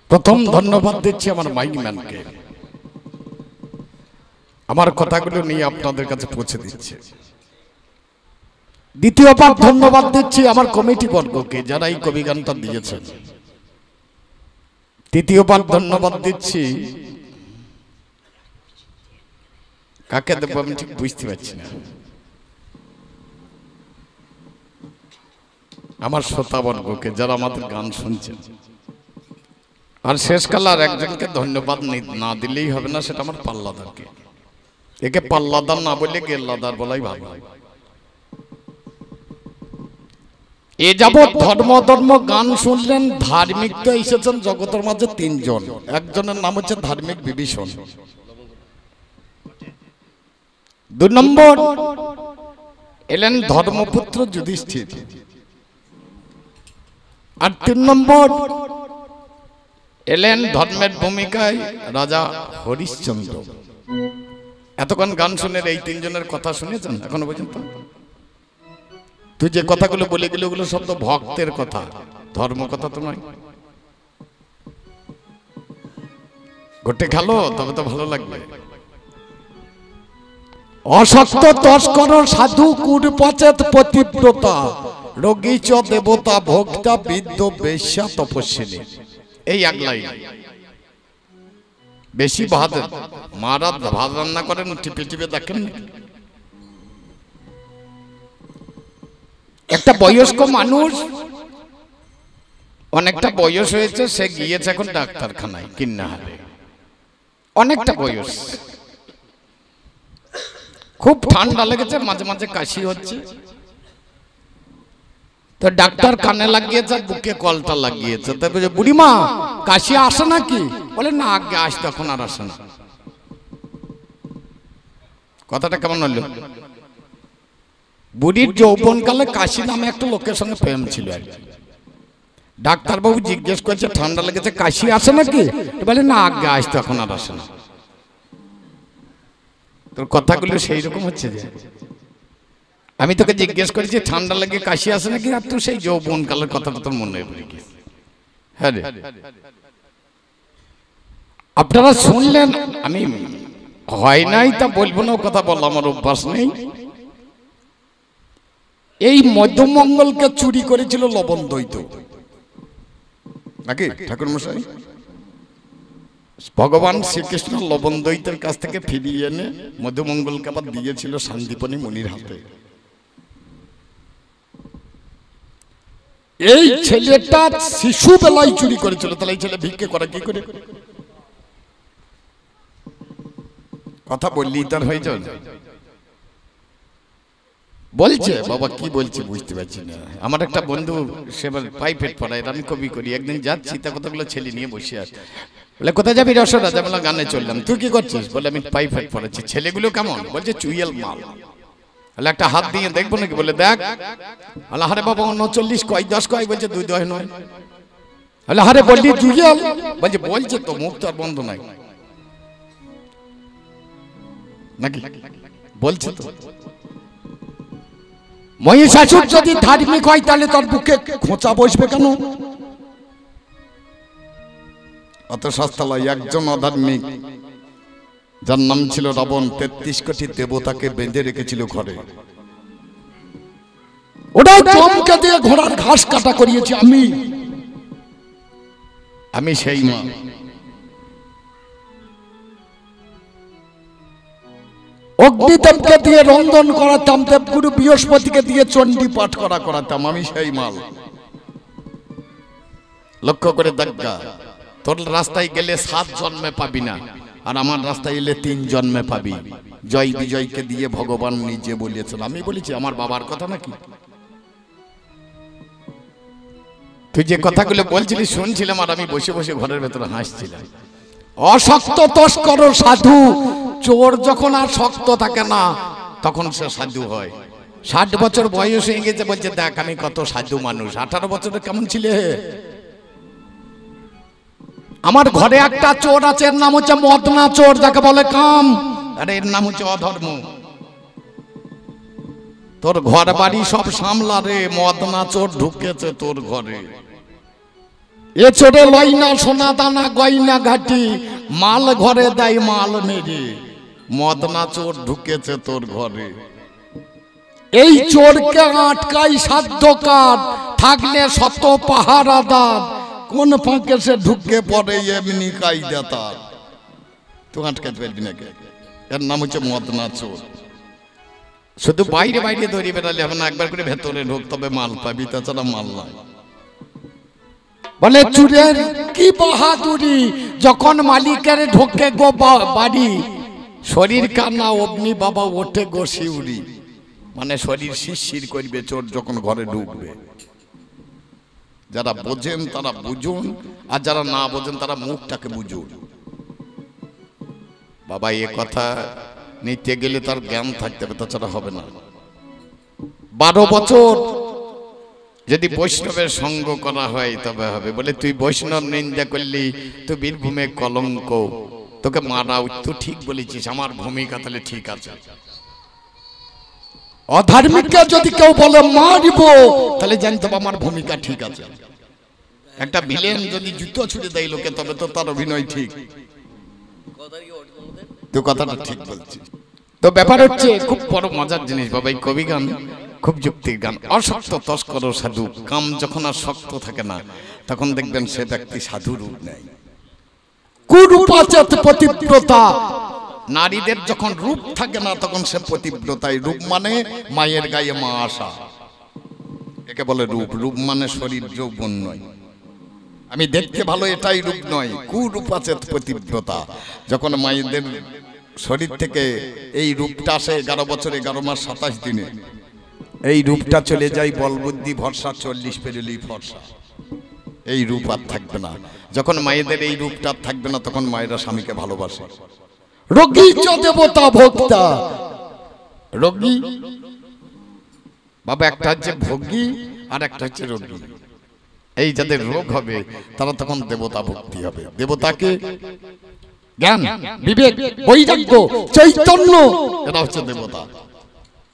প্রথম ধন্যবাদ দিচ্ছি আমার মাইক ম্যানকে, আমার কথাগুলো নিয়ে আপনাদের কাছে পৌঁছে দিচ্ছে। দ্বিতীয়বার ধন্যবাদ দিচ্ছি আমার কমিটি বর্গকে যারা এই কবি গানটা দিয়েছেন। তৃতীয়বার ধন্যবাদ দিচ্ছি কাকে দেব আমি ঠিক বুঝতে পারছি না, আমার শ্রোতাবর্গকে যারা আমাদের গান শুনছেন। আর শেষকাল আর একজনকে ধন্যবাদ না দিলেই হবে না, সেটা আমার পাল্লাদারকে। একে পাল্লাদার না বললে গেল্লাদার বলাই ভালো। এ যাবৎ ধর্ম গান শুনলেন, ধার্মিক তো এসেছেন জগতের মাঝে তিনজন। একজনের নাম হচ্ছে ধার্মিক বিভীষণ, 2 নম্বর এলেন ধর্মপুত্র যুধিষ্ঠির, আর 3 নম্বর এলেন ধর্মের ভূমিকায় রাজা হরিশ্চন্দ্র। এতক্ষণ গান শুনে এই 3 জনের কথা শুনেছেন এখনো পর্যন্ত? তুই যে কথাগুলো বলে গেলে ওগুলো সব তো ভক্তের কথা, ধর্ম কথা তো নয়। ঘটে খেলো তবে তো ভালো লাগবে। অসত্য তস্কর সাধু কুরপচেত পতিব্রতা রোগী চ দেবতা ভোক্তা বিদ্য বেশ্যা তপস্বিনী। এই এক লাইন। বেশি ভাত মারা ভাত রান্না করেন, টিপে টিপে দেখেন। একটা বয়স্ক মানুষ, অনেকটা বয়স হয়েছে, সে গিয়েছে এখন ডাক্তারখানায় কিন্নাহারে। অনেকটা বয়স, খুব ঠান্ডা লেগেছে, মাঝে মাঝে কাশি হচ্ছে। তো ডাক্তার কানে লাগিয়েছে, বুকে কলটা লাগিয়েছে। তারপরে বুড়িমা কাশি আসে নাকি? বলে না, আগে আসতো, এখন আর আসে না। কথাটা কেমন হলো? বুড়ির যৌবনকালে কাশি নামে একটা লোকের সঙ্গে প্রেম ছিল আর কি। ডাক্তারবাবু জিজ্ঞেস করছে ঠান্ডা লেগেছে, কাশি আসে নাকি? বলে না, আগে আসতো, এখন আর আসে না। তোর কথাগুলো সেই রকম হচ্ছে যে আমি তোকে জিজ্ঞেস করেছি ঠান্ডা লেগে কাশি আসে নাকি, আর তুই সেই যৌবনকালের কথাটা তোর মনে পড়ে গেছে। হ্যাঁ রে, আপনারা শুনলেন। আমি হয় নাই তা বলবো না, কথা বললাম, আমার অভ্যাস নেই। এই মধ্যমঙ্গলকে চুরি করেছিল লবণ দৈত নাকি ঠাকুর মশাই? ভগবান শ্রীকৃষ্ণ লবণ দৈতের কাছ থেকে ফিরিয়ে এনে মধ্যমঙ্গলকে আবার দিয়েছিল শান্তিপনী মুনির হাতে। এই ছেলেটা শিশু বেলায় চুরি করেছিল, তাহলে এই ছেলে ভিক্ষে করে কি করে? কথা বললি তার হয়ে যাবে। বলছে বাবা কি বলছে বুঝতে পারছি না। আমার একটা বন্ধু সে প্রাইভেট পড়ায়, আমি কবি করি। একদিন যাচ্ছি, তা কতগুলো ছেলে নিয়ে বসে আছে। বলে কোথায় যাবি? রসরা। বললাম গানে চললাম। তুই কি করছিস? বলে আমি প্রাইভেট পড়াচ্ছি। ছেলেগুলো কেমন? বলছে চুইয়াল মাল। বলে একটা হাত দিয়ে দেখবো নাকি? বলে দেখ। বলে হারে বাবা 39 কয় 10 কয়? বলছে 2 10 নয়। বলে হারে বললি চুইয়াল? বলছে বলছে তো, মুখ তো আর বন্ধ নাই নাকি? বলছে তো। মহিষাসুর যদি ধার্মিক হয় তাহলে তোর বুকে খোঁচা বসবে কেন? অত সস্তা লয়। একজন অধার্মিক যার নাম ছিল রাবণ 33 কোটি দেবতাকে বেঁধে রেখেছিল ঘরে। ওটাও চমকে দিয়ে ঘোড়ার ঘাস কাটা করিয়েছি আমি সেই মা। অগ্নিদেবকে দিয়ে রন্ধন করাতাম, দেবগুরু বৃহস্পতিকে দিয়ে চণ্ডী পাঠ করাতাম, আমি সেই মাল। লক্ষ্য করে দেখা, তোর রাস্তায় গেলে 7 জন্মে পাবি না, আর আমার রাস্তায় এলে 3 জন্মে পাবি। জয় বিজয়কে দিয়ে ভগবান নিজে বলেছেন। আমি বলেছি আমার বাবার কথা নাকি? তুই যে কথাগুলো বলছিলি শুনছিলাম, আর আমি বসে বসে ঘরের ভেতরে হাসছিলাম। অশক্ত তস্কর সাধু, চোর যখন আর শক্ত থাকে না তখন সে সাধু হয়। 60 বছর বয়স হয়ে গেছে, বলছে দেখ আমি কত সাধু মানুষ। 18 বছরে কেমন ছিলে? আমার ঘরে একটা চোর আছে, এর নাম হচ্ছে মদনা চোর, যাকে বলে কাম, আর এর নাম হচ্ছে অধর্ম। তোর ঘর বাড়ি সব সামলা রে, মদনা চোর ঢুকেছে তোর ঘরে। এ চোরে লয় না সোনা দানা গয়না ঘাটি, মাল ঘরে দেয় মাল মেরে, মদনা চোর ঢুকেছে তোর ঘরে। এই চোরকে আটকাই সাধ্য কাঠ, থাকলে শত পাহারাদার, কোন ফাঁকে সে ঢুকে পড়ে এমনি কায়দা তার। তুই আটকাতে পারবি না কে? এর নাম হচ্ছে মদনা চোর। শুধু বাইরে বাইরে দৌড়িয়ে বেড়ালে হবে না, একবার করে ভেতরে ঢোক, তবে মাল পাবি, তাছাড়া মাল নাই। বলে চুরের কি বাহাদুরি, যখন মালিকের ঢোকে গো বাড়ি, শরীর কান্না অগ্নি বাবা ওঠে গো শিউরি। মানে শরীর শিরশির করবে চোর যখন ঘরে ঢুকবে। যারা বোঝেন তারা বুঝুন, আর যারা না বোঝেন তারা মুখটাকে বুঝুন। বাবা এ কথা নিতে গেলে তার জ্ঞান থাকতে হবে, তাছাড়া হবে না। 12 বছর যদি বৈষ্ণবের সঙ্গ করা হয় তবে হবে। বলে তুই বৈষ্ণব নিন্দা করলি, তুই বীরভূমে কলঙ্ক, তোকে মারা। তুই ঠিক বলেছিস, আমার ভূমিকা তাহলে ঠিক আছে। অধার্মিককে যদি কেউ বলে মারিব, তাহলে জানতে হবে আমার ভূমিকা ঠিক আছে। একটা ভিলেন যদি জুতো ছুড়ে দেয় লোকে, তবে তো তার অভিনয় ঠিক। তো কথাটা ঠিক বলছিস। তো ব্যাপার হচ্ছে খুব বড় মজার জিনিস বাবা, এই কবি গান খুব যুক্তির গান। অশক্ত তস্কর সাধু, কাম যখন আর শক্ত থাকে না, তখন দেখবেন সে ব্যক্তি সাধু রূপ নেয়। কুরূপাচত পতিব্রতা, নারীদের যখন রূপ থাকে না তখন সে পতিব্রতায়। রূপ মানে মায়ের গায়ে মা আসা, একে বলে রূপ। রূপ মানে শরীর, যৌবন নয়। আমি দেখতে ভালো এটাই রূপ নয়। কুরূপাচত পতিব্রতা, যখন মায়েদের শরীর থেকে এই রূপটা আসে 11 বছর 11 মাস 27 দিনে, এই রূপটা চলে যায় বলবুদ্ধি ভরসা, 40 পেরিলেই ফর্সা। এই রূপ আর থাকবে না। যখন মায়েদের এই রূপটা থাকবে না, তখন মায়েরা স্বামীকে ভালোবাসে। রোগী চ দেবতা ভোক্তা, রোগী বাবা একটা হচ্ছে ভোগী আর একটা হচ্ছে রোগী। এই যাদের রোগ হবে তারা তখন দেবতা ভক্তি হবে। দেবতাকে জ্ঞান, বিবেক, বৈরাগ্য, চৈতন্য, এটা হচ্ছে দেবতা।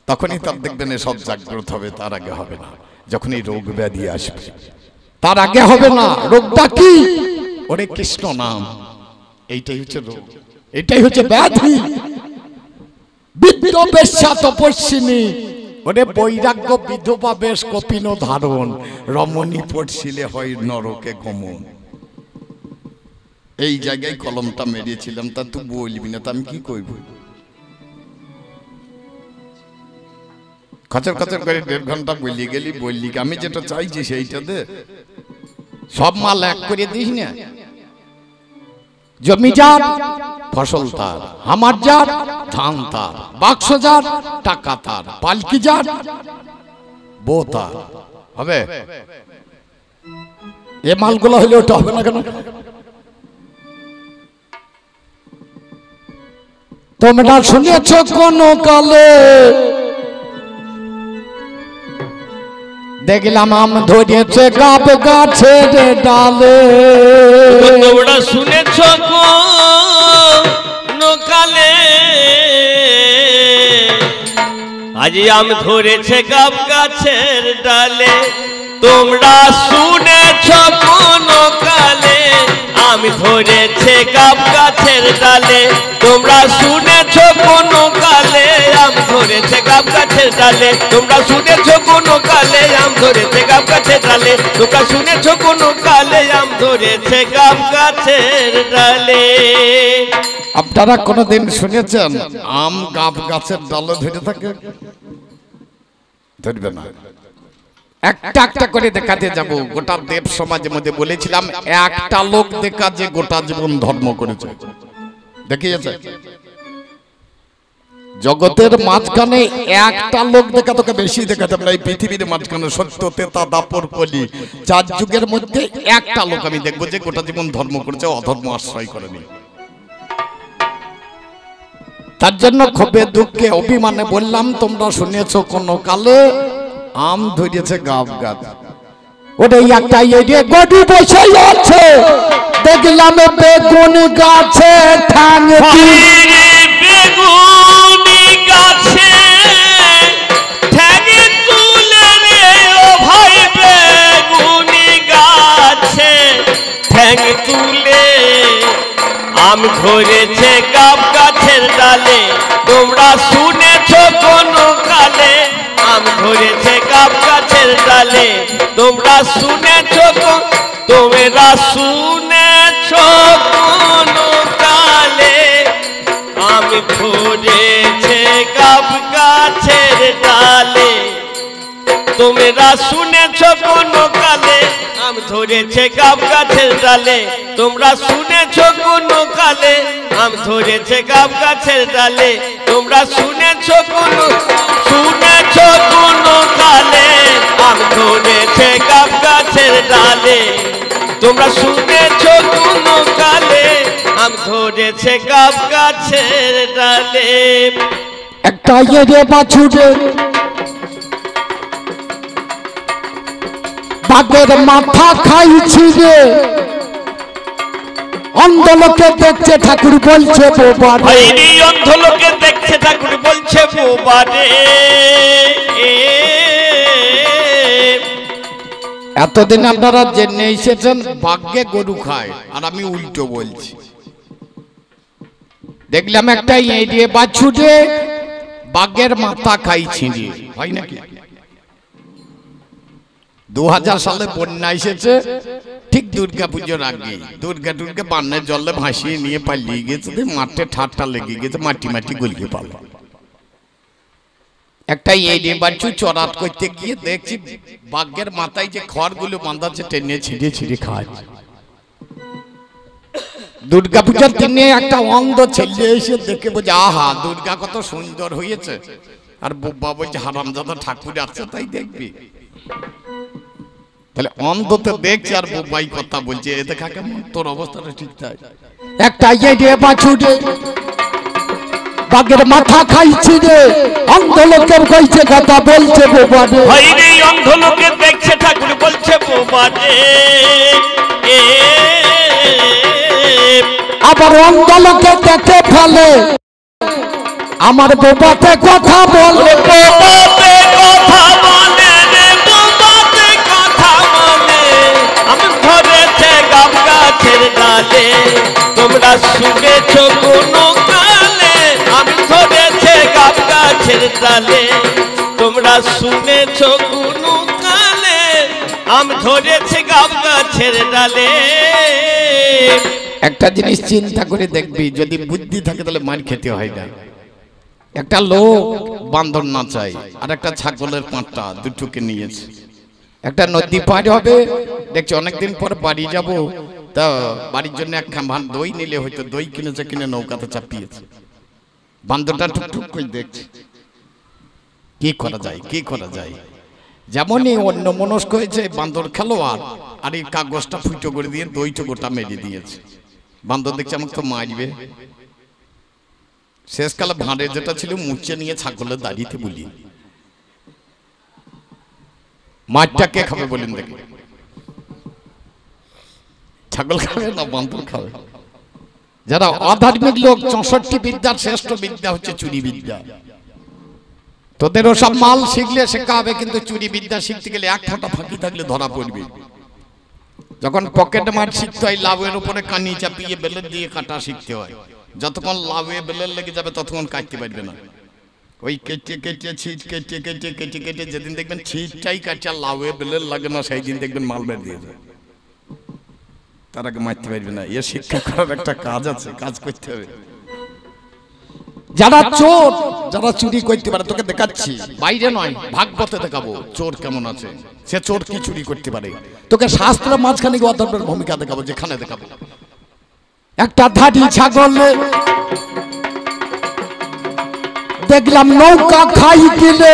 তখনই তার দেখবেন সব জাগ্রত হবে, তার আগে হবে না। যখনই রোগ ব্যাধি আসবে তার আগে হবে না। রোগটা কি? ওরে কৃষ্ণ নাম, এইটাই হচ্ছে রোগ, এটাই হচ্ছে ব্যাধি। বিদ্য বেশ্যা তপস্বিনী, ওরে বৈরাগ্য বিধবা বেশ কপিন ধারণ, রমণী পড়ছিলে হয় নরকে গমন। এই জায়গায় কলমটা মেরেছিলাম, তা তুই বলবি না, তা আমি কি করব? খচর খচর করে 1.5 ঘন্টা বলিয়ে গেলি, বললি আমি যেটা চাইছি সেইটা দে। সব মাল এক করে দিস না। জমি যার, ফসল তার, আমার যার, ধান তার, বাক্স যার, টাকা তার, পালকি যার, বউ তার। হবে এ মালগুলো হলে ওটা হবে না কেন? তোমরা শুনেছ কোন কালে, দেখলাম আম ধরেছে গাব গাছের ডালে। তোমরা শুনেছ কোন কালে, আজ আম ধরেছে গাব গাছের ডালে। তোমরা শুনেছ কোন কালে, আম ধরেছে গাব গাছের ডালে। তোমরা শুনেছ কোন কালে, আম ধরেছে গাব গাছের ডালে। তোমরা শুনেছ কোন কালে, আম ধরেছে গাব গাছের ডালে। তোমরা শুনেছ কোন কালে, আম ধরেছে গাব গাছের ডালে। আপনারা কোনদিন শুনেছেন আম গাব গাছের ডালে ধরে থাকে? ধরবে না। একটা একটা করে দেখাতে যাব। গোটা দেব সমাজের মধ্যে বলেছিলাম একটা লোক দেখা যে গোটা জীবন ধর্ম করেছে, দেখিয়েছে। জগতের মাঝখানে একটা লোক দেখা তোকে বেশি দেখাতে পারে। এই পৃথিবীর মাঝখানে সত্য, তেতা, দাপর, কলি 4 যুগের মধ্যে একটা লোক আমি দেখবো যে গোটা জীবন ধর্ম করেছে, অধর্ম আশ্রয় করেনি। তার জন্য ক্ষোভে দুঃখে অভিমানে বললাম, তোমরা শুনেছ কোন কালে আম ধরেছে গাব গাছ। ওটাই একটা গরু বসে আছে, দেখলাম বেগুন গাছে ঠাং। বেগুনি গাছে ঠ্যাং তুলে রে ও ভাই, বেগুনি গাছে আম ধরেছে গাব গাছের ডালে তোমরা শুনেছ কোনো কালে আম ধরেছে গাব গাছের ডালে তোমরা শুনেছ তোমরা শুনেছ কোনো কালে আম ধরেছে গাব গাছের ডালে তোমরা শুনেছ কোনো কালে আম ধরেছে গাব গাছের ডালে তোমরা শুনেছ কোনো কালে আম ধরেছে গাব গাছের ডালে তোমরা শুনেছ কোনো কালে আম ধরেছে গাব গাছের ডালে তোমরা শুনেছ কোনো কালে আম ধরেছে গাব গাছের ডালে। একটা ইয়ে বাছুরে বাঘের মাথা খাইছি রে অন্ধ লোকে দেখছে ঠাকুর বলছে বোবারে অন্ধ লোকে দেখছে ঠাকুর বলছে বোবারে। এতদিন আপনারা জেনে এসেছেন বাঘে গরু খায় আর আমি উল্টো বলছি। দেখলাম একটা এড়িয়ে বাছুরে বাঘের মাথা খাইছি রে, হয় নাকি? 2000 সালে বন্যা এসেছে ঠিক দুর্গা পুজোর আগে, দুর্গা বান্নের জলে ভাসিয়ে নিয়ে পালিয়ে গেছে, মাঠে ঠাট্টা লেগে গেছে, মাটি গলিয়ে পাল। একটা এড়িয়ে বাছু চড়াত করতে গিয়ে দেখছি বাঘের মাথায় যে খড়গুলো বাঁধাচ্ছে টেনে ছিঁড়ে খায়। দুর্গা পূজার দিনে একটা অন্ধ ছেলে এসে দেখে বলছে আহা দুর্গা কত সুন্দর হয়েছে, আর বোবা বলছে হারামজাদা ঠাকুর আছে তাই দেখবি। তাহলে অন্ধ তো দেখছে আর বোবাই কথা বলছে, এতে কাকে তোর অবস্থাটা ঠিক তাই। একটা ইয়ে বাছুরে বাঘের মাথা খাইছি রে অন্ধ লোকে কইছে কথা বলছে বোবারে অন্ধ লোকে দেখছে ঠাকুর বলছে বোবারে। আবার অন্ধ লোকে দেখে ফেলে আমার বোবাতে কথা বলে বোবাতে কথা বলে রে বোবাতে কথা বলে আম ধরেছে গাব গাছের ডালে তোমরা শুনেছ কোনো কালে আম ধরেছে গাব গাছের ডালে তোমরা শুনেছ কোনো কালে আম ধরেছে গাব গাছের ডালে। একটা জিনিস চিন্তা করে দেখবি, যদি বুদ্ধি থাকে তাহলে মার খেতে হয় না। একটা লোক বান্দর না চাই আর একটা ছাগলের পাঁঠা দুটোকে নিয়েছে, একটা নদী পার হবে, দেখছি অনেকদিন পর বাড়ি যাব, তা বাড়ির জন্য এক খান দই নিলে হয়তো দই কিনেছে, কিনে নৌকাতে চাপিয়েছে। বান্দরটা টুকটুক করে দেখছে কি করা যায়। যেমনই অন্য মনস্ক হয়েছে বান্দর খেলোয়াড় আর এই কাগজটা ফুটো করে দিয়ে দইটা গোটা মেরে দিয়েছে। বান্দর দেখছে আমাকে তো মারবে, শেষকালে ভাঁড়ে যেটা ছিল মুচে নিয়ে ছাগলের দাঁড়িয়ে বলি মাছটা কে খাবে বলেন দেখি, ছাগল খাবে না বান্দর খাবে? যারা অধার্মিক লোক 64 বিদ্যার শ্রেষ্ঠ বিদ্যা হচ্ছে চুরি বিদ্যা। তোদের ওসব মাল শিখলে শেখা হবে, কিন্তু চুরি বিদ্যা শিখতে গেলে এক ফোঁটা ফাঁকি থাকলে ধরা পড়বে। যখন পকেট মার শিখতে হয় লাউয়ের উপরে কানি চাপিয়ে বেলের দিয়ে কাটা শিখতে হয়, যতক্ষণ লাউয়ে বেলের লেগে যাবে ততক্ষণ কাটতে পারবে না। ওই কেটে ছিট কেটে যেদিন দেখবেন ছিটটাই কাটছে আর লাউয়ে বেলের লাগে না, সেই দিন দেখবেন মাল বের দিয়ে যায়, তার আগে মারতে পারবে না। এর শিক্ষা করার একটা কাজ আছে, কাজ করতে হবে। যারা চোর, যারা চুরি করতে পারে তোকে দেখাচ্ছি, বাইরে নয় ভাগবতে দেখাবো চোর কেমন আছে, সে চোর কি চুরি করতে পারে। তোকে শাস্ত্রের মাঝখানে অধর্মের ভূমিকা দেখাবো, যেখানে দেখাবো। একটা ধাড়ি ছাগল দেখলাম নৌকা খাই গেলে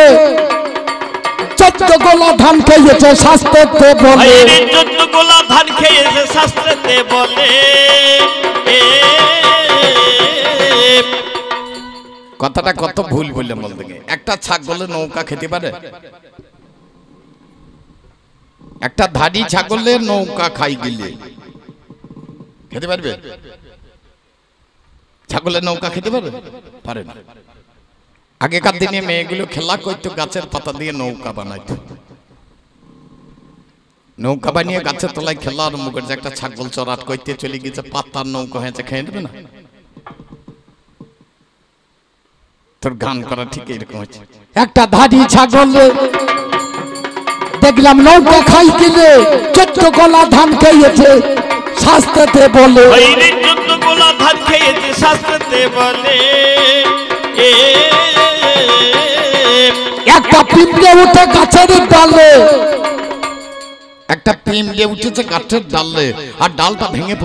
14 গোলা ধান খেয়েছে শাস্ত্রেতে বলে 14 গোলা ধান খেয়েছে শাস্ত্রেতে বলে। কথাটা কত ভুল বললাম বলতে গিয়ে। একটা ছাগলে নৌকা খেতে পারে? একটা ধাড়ি ছাগলে নৌকা খাই গেলে খেতে পারবে? ছাগলের নৌকা খেতে পারবে? পারে না। আগেকার দিনে মেয়েগুলো খেলা করতো, গাছের পাতা দিয়ে নৌকা বানাইতো, নৌকা বানিয়ে গাছের তলায় খেলা আরম্ভ করেছে। একটা ছাগল চড়াট করতে চলে গেছে, পাতার নৌকা হয়েছে, খেয়ে নেবে না? তোর গান করা ঠিক এরকম হচ্ছে। একটা ধাড়ি ছাগল দেখলাম নৌকা খাইছিলে 14 গোলা ধান খেয়েছে শাস্ত্রতে বলে। হইরে 14 গোলা ধান খেয়েছে শাস্ত্রতে বলে। একটা পিঁপড়ে উঠে গাছের ডালে, একটা পিঁপড়ে উঠেছে গাছের ডালে আর ডালটা ভেঙে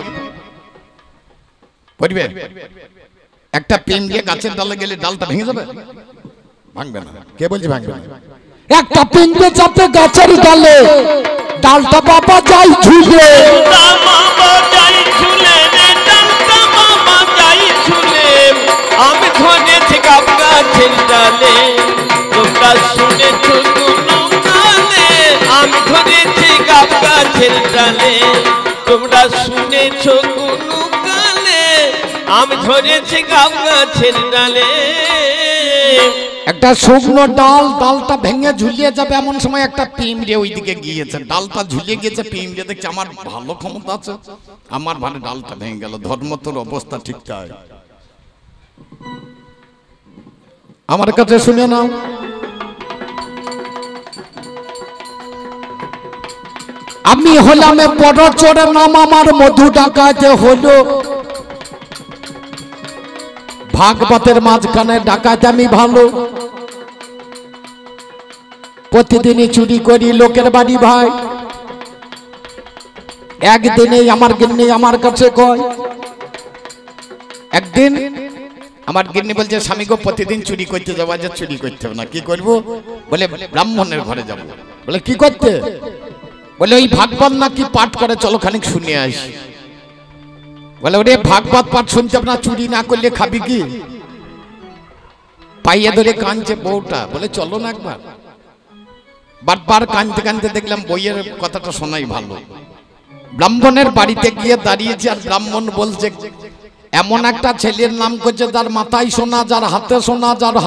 পড়বে। একটা পিঁপড়ে গাছের ডালে গেলে ডালটা ভেঙে যাবে? ভাঙবে না। কে বলছে ভাঙবে না? একটা পিঁপড়ে চাপে গাছের ডালে, ডালটা বাবা যাই ঝুলে। আমি ধরেছি গাব গাছের ডালে, তোমরা শুনেছ কোনো কালে। আমি ধরেছি গাব গাছের ডালে, তোমরা শুনেছ কোনো কালে। আমি ধরেছি গাব গাছের ডালে। একটা শুকনো ডাল, ডালটা ভেঙে ঝুলিয়ে যাবে এমন সময় একটা পিঁপড়ে ওইদিকে গিয়েছে, ডালটা ঝুলিয়ে গিয়েছে। পিঁপড়ে দেখছে আমার ভালো ক্ষমতা আছে, আমার ভালো ডালটা ভেঙে গেল। ধর্ম তোর অবস্থা ঠিকঠাক। আমার কাছে শুনে নাও, আমি হলাম বড় চোর, নাম আমার মধু ডাকাতে হলো। ভাগবতের মাঝখানে ডাকাতে আমি ভালো, প্রতিদিনই চুরি করি লোকের বাড়ি ভাই। একদিনে আমার গিন্নি আমার কাছে কয়, একদিন আমার গিন্নি বলছে স্বামী গো প্রতিদিন চুরি করতে যাবো, আজ চুরি করতে হবে না। কি করবো? বলে ব্রাহ্মণের ঘরে যাবো। বলে কি করতে? বলে ওই ভাগবত নাকি পাঠ করে, চলো খানিক শুনে আসি। বলে ওরে ভাগবত পাঠ শুনতে হবে না, চুরি না করলে খাবি কি? পাইয়ে ধরে কাঁদছে বউটা। বলে চলো না একবার। বারবার কাঁদতে কাঁদতে দেখলাম বইয়ের কথাটা শোনাই ভালো। ব্রাহ্মণের বাড়িতে গিয়ে দাঁড়িয়েছে আর ব্রাহ্মণ বলছে এমন একটা ছেলের নাম করছে যার মাথায় সোনা, যার হাতে সোনা, যার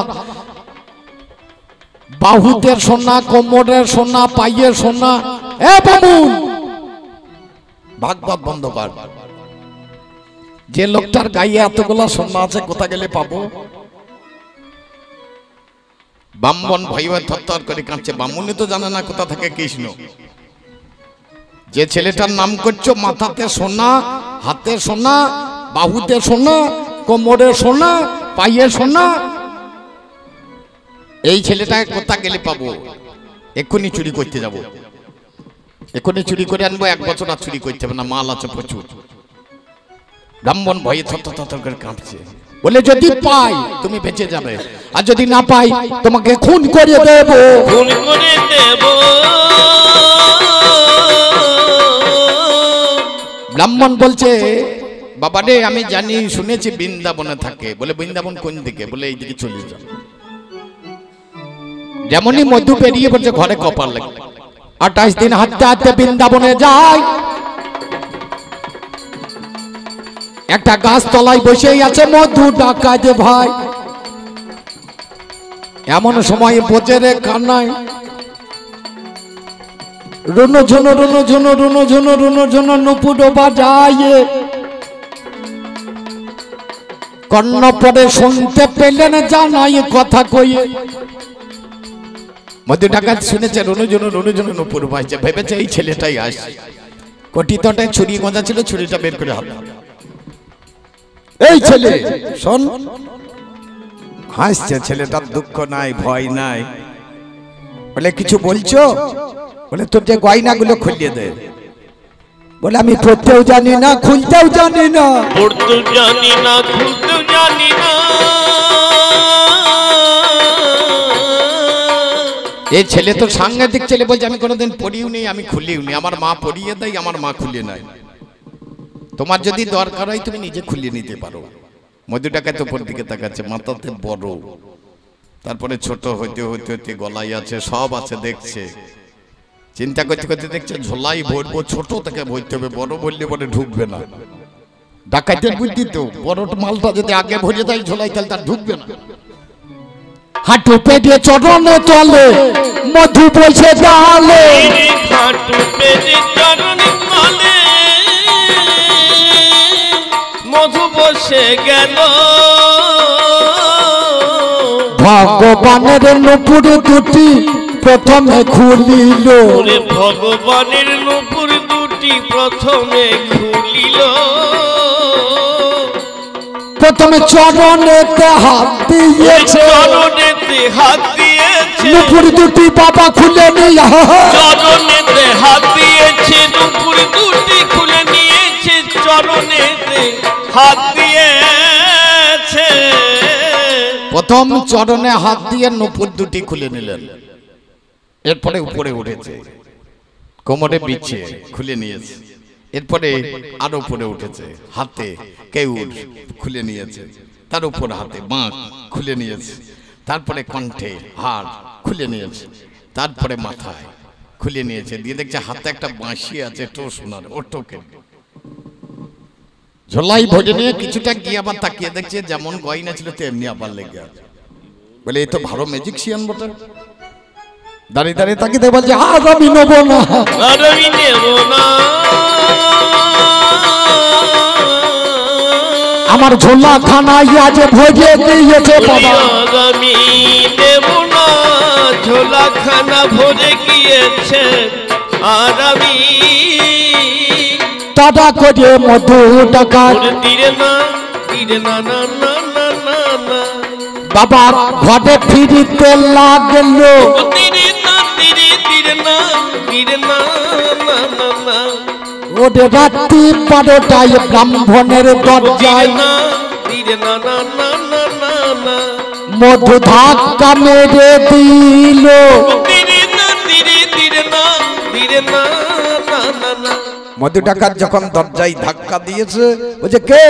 বাহুতের সোনা, কোমরের সোনা, পায়ের সোনা। এ বামুন, ভাগবত বন্ধ কর। যে লোকটার গায়ে এতগুলো সোনা আছে কোথা গেলে পাবো? ব্রাহ্মণ ভয় থরথর করে কাঁদছে। ব্রাহ্মণই তো জানে না কোথা থেকে কৃষ্ণ। যে ছেলেটার নাম করছো, মাথাতে সোনা, হাতে সোনা, বাহুতে সোনা, কোমরে সোনা, পায়ে সোনা, এই ছেলেটাকে কোথা গেলে পাবো? এক্ষুনি চুরি করতে যাব, এক্ষুনি চুরি করে আনবো। 1 বছর আর চুরি করতে হবে না, মাল আছে প্রচুর। ব্রাহ্মণ ভয়ে থরথর করে কাঁপছে। বলে যদি পাই তুমি বেঁচে যাবে, আর যদি না পাই তোমাকে খুন করে দেব। খুন করে দেব। ব্রাহ্মণ বলছে বাবা রে আমি জানি শুনেছি বৃন্দাবনে থাকে। বলে বৃন্দাবন কোন দিকে? বলে এইদিকে চলে যাও। যেমনই মধু পেরিয়ে বলছে ঘরে কপাল লাগে। 28 দিন হাঁটতে হাঁটতে বৃন্দাবনে যায়। একটা গাছ তলায় বসেই আছে মধু ডাকাতে ভাই। এমন সময় বোঝেরে কান্নায় রুনো ঝুনো রুনো ঝুনো রুনো ঝুনো রুনো ঝুনো নুপুর বাজায়। কর্ণ পরে শুনতে পেলেন জানাই কথা কইয়ে। মধু ডাকাত শুনেছে রুনু ঝুনু নুপুর বাজছে, ভেবেছে এই ছেলেটাই আসে। কোটি তটায় ছুরি গোঁজা ছিল, ছুরিটা বের করে হাত। এই ছেলে শোন, হাসছে ছেলেটার, দুঃখ নাই ভয় নাই। বলে কিছু বলছো? বলে তোর যে গয়নাগুলো খুলিয়ে দে। বলে আমি পড়তেও জানি না, খুলতেও জানি না। পড়তেও জানি না, খুলতেও জানি না। এই ছেলে তো সাংঘাতিক ছেলে। বলছে আমি কোনোদিন পড়িও নি, আমি খুলিও নি। আমার মা পড়িয়ে দেয়, আমার মা খুলিয়ে নেয়। তোমার যদি দরকার হয় তুমি নিজে খুলিয়ে নিতে পারো। মধু ডাকাত উপর দিকে তাকাচ্ছে, মাথাতে বড়, তারপরে ছোট হইতে হইতে হইতে গলায় আছে, সব আছে দেখছে। চিন্তা করতে করতে দেখছে ঝোলাই ভরবো, ছোট থেকে ভরতে হবে, বড় বললে পরে ঢুকবে না। ডাকাতের বুদ্ধি তো, বড় মালটা যদি আগে ভরে দেয় ঝোলাই তাহলে তার ঢুকবে না। হাঁটু পেটে চরণে তলে মধু বসে ডালে। হাঁটু পেটে চরণে তলে মধু বসে গেল। ভগবানের নুপুর দুটি প্রথমে খুলিল, ওরে ভগবানের নুপুর দুটি প্রথমে খুলিল, প্রথমে চরণেতে হাত দিয়েছে, চরণেতে হাত দিয়েছে, নুপুর দুটি বাবা খুলে নিয়ে চরণেতে হাত দিয়েছে, নুপুর দুটি খুলে নিয়েছে, চরণেতে হাত দিয়েছে। প্রথম চরণে হাত দিয়ে নুপুর দুটি খুলে নিলেন, এরপরে উপরে উঠেছে, কোমরে বিছিয়ে খুলে নিয়েছে, এরপরে আরো উপরে উঠেছে, হাতে কেউর খুলে নিয়েছে, তার উপর হাতে বাঁক খুলে নিয়েছে, তারপরে কণ্ঠে হাড় খুলে নিয়েছে, তারপরে মাথায় খুলে নিয়েছে, দিয়ে দেখছে হাতে একটা বাঁশি আছে টো সোনার, ওটোকে ঝোলাই ভোজে নিয়ে কিছুটা গিয়ে আবার তাকিয়ে দেখছে যেমন গয়না ছিল তেমনি আবার লেগে আছে। বলে এই তো ভালো ম্যাজিকশিয়ান বটে। দাঁড়িয়ে দাঁড়িয়ে তাকিয়ে বলছে আজ আমি নেব না, আর আমি নেব না, আমার ঝোলা খানায় আজ ভোজে দিয়েছে বাবা, আজ আমি নেব না, ঝোলা খানা ভরে গিয়েছে, আর আমি দাদা করে মধু ডাকাত তীরে না, তীরে না, না না না না না, বাবা ঘরে ফিরিতে লাগল, তীরে না, তীরে তীরে না, তীরে না না না না, ওরে রাত্রি 12টায় ব্রাহ্মণের দরজায় না তীরে না না না না না না, মধু ধাক্কা মেরে দিল, তীরে না, তীরে তীরে না, তীরে না না না না, মধু ডাকাত যখন দরজায় ধাক্কা দিয়েছে, বলছে কে?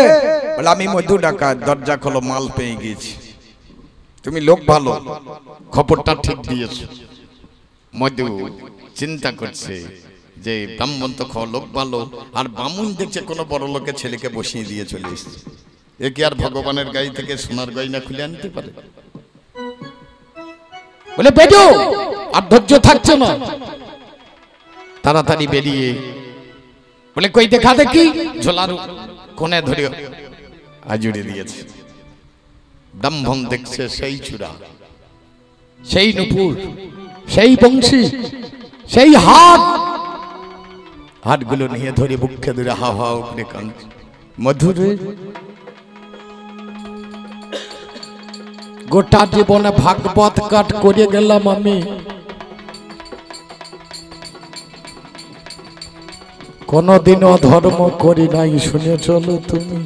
বলে আমি মধু ডাকাত, দরজা খোলো, মাল পেয়ে গেছি। তুমি লোক ভালো, খবরটা ঠিক দিয়েছো। মধু চিন্তা করছে যে ব্রাহ্মণ তো লোক ভালো, আর বামুন দেখছে কোনো বড় লোকের ছেলেকে বসিয়ে দিয়ে চলে এসছে, এ কি আর ভগবানের গায়ে থেকে সোনার গয়না খুলে আনতে পারে? বলে বেজো, আর ধৈর্য থাকছে না, তাড়াতাড়ি বেরিয়ে বলে কই দেখা দেখি, ঝোলার কোণে ধরে আজুড়ে দিয়েছে। ব্রাহ্মণ দেখছে সেই চূড়া, সেই নুপুর, সেই বংশী, সেই হাত, হাতগুলো নিয়ে ধরে বুকে ধরে হা হা উপরে কাঁদছে। মধুরে গোটা জীবনে ভাগবত কাট করে গেলাম আমি, কোনদিনও ধর্ম করি নাই, শুনে চলো তুমি।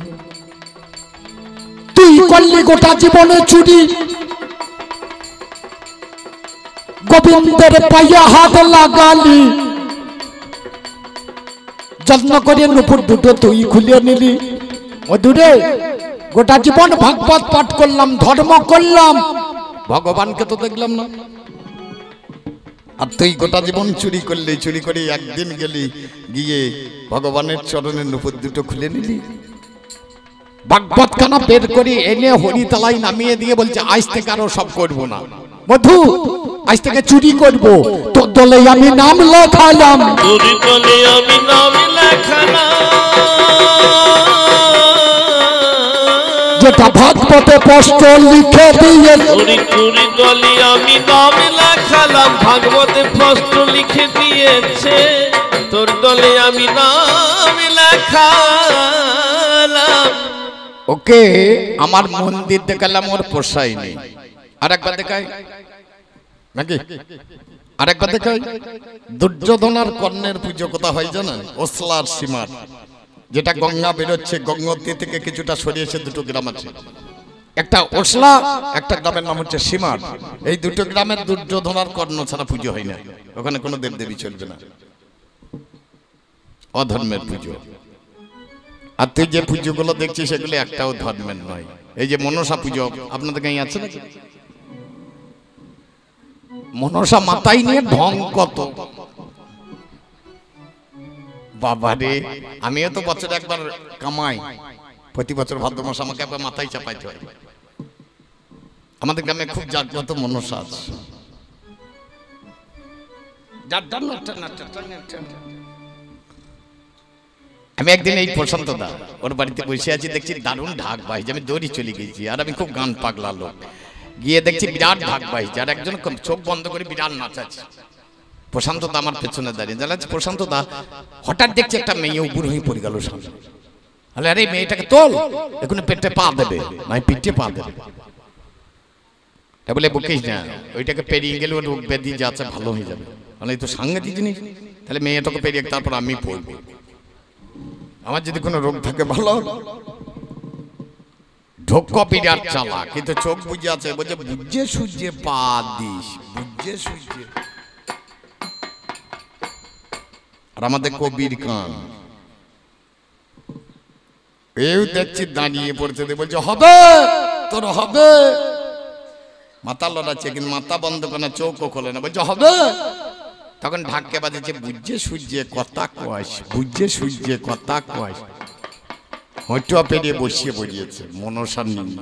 তুই করলি গোটা জীবনে চুরি, গোবিন্দের পায়ে হাত লাগালি, যত্ন করে নুপুর দুটো তুই খুলে নিলি। মধুরে গোটা জীবন ভাগবত পাঠ করলাম, ধর্ম করলাম, ভগবানকে তো দেখলাম না, আর তুই গোটা জীবন চুরি করলি, চুরি করে একদিন গেলি গিয়ে ভগবানের চরণের নুপুর দুটো খুলে নিলি। ভাগবত খানা বের করে এনে হরিতলায় নামিয়ে দিয়ে বলছে আজ থেকে আরো সব করবো না। মধু আজ থেকে চুরি করবো, তোর দলে আমি নাম লেখালাম, চুরি দলে আমি নাম লেখালাম, যেটা ভাগবতে স্পষ্ট লিখে দিয়ে, চুরি চুরি দলে আমি নাম লেখালাম, ভাগবতে স্পষ্ট লিখে দিয়েছে, তোর দলে আমি নাম লেখালাম। ওকে আমার মন্দির দেখালাম, ওর পোষাই নেই, আরেকবার দেখাই নাকি, আরেকবার দেখাই। দুর্যোধনার কর্ণের পুজো কোথা হয় জানেন? ওসলার সীমার, যেটা গঙ্গা বেরোচ্ছে, গঙ্গোত্রী থেকে কিছুটা সরিয়েছে, দুটো গ্রাম আছে, একটা ওসলা, একটা গ্রামের নাম হচ্ছে সীমার। এই দুটো গ্রামের দুর্যোধনার কর্ণ ছাড়া পুজো হয় না, ওখানে কোনো দেবদেবী চলবে না, অধর্মের পুজো। আর তুই যে পুজোগুলো দেখছিস সেগুলো একটাও ধর্মের নয়। এই যে মনসা পুজো আপনাদের গাঁয়ে আছে নাকি? মনসা মাথায় নিয়ে ঢং কত বাবারে, আমিও তো বছরে একবার কামাই, প্রতি বছর ভাদ্র মাস আমাকে একবার মাথায় চাপাইতে হয়। আমাদের গ্রামে খুব জাগ্রত মনসা আছে। আমি একদিন এই প্রশান্ত দা ওর বাড়িতে বসে আছি, দেখছি দারুণ ঢাক বাজছে, আমি দৌড়ি চলে গেছি, আর আমি খুব গান পাগলা লোক, গিয়ে দেখছি বিরাট ভাগ ভাই, যার একজন চোখ বন্ধ করে বিরাট নাচাচ্ছে। প্রশান্ত দা আমার পেছনে দাঁড়িয়ে জানাচ্ছে, প্রশান্ত দা হঠাৎ দেখছি একটা মেয়ে উপর হয়ে পড়ে গেল সামনে। আরে আরে মেয়েটাকে তোল, এখন পেটে পা দেবে, নয় পিঠে পা দেবে। বলে বকিস না, ওইটাকে পেরিয়ে গেলে রোগ ব্যাধি যা আছে ভালো হয়ে যাবে। মানে এই তো সাংঘাতিক জিনিস। তাহলে মেয়েটাকে পেরিয়ে তারপর আমি পড়বো, আমার যদি কোনো রোগ থাকে ভালো। ঢোক বিরাট চালা, কিন্তু চোখ বুঝে আছে, বলছে বুঝে সুঝে পা দিস, বুঝে সুঝে। আর আমাদের কবির কান এই দেখছি দাঁড়িয়ে পড়ছে, বলছে হবে তোর হবে। মাথা লড়াচ্ছে, কিন্তু মাথা বন্ধ করে না, চোখও খোলে না, বলছে হবে। তখন ঢাককে বাজেছে, বুঝে সুঝে কথা কয়, বুঝে সুঝে কথা কয়। হয়তো পেরিয়ে বসিয়ে বসিয়েছে মনসার নিয়ে,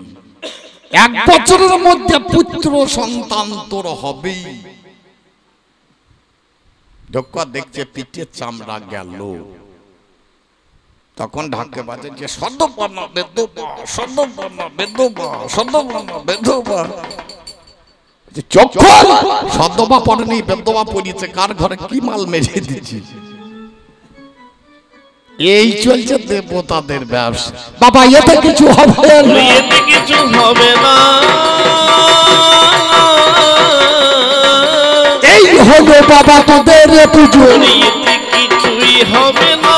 1 বছরের মধ্যে পুত্র সন্তান তোর হবেই। দক্ষ দেখছে পিঠে চামড়া গেল। তখন ঢাকে বাজে যে সদপনা বেদবা, সদপনা বেদবা, সদপনা বেদবা। চক্ষু সদবা পড়েনি, বেদবা পড়িয়েছে। কার ঘরে কি মাল মেরে দিচ্ছি। এই চলছে দেবতাদের ব্যবসা। বাবা এতে কিছু হবে না, এতে কিছু হবে না। এই হলো বাবা তোদের পুজো, এতে কিছুই হবে না।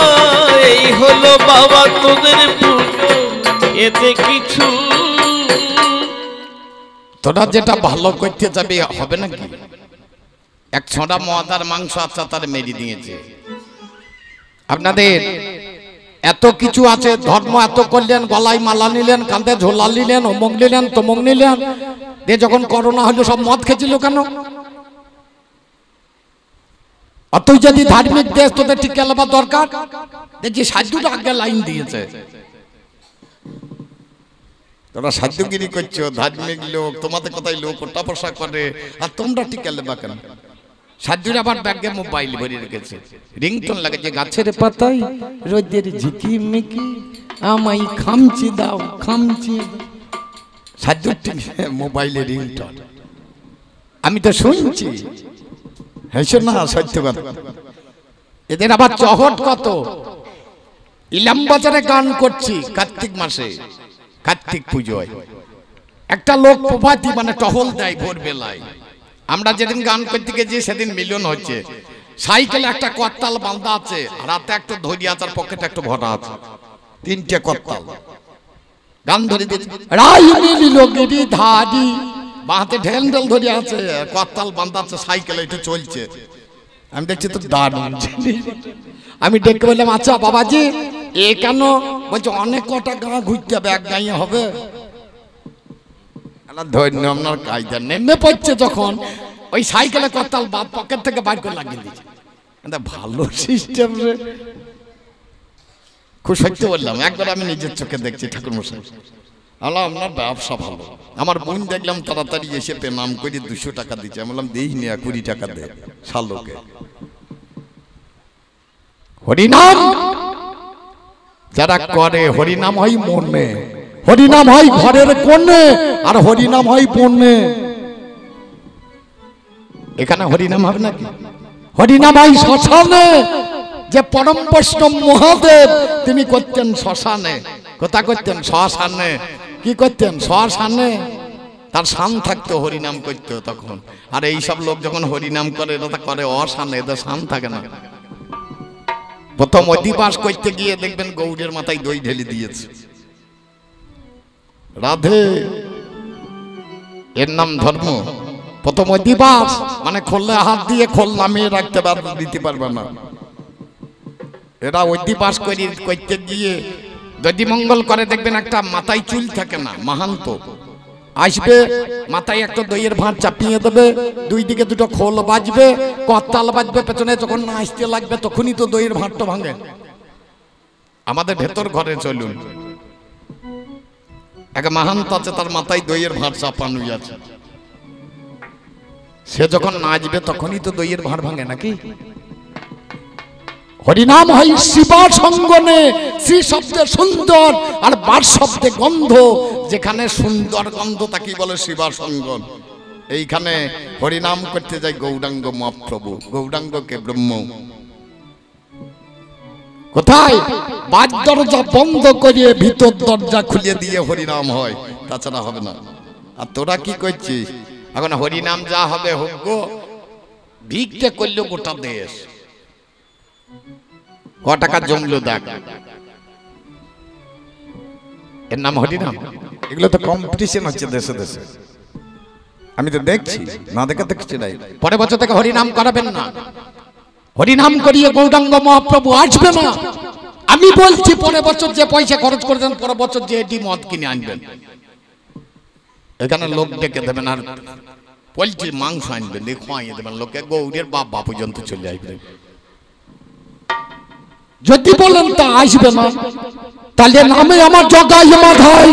এই হলো বাবা তোদের পুজো, এতে কিছু। তোরা যেটা ভালো করতে যাবে হবে নাকি? এক ছড়া মহাদার মাংস আচ্ছা তার মেরে দিয়েছে। আপনাদের এত কিছু আছে, ধর্ম এত করলেন, গলায় মালা নিলেন, কাঁধে ঝোলা নিলেন, অমুক নিলেন তমুক নিলেন, দিয়ে যখন করোনা হলো সব মদ খেয়েছিল কেন? আর তুই যদি ধার্মিক দেশ, তোদের ঠিক খেলাবার দরকার। দেখছি সাধুটা আগে লাইন দিয়েছে, তোরা সাধুগিরি করছো, ধার্মিক লোক, তোমাদের কোথায় লোক টাপসা করে, আর তোমরা ঠিক খেলবা কেন? সাধুর আবার ব্যাগে মোবাইল ভরে রেখেছে, রিংটোন লাগাচ্ছে, গাছের পাতায় রোদের ঝিকি মিকি আমায় খামচি দাও, খামচি। সাধুর ঠিক মোবাইলে রিংটোন, আমি তো শুনছি। হ্যাঁ না, সত্য কথা। এদের আবার চহট কত। ইলাম বাজারে গান করছি কার্তিক মাসে, কার্তিক পুজোয়। একটা লোক প্রভাতী মানে টহল দেয় ভোর বেলায়। আমরা যেদিন গান করতে গেছি সেদিন মিলন হচ্ছে। সাইকেলে একটা করতাল বাঁধা আছে, রাতে একটা ধরি আছে, পকেটে একটা ভরা আছে, 3টে করতাল। গান ধরে দিয়েছে, রাই মিলিল গিরি ধারি, বাঁহাতে ঢেন্ডেল ধরে আছে, করতাল বাঁধা আছে, সাইকেলে একটু চলছে। আমি দেখছি তো দারুণ। আমি ডেকে বললাম, আচ্ছা বাবাজি এ কেন? বলছে অনেক কটা গাঁ ঘুরতে হবে, এক গাঁয়ে হবে। ধন্য আপনার কায়দা নেমে পড়ছে যখন, ওই সাইকেলে করতাল পকেট থেকে বাইর করে লাগিয়ে দিচ্ছে। ভালো সিস্টেম রে, খুব সত্যি বললাম। একবার আমি নিজের চোখে দেখছি ঠাকুর মশাই। আল্লাহ আপনার ব্যবসা ভালো। আমার বোন দেখলাম তাড়াতাড়ি এসে পেনাম করে 200 টাকা দিচ্ছে। আমি বললাম দেই না, 20 টাকা দে শালোকে। হরিনাম যারা করে, হরিনাম হয় মনে, হরিনাম হয় ঘরের কোণে, আর হরিনাম হয় পণ্যে। এখানে হরিনাম হবে নাকি? হরিনাম হয় শ্মশানে। যে পরম বৈষ্ণব মহাদেব তিনি করতেন শ্মশানে। কথা করতেন শ্মশানে। কি করতেন? শ্মশানে। তার শান থাকতো, হরিনাম করতো তখন। আর এইসব লোক যখন হরিনাম করে, এটা করে অশানে, এদের শান থাকে না। প্রথম অধিবাস করতে গিয়ে দেখবেন গৌরের মাথায় দই ঢেলে দিয়েছে। রাধে, এর নাম ধর্ম। প্রথম অধিবাস মানে খোলা হাত দিয়ে খোল নামিয়ে রাখতে পারবে, দিতে পারবে না। এরা অধিবাস করতে গিয়ে যদি মঙ্গল করে দেখবেন একটা মাথায় চুল থাকে না, মাহান্ত আসবে, মাথায় একটা দইয়ের ভাঁড় চাপিয়ে দেবে, 2 দিকে 2টো খোল বাজবে, করতাল বাজবে, পেছনে যখন নাচতে লাগবে তখনই তো দইয়ের ভাঁড়টা ভাঙে। আমাদের ভেতর ঘরে চলুন, এক মাহান্ত আছে, তার মাথায় দইয়ের ভাঁড় চাপানো আছে। সে যখন নাচবে তখনই তো দইয়ের ভাঁড় ভাঙে নাকি? হরিনাম হয় শিবা সঙ্গনে, শ্রী শব্দে সুন্দর আর বার শব্দে গন্ধ। যেখানে সুন্দর গন্ধ তাকে বলে শিবাসঙ্গন। এইখানে হরিনাম করতে যায় গৌরাঙ্গ মহাপ্রভু। গৌরাঙ্গকে ব্রহ্ম কোথায়? বাদ দরজা বন্ধ করিয়ে ভিতর দরজা খুলে দিয়ে হরিনাম হয়, তাছাড়া হবে না। আর তোরা কি করছিস এখন? হরিনাম যা হবে হোক গো, ভিক্ষে করলো গোটা দেশ। ক টাকা জমলো দেখ, এর নাম হরিনাম। এগুলো তো কম্পিটিশন হচ্ছে দেশে দেশে, আমি তো দেখছি, না দেখে দেখছি নাই। পরের বছর থেকে হরিনাম করাবেন না, হরিনাম করিয়ে গৌরাঙ্গ মহাপ্রভু আসবে না। আমি বলছি পরের বছর যে পয়সা খরচ করেছেন, পরের বছর যে এটি মদ কিনে আনবেন, এখানে লোক ডেকে দেবেন আর পোলট্রির মাংস আনবেন, দিয়ে খাইয়ে দেবেন লোকে, গৌরের বাবা পর্যন্ত চলে আসবে। যদি বলেন তা আসবে না, তাহলে নামে আমার জগাই মাধাই।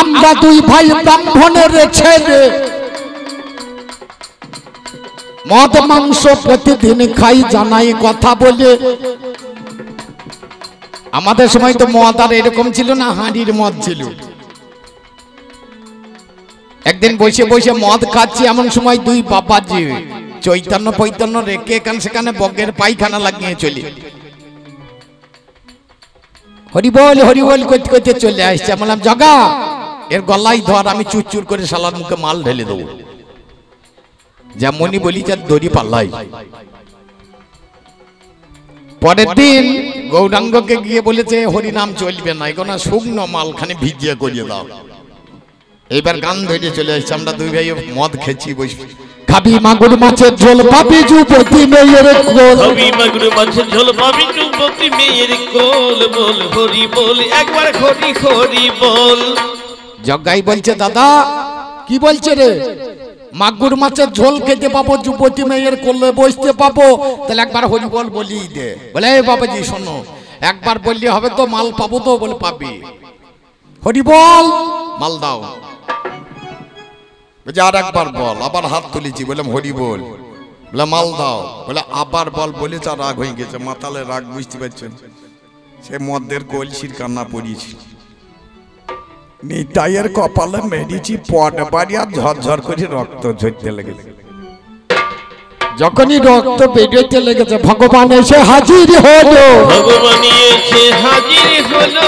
আমরা দুই ভাই ব্রাহ্মণের ছেলে, মদ মাংস প্রতিদিন খাই, জানাই কথা বলে। আমাদের সময় তো মদ আর এরকম ছিল না, হাঁড়ির মদ ছিল। একদিন বসে বসে মদ খাচ্ছি, এমন সময় দুই বাবাজি চৈতন্য পৈতন্য রেখে এখানে সেখানে বগের পায়খানা লাগিয়ে চলি, হরি বল করতে করতে চলে আসছে। বললাম জগা এর গলায় ধর, আমি চুরচুর করে শালার মুখে মাল ঢেলে দেবো। যেমনই বলি যার দড়ি পাল্লাই। পরের দিন গৌরাঙ্গকে গিয়ে বলেছে হরিনাম চলবে না, এগুলো শুকনো মালখানে ভিজিয়ে করিয়ে দাও। এইবার গান ধরে চলে আসছে, আমরা দুই ভাই মদ খেয়েছি বসে। খাবি মাগুর মাছের ঝোল, পাবি যুবতী মেয়ের কোল, খাবি মাগুর মাছের ঝোল, পাবি যুবতী মেয়ের কোল, বল হরি বল, একবার হরি হরি বল। জগাই বলছে দাদা কি বলছে রে? মাগুর মাছের ঝোল খেতে পাবো, যুবতী মেয়ের কোলে বসতে পাবো, তাহলে একবার হরি বল বলি দে। বলে এই বাবাজি শোনো, একবার বললে হবে তো, মাল পাবো তো? বলে পাবি। হরি বল, মাল দাও। বলছে আর একবার বল। আবার হাত তুলেছি, বললাম হরি বল। বলে মাল দাও। বলে আবার বল। বলেছে রাগ হয়ে গেছে, মাতালে রাগ, বুঝতে পারছেন? সে মদের কলসির কান্না পড়িয়েছি, নিতাইয়ের কপালে মেরেছি পট বাড়ি, আর ঝরঝর করে রক্ত ঝরতে লেগেছে। যখনই রক্ত বেরোতে লেগেছে, ভগবান এসে হাজির হলো। ভগবান এসে হাজির হলো,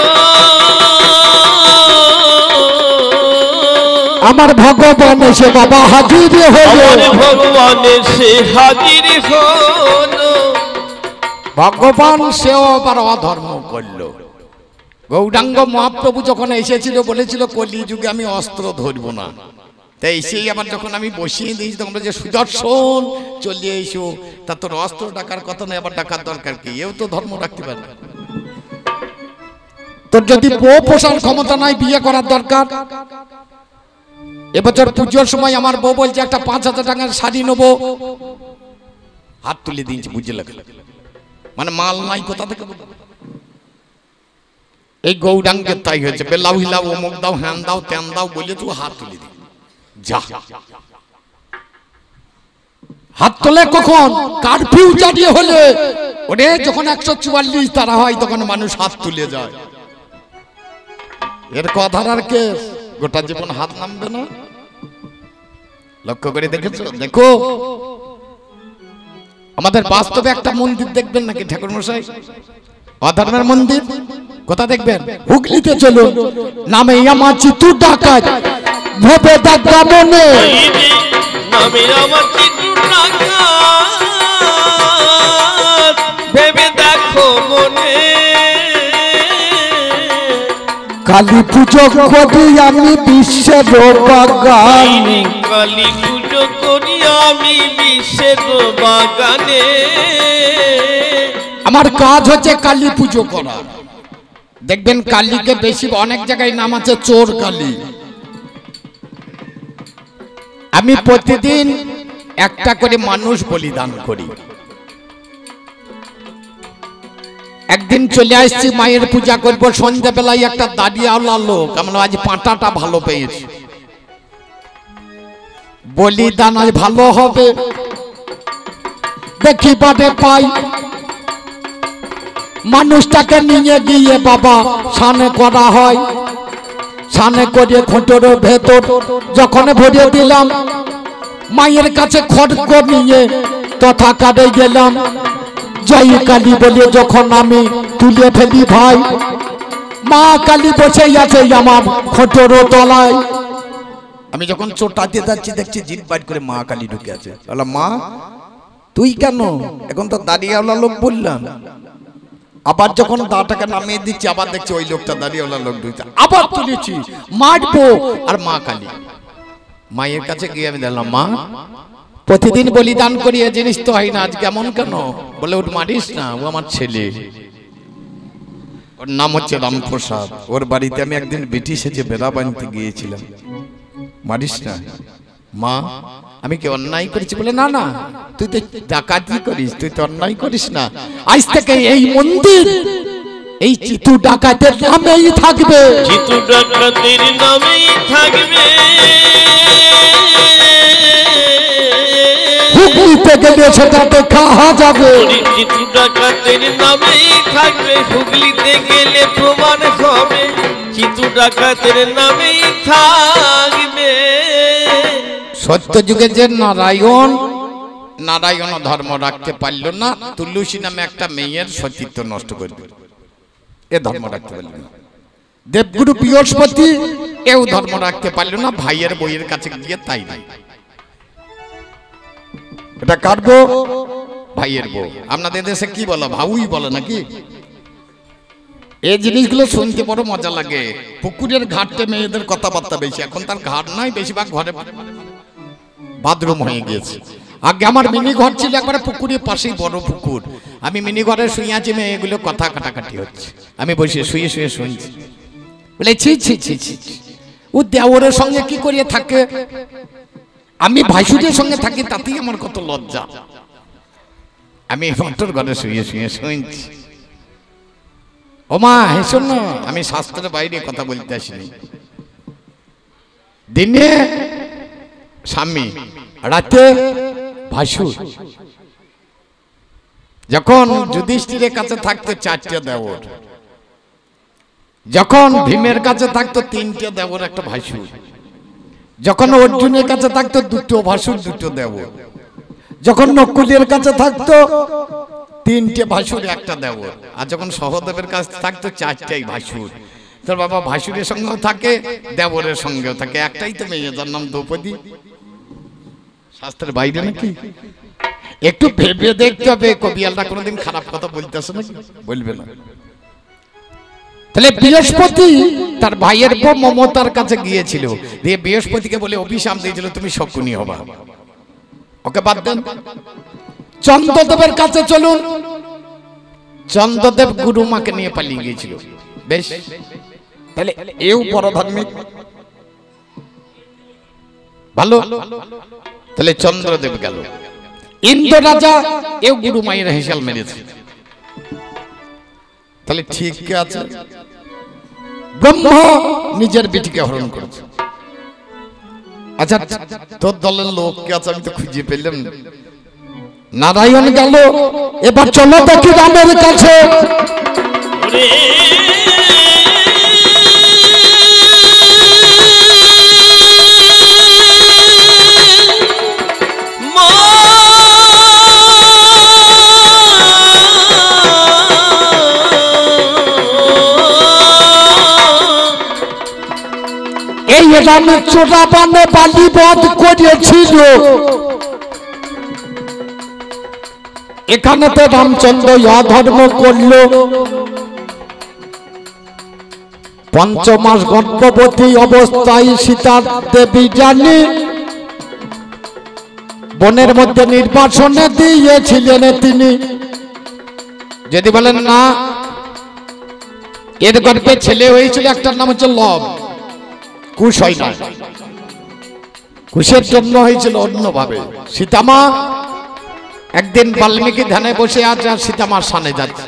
আমার ভগবান এসে বাবা হাজির হলো। আমার ভগবান এসে হাজির হলো। ভগবান সেও আবার অধর্ম করলো। গৌরাঙ্গ মহাপ্রভু যখন এসেছিল বলেছিল কলি যুগে আমি অস্ত্র ধরবো না, তাই সেই আবার যখন আমি বসিয়ে দিয়েছি তখন যে সুদর্শন চলে এসো, তা তোর অস্ত্র ডাকার কথা নয়, আবার ডাকার দরকার কি? এও তো ধর্ম রাখতে পারে না। তোর যদি বউ পোষার ক্ষমতা নাই, বিয়ে করার দরকার। এবছর পুজোর সময় আমার বউ বলছে একটা 5,000 টাকার শাড়ি নেবো, হাত তুলে দিয়েছি, বুঝে লাগে মানে মাল নাই কোথা থেকে। এই গৌরাঙ্গের তাই হয়েছে, বেলাউ হিলাও, অমুক দাও, হ্যান দাও, ত্যান দাও বলে তুই হাত তুলে দি। যা হাত তোলে কখন? কারফিউ চালিয়ে হলে ওরে, যখন 144 তারা হয় তখন মানুষ হাত তুলে যায়। এর কথার আর কে গোটা জীবন হাত নামবে না? লক্ষ্য করে দেখেছো? দেখো আমাদের বাস্তবে একটা মন্দির দেখবেন নাকি ঠাকুর মশাই? অধর্মের মন্দির কোথা দেখবেন? হুগলিতে চলুন, নামে আমার চিত্র ডাকাত, ভেবে দাদা মনে, নামে আমার চিত্র ডাকাত, ভেবে দেখো মনে। কালী পুজো করি আমি বিশ্বের বাগানে, কালী পুজো করি আমি বিশ্বের বাগানে। আমার কাজ হচ্ছে কালী পুজো করা। দেখবেন কালীকে বেশি অনেক জায়গায় নাম আছে চোর কালী। আমি প্রতিদিন একটা করে মানুষ বলিদান করি। একদিন চলে আসছি মায়ের পূজা করবো, সন্ধ্যাবেলায় একটা দাঁড়িয়েওয়ালা লোক, আমরা আজ পাঁটাটা ভালো পেয়েছি, বলিদান আজ ভালো হবে দেখি বাদে পাই। মানুষটাকে নিয়ে গিয়ে বাবা সানে করা হয়, সানে করে খোঁটোর ভেতর যখন ভরে দিলাম, মায়ের কাছে খড়গ নিয়ে তথা কাটে গেলাম। জয় কালী বলে যখন আমি তুলে ফেলি ভাই, মা কালী বসে আছে আমার খোঁটোর তলায়। আমি যখন চোটাতে যাচ্ছি দেখছি জিভ বাইট করে মা কালী ঢুকে আছে। বললাম মা তুই কেন? এখন তো দাঁড়িয়েওয়ালা লোক বললাম। আবার যখন দাঁটাকে নামিয়ে দিচ্ছি আবার দেখছি ওই লোকটা দাঁড়িয়েওয়ালা লোক ঢুকছে, আবার তুলেছি মারবো, আর মা কালী। মায়ের কাছে গিয়ে আমি দেখলাম মা প্রতিদিন বলিদান করি, এ জিনিস তো হয় না, আজ কেমন কেন? বলে ওর মারিস না, ও আমার ছেলে, ওর নাম হচ্ছে রামপ্রসাদ, ওর বাড়িতে আমি একদিন বেটি সেজে বেড়া বানতে গিয়েছিলাম, মারিস না। মা আমি কি অন্যায় করেছি? বলে না না, তুই তো ডাকাতি করিস, তুই তো অন্যায় করিস না। আজ থেকে এই মন্দির এই চিতু ডাকাতের নামেই থাকবে, চিতু ডাকাতের নামেই থাকবে। হুগলিতে গেলে সেটা দেখা যাবে, চিতু ডাকাতের নামেই থাকবে, হুগলিতে গেলে প্রমাণ হবে, চিতু ডাকাতের নামেই থাকবে। সত্য যুগে যে নারায়ণ ধর্ম রাখতে পারল না, তুলসী নামে একটা মেয়ের সতীত্ব নষ্ট করে দিল, এ ধর্ম রাখতে পারল না। দেবগুরু বৃহস্পতি এও ধর্ম রাখতে পারল না, ভাইয়ের বইয়ের কাছে গিয়ে তাই নাই। এটা কার বউ? ভাইয়ের বউ। আপনাদের দেশে কি বলো? ভাউই বলে নাকি? এই জিনিসগুলো শুনতে বড় মজা লাগে। পুকুরের ঘাটে মেয়েদের কথাবার্তা বেশি, এখন তার ঘাট নাই, বেশিরভাগ ঘরে বাথরুম হয়ে গিয়েছে। আগে আমার মিনি ঘর ছিল একবারে পুকুরের পাশেই, বড় পুকুর। আমি মিনি ঘরে শুয়ে আছি, মেয়েগুলো কথা কাটাকাটি হচ্ছে, আমি বসে শুয়ে শুয়ে শুনছি। বলে ছি ছি ছি ছি, ও দেওরের সঙ্গে কি করিয়ে থাকে, আমি ভাইসুরের সঙ্গে থাকি, তাতেই আমার কত লজ্জা। আমি মন্টর ঘরে শুয়ে শুয়ে শুনছি। ও মা হেসো না, আমি শাস্ত্রের বাইরে কথা বলতে আসিনি। দিনে স্বামী, রাতে ভাসুর। যখন যুধিষ্ঠিরের কাছে থাকতো 4টে দেওর, যখন ভীমের কাছে থাকতো 3টে দেওর একটা ভাসুর, যখন অর্জুনের কাছে থাকতো 2টো ভাসুর 2টো দেওর, যখন নকুলের কাছে থাকতো 3টে ভাসুর 1টা দেওর, আর যখন সহদেবের কাছে থাকতো 4টাই ভাসুর। তোর বাবা ভাসুরের সঙ্গেও থাকে, দেবরের সঙ্গেও থাকে, একটাই তো মেয়ে, যার নাম দ্রৌপদী। শাস্ত্রের বাইরে নাকি? একটু ভেবে দেখতে হবে, কবিয়ালটা কোনোদিন খারাপ কথা বলতেছে নাকি? বলবে না। তাহলে বৃহস্পতি তার ভাইয়ের বউ মমতার কাছে গিয়েছিল, দিয়ে বৃহস্পতিকে বলে অভিশাপ দিয়েছিল তুমি শকুনি হবা। ওকে বাদ দেন, চন্দ্রদেবের কাছে চলুন। চন্দ্রদেব গুরুমাকে নিয়ে পালিয়ে গিয়েছিল। বেশ, তাহলে এও বড় ধার্মিক, ভালো। তাহলে চন্দ্রদেব গেল, ইন্দ্র রাজা এও গুরু মায়ের হেসাল মেরেছে। তাহলে ঠিক আছে, ব্রহ্মা নিজের বেটিকে হরণ করেছে। আচ্ছা তোর দলের লোক কে আছে? আমি তো খুঁজে পেলাম। নারায়ণ গেল, এবার চলো দেখি রামের কাছে। এই রামে চোরা বানে বালি বধ করেছিল, এখানে তো রামচন্দ্র অধর্ম করল। 5 মাস গর্ভবতী অবস্থায় সীতা দেবী জানি বনের মধ্যে নির্বাসনে দিয়েছিলেন তিনি। যদি বলেন না, এর গর্ভে ছেলে হয়েছিল, একটার নাম হচ্ছে লব, কুশ হয় না, কুশের জন্য হয়েছিল অন্যভাবে। সীতামা একদিন বাল্মীকি ধ্যানে বসে আছে, আর সীতামার সামনে যাচ্ছে,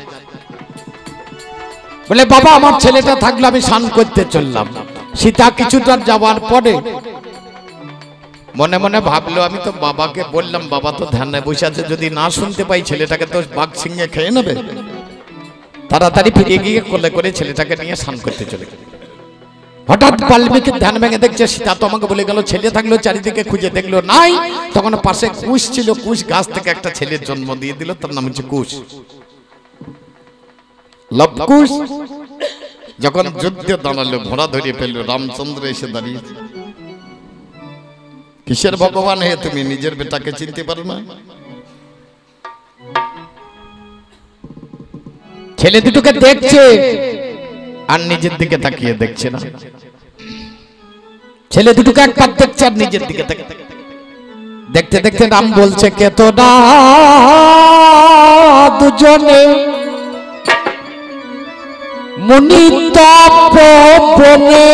বলে বাবা আমার ছেলেটা থাকলো, আমি স্নান করতে চললাম। সীতা কিছুটা যাওয়ার পরে মনে মনে ভাবলো, আমি তো বাবাকে বললাম, বাবা তো ধ্যানে বসে আছে, যদি না শুনতে পাই ছেলেটাকে তো বাঘ সিংহে খেয়ে নেবে। তাড়াতাড়ি ফিরে গিয়ে কোলে করে ছেলেটাকে নিয়ে স্নান করতে চলে গেল। হঠাৎ বাল্মীকির ধ্যান ভেঙে দেখছে সীতা তো আমাকে বলে গেল ছেলে থাকলো, চারিদিকে খুঁজে দেখলো নাই। তখন পাশে কুশ ছিল, কুশ গাছ থেকে একটা ছেলের জন্ম দিয়ে দিল, তার নাম হচ্ছে কুশ, লবকুশ। যখন যুদ্ধে দাঁড়ালো, ঘোড়া ধরিয়ে ফেললো, রামচন্দ্র এসে দাঁড়িয়ে, কিসের ভগবান হে তুমি, নিজের বেটাকে চিনতে পারো না? ছেলে দুটোকে দেখছে আর নিজের দিকে তাকিয়ে দেখছে না। ছেলে দুটোকে একবার দেখছে আর নিজের দিকে দেখতে দেখতে রাম বলছে কে তো না দুজনে মুনি তপবনে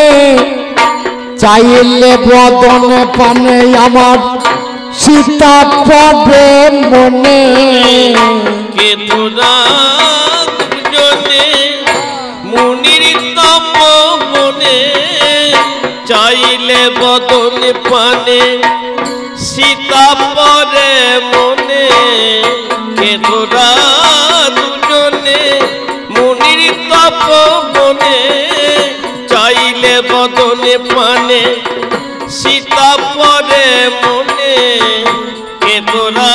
চাইলে বদনে পানে আমার সীতা পাবে মনে। কে তোরা দুজনে মুনির তপবনে চাইলে বদনে পানে সীতা পরে মনে। কে তোরা দুজনে মুনির তপবনে চাইলে বদনে পানে সীতা পরে মনে। কে তোরা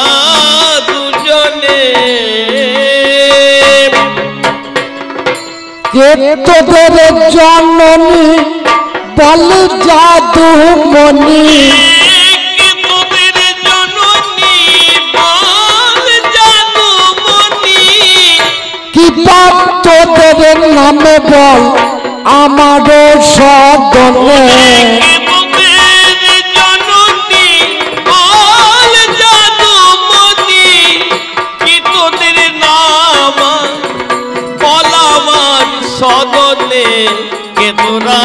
দুজনে কে তোদের জননী বল জাদু মনি। কে তোদের জননী বল জাদু মনি। কি বাপ তোদের নামে বল আমারও সদনে। কে তোদের জননী বল জাদু মনি। কি তোদের নাম বল আমার সদনে। কে তোরা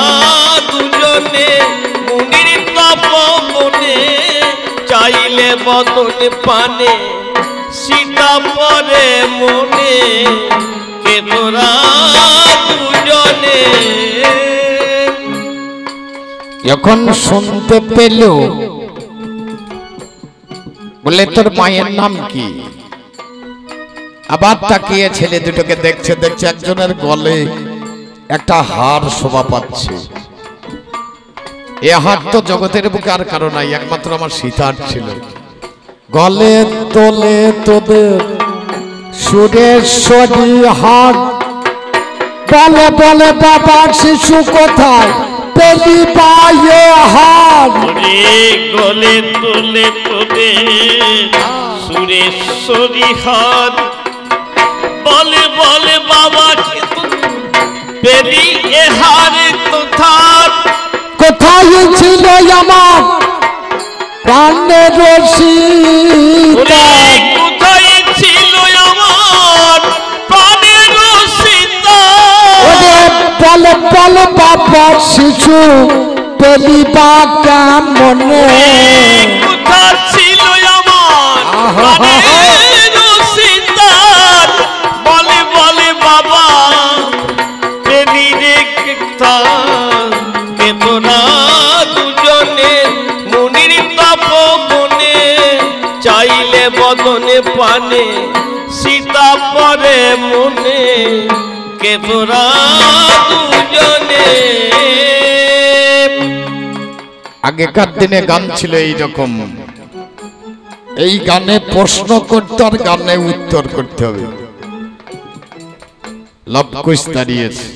দুজনে মুনির তপবনে চাইলে বদনে পানে সীতা পরে মনে। কে তোরা দুজনে যখন শুনতে পেল বলে তোর মায়ের নাম কি, আবার তাকিয়ে ছেলে দুটোকে দেখছে দেখছে একজনের গলে একটা হার শোভা পাচ্ছে। এ হার তো জগতের বুকে আর কারো নাই, একমাত্র আমার সীতার ছিল। গলে তোলে তোদের সুরেশ্বরী হার, বলে বলে বাবার শিশু কোথায় পেলি পায়ে হার। রে গলে তোলে তোলে সুরেশ্বরী হার, বলে বলে বাবা পেলি এ হার কোথার। কোথায় ছিল আমার প্রাণের সীতা, কোথায় ছিল আমার প্রাণের সীতা। বলে বলে বাবার শিশু পেলি বা কেমনে। কোথায় ছিল আমার প্রাণের সীতা, বলে বলে বাবা পেলি রে কোথায়। কে তোরা দুজনে মুনির তপবনে চাইলে বদনে পানে সীতা পরে মনে। কে তোরা দুজনে আগেকার দিনে গান ছিল এইরকম, এই গানে প্রশ্ন করতে আর গানে উত্তর করতে হবে। লবকুশ দাঁড়িয়েছে,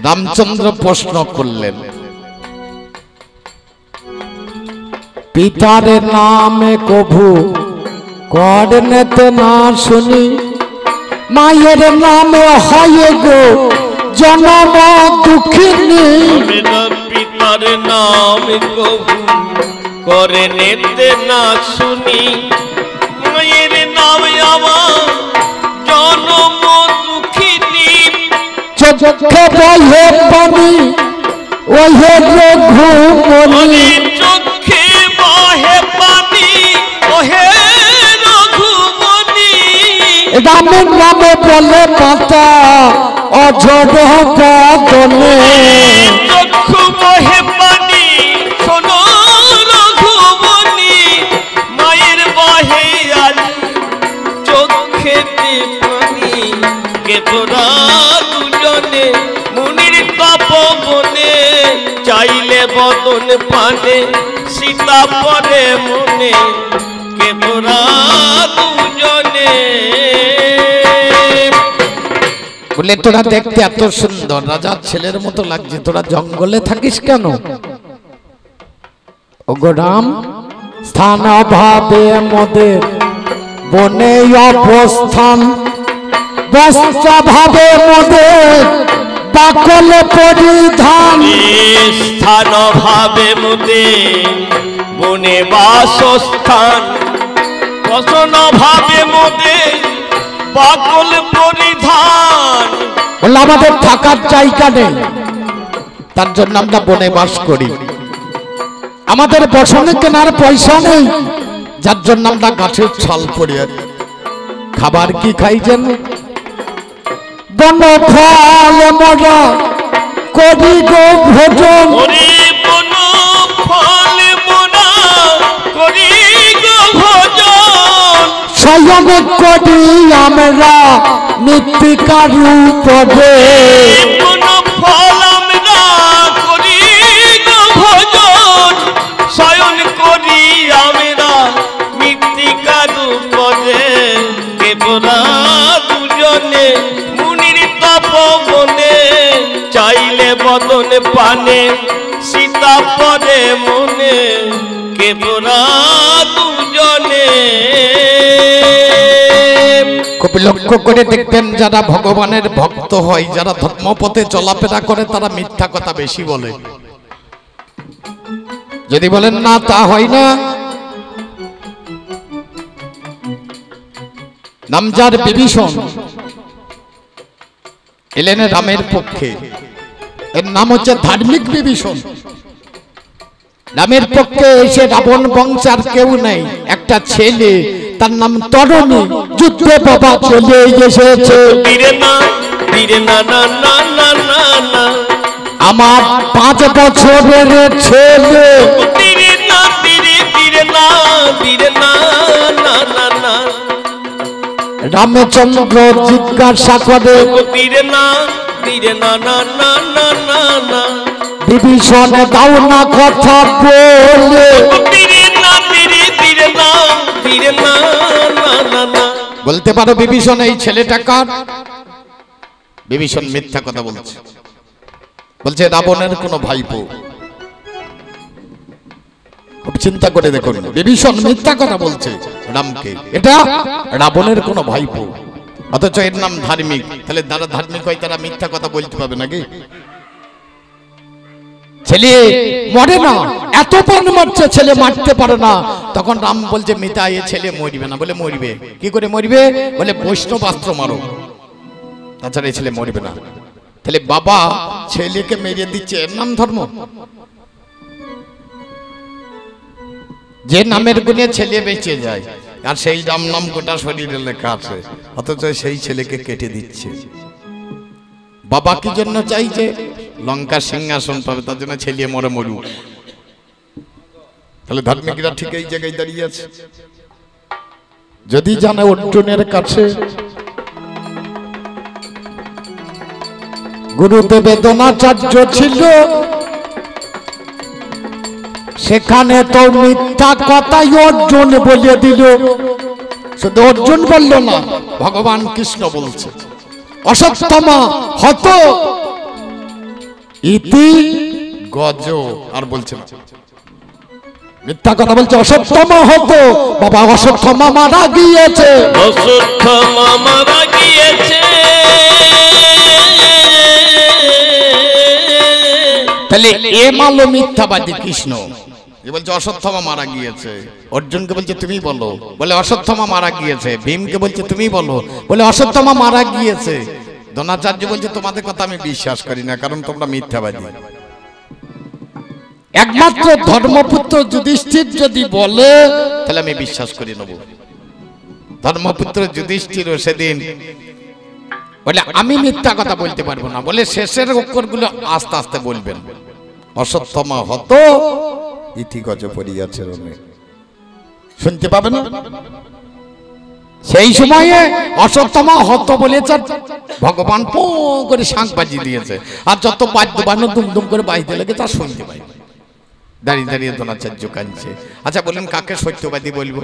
রামচন্দ্র প্রশ্ন করলেন পিতার নামে কভু করনেতে না শুনি, মায়ের নামে হয় গো জনম দুঃখিনী। পিতার নাম কভু করে নেতে না শুনি, মায়ের নাম আমার জনম দুঃখিনী। চোখে বহে পানি ওহে রঘুমণি, চোখে বহে পানি ওহে রঘুমণি। রামের নামে বলে মাতা অঝর বদনে চক্ষু বহে পানি শোনো রঘুমণি মায়ের বহে আজ চোখেতে পানি কে তোরা দুজনে মুনির তপবনে চাইলে বদন পানে সীতা পরে মনে কে তোরা দুজনে বলে তোরা দেখতে এত সুন্দর রাজার ছেলের মতো লাগছে, তোরা জঙ্গলে থাকিস কেন? ওগো রাম, স্থান অভাবে মোদের বনে অবস্থান, বস্ত্রাভাবে মোদের বাকল পরিধান। স্থান ভাবে মুদে বনে বাসস্থান, বসন ভাবে মুদে বাকল পরিধান। বলে আমাদের থাকার জায়গা নেই, তার জন্য আমরা বনে বাস করি। আমাদের বসনে কেনার পয়সা নেই, যার জন্য আমরা গাছের ছাল পড়ি। খাবার কি খাই যেন? বন ফল মরা করি গো ভোজন, ওরে বন ফল মোরা করি গো ভোজন। স্বয়ং করি আমরা মৃত্তিকার উপরে। বন ফল আমরা করি গো ভোজন, শয়ন করি আমরা মৃত্তিকার উপরে। কে তোরা দুজনে মুনির তপবনে চাইলে বদন পানে সীতা পরে মনে কে তোরা দুজনে। খুব লক্ষ্য করে দেখবেন যারা ভগবানের ভক্ত হয়, যারা ধর্মপথে চলাফেরা করে, তারা মিথ্যা কথা বেশি বলে। যদি বলেন না তা হয় না। নামজার বিভীষণ এলেন রামের পক্ষে, এর নাম হচ্ছে ধার্মিক বিভীষণ। রামের পক্ষে এসে রাবণ বংশের কেউ নেই, একটা ছেলে তার নাম তরণী, যুদ্ধে বাবা চলে এসেছে। বীরে না বীরে না না না না না না, আমার 5 বছরের ছেলে। বীরে না বীরে বীরে না বীরে না না না না, রামচন্দ্র জিজ্ঞাসা করে বীরে না বীরে না না না না না না, বিভীষণ দাও না কথা বলে। বীরে না বীরে বীরে না বীরে না না না না। বলতে পারো বিভীষণ এই ছেলেটা কার? বিভীষণ মিথ্যা কথা বলছে, বলছে রাবণের কোনো ভাইপো। খুব চিন্তা করে দেখুন, বিভীষণ মিথ্যা কথা বলছে রামকে, এটা রাবণের কোনো ভাইপো, অথচ এর নাম ধার্মিক। তাহলে যারা ধার্মিক হয় তারা মিথ্যা কথা বলতে পারবে নাকি? ছেলে মরে না, এত প্রাণ মারছে, ছেলে মারতে পারে না। তখন রাম বলছে মিতা এ ছেলে মরবে না। বলে মরবে কি করে মরবে? বলে বৈষ্ণব অস্ত্র মারো, তাছাড়া এই ছেলে মরবে না। তাহলে বাবা ছেলেকে মেরে দিচ্ছে, এর নাম ধর্ম? যে নামের গুণে ছেলে বেঁচে যায়, আর সেই রাম নাম গোটা শরীরে লেখা আছে, অথচ সেই ছেলেকে কেটে দিচ্ছে। বাবা কি জন্য চাইছে? লঙ্কা সিংহাসন পাবে, তার জন্য ছেলে মরে মরুক। তাহলে ধার্মিকরা ঠিক এই জায়গায় দাঁড়িয়ে আছে। যদি জানে অর্জুনের কাছে গুরুদেব দ্রোণাচার্য ছিল, সেখানে তো মিথ্যা কথাই অর্জুন বলে দিল। শুধু অর্জুন বলল না, ভগবান কৃষ্ণ বলছে অশ্বত্থামা হত ইতি গজ, আর বলছে না, মিথ্যা কথা বলছে। অশ্বত্থামা হতো, বাবা অশ্বত্থামা মারা গিয়েছে, অশ্বত্থামা মারা গিয়েছে। তাহলে এ মালো মিথ্যাবাদী কৃষ্ণ। এ বলছে অশ্বত্থামা মারা গিয়েছে। অর্জুনকে বলছে তুমি বলো, বলে অশ্বত্থামা মারা গিয়েছে। ভীমকে বলছে তুমি বলো, বলে অশ্বত্থামা মারা গিয়েছে। দ্রোণাচার্য বলছে তোমাদের কথা আমি বিশ্বাস করি না, কারণ তোমরা মিথ্যাবাদী। একমাত্র ধর্মপুত্র যুধিষ্ঠির যদি বলে তাহলে আমি বিশ্বাস করে নেব। ধর্মপুত্র যুধিষ্ঠির সেদিন বলে আমি মিথ্যা কথা বলতে পারবো না, বলে শেষের অক্ষরগুলো আস্তে আস্তে বলবেন। অশ্বত্থমা হত ইতি গজ পড়িয়াছে রমে, শুনতে পাবে না? সেই সময়ে অশ্বত্থমা হত বলেছে, ভগবান পো করে শাঁখ বাজিয়ে দিয়েছে, আর যত বাদ্য বানো দুমদুম করে বাজতে লেগে তা শুনতে পাই। দাঁড়িয়ে দাঁড়িয়ে দ্রোণাচার্য কাঁদছে। আচ্ছা বলেন কাকে সত্যবাদী বলবো?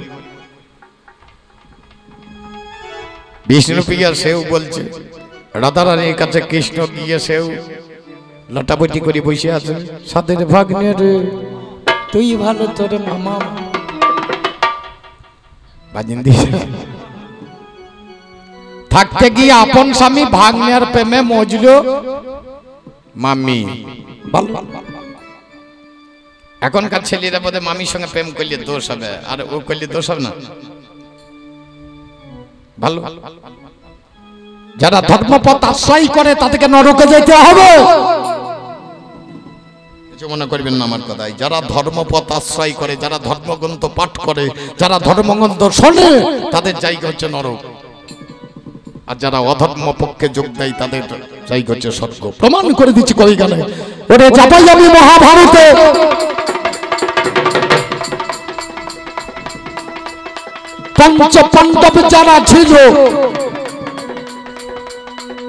বিষ্ণুপ্রিয়া সেও বলছে, রাধারানীর কাছে কৃষ্ণ গিয়ে সেও লটাপটি করে বসে আছে, সাদের ভাগ্নে রে তুই ভালো, তোরে মামা বাজিন দিছে। থাকতে গিয়ে আপন স্বামী ভাগ্নের প্রেমে মজলো মামি। ভালো, এখনকার ছেলেরা বোধ মামির সঙ্গে প্রেম করলে দোষ হবে, আর ও করলে দোষ হবে না। ভালো, যারা ধর্মপথ আশ্রয় করে তাদেরকে নরকে যেতে হবে, কিছু মনে করবেন না আমার কথাই। যারা ধর্মপথ আশ্রয় করে, যারা ধর্মগ্রন্থ পাঠ করে, যারা ধর্মগ্রন্থ শোনে, তাদের জায়গা হচ্ছে নরক। আর যারা অধর্ম পক্ষে যোগ দেয় তাদের জায়গা হচ্ছে স্বর্গ। প্রমাণ করে দিচ্ছি কই গানে, ওরে চাপাই আমি মহাভারতে পঞ্চ পাণ্ডব যারা ছিল,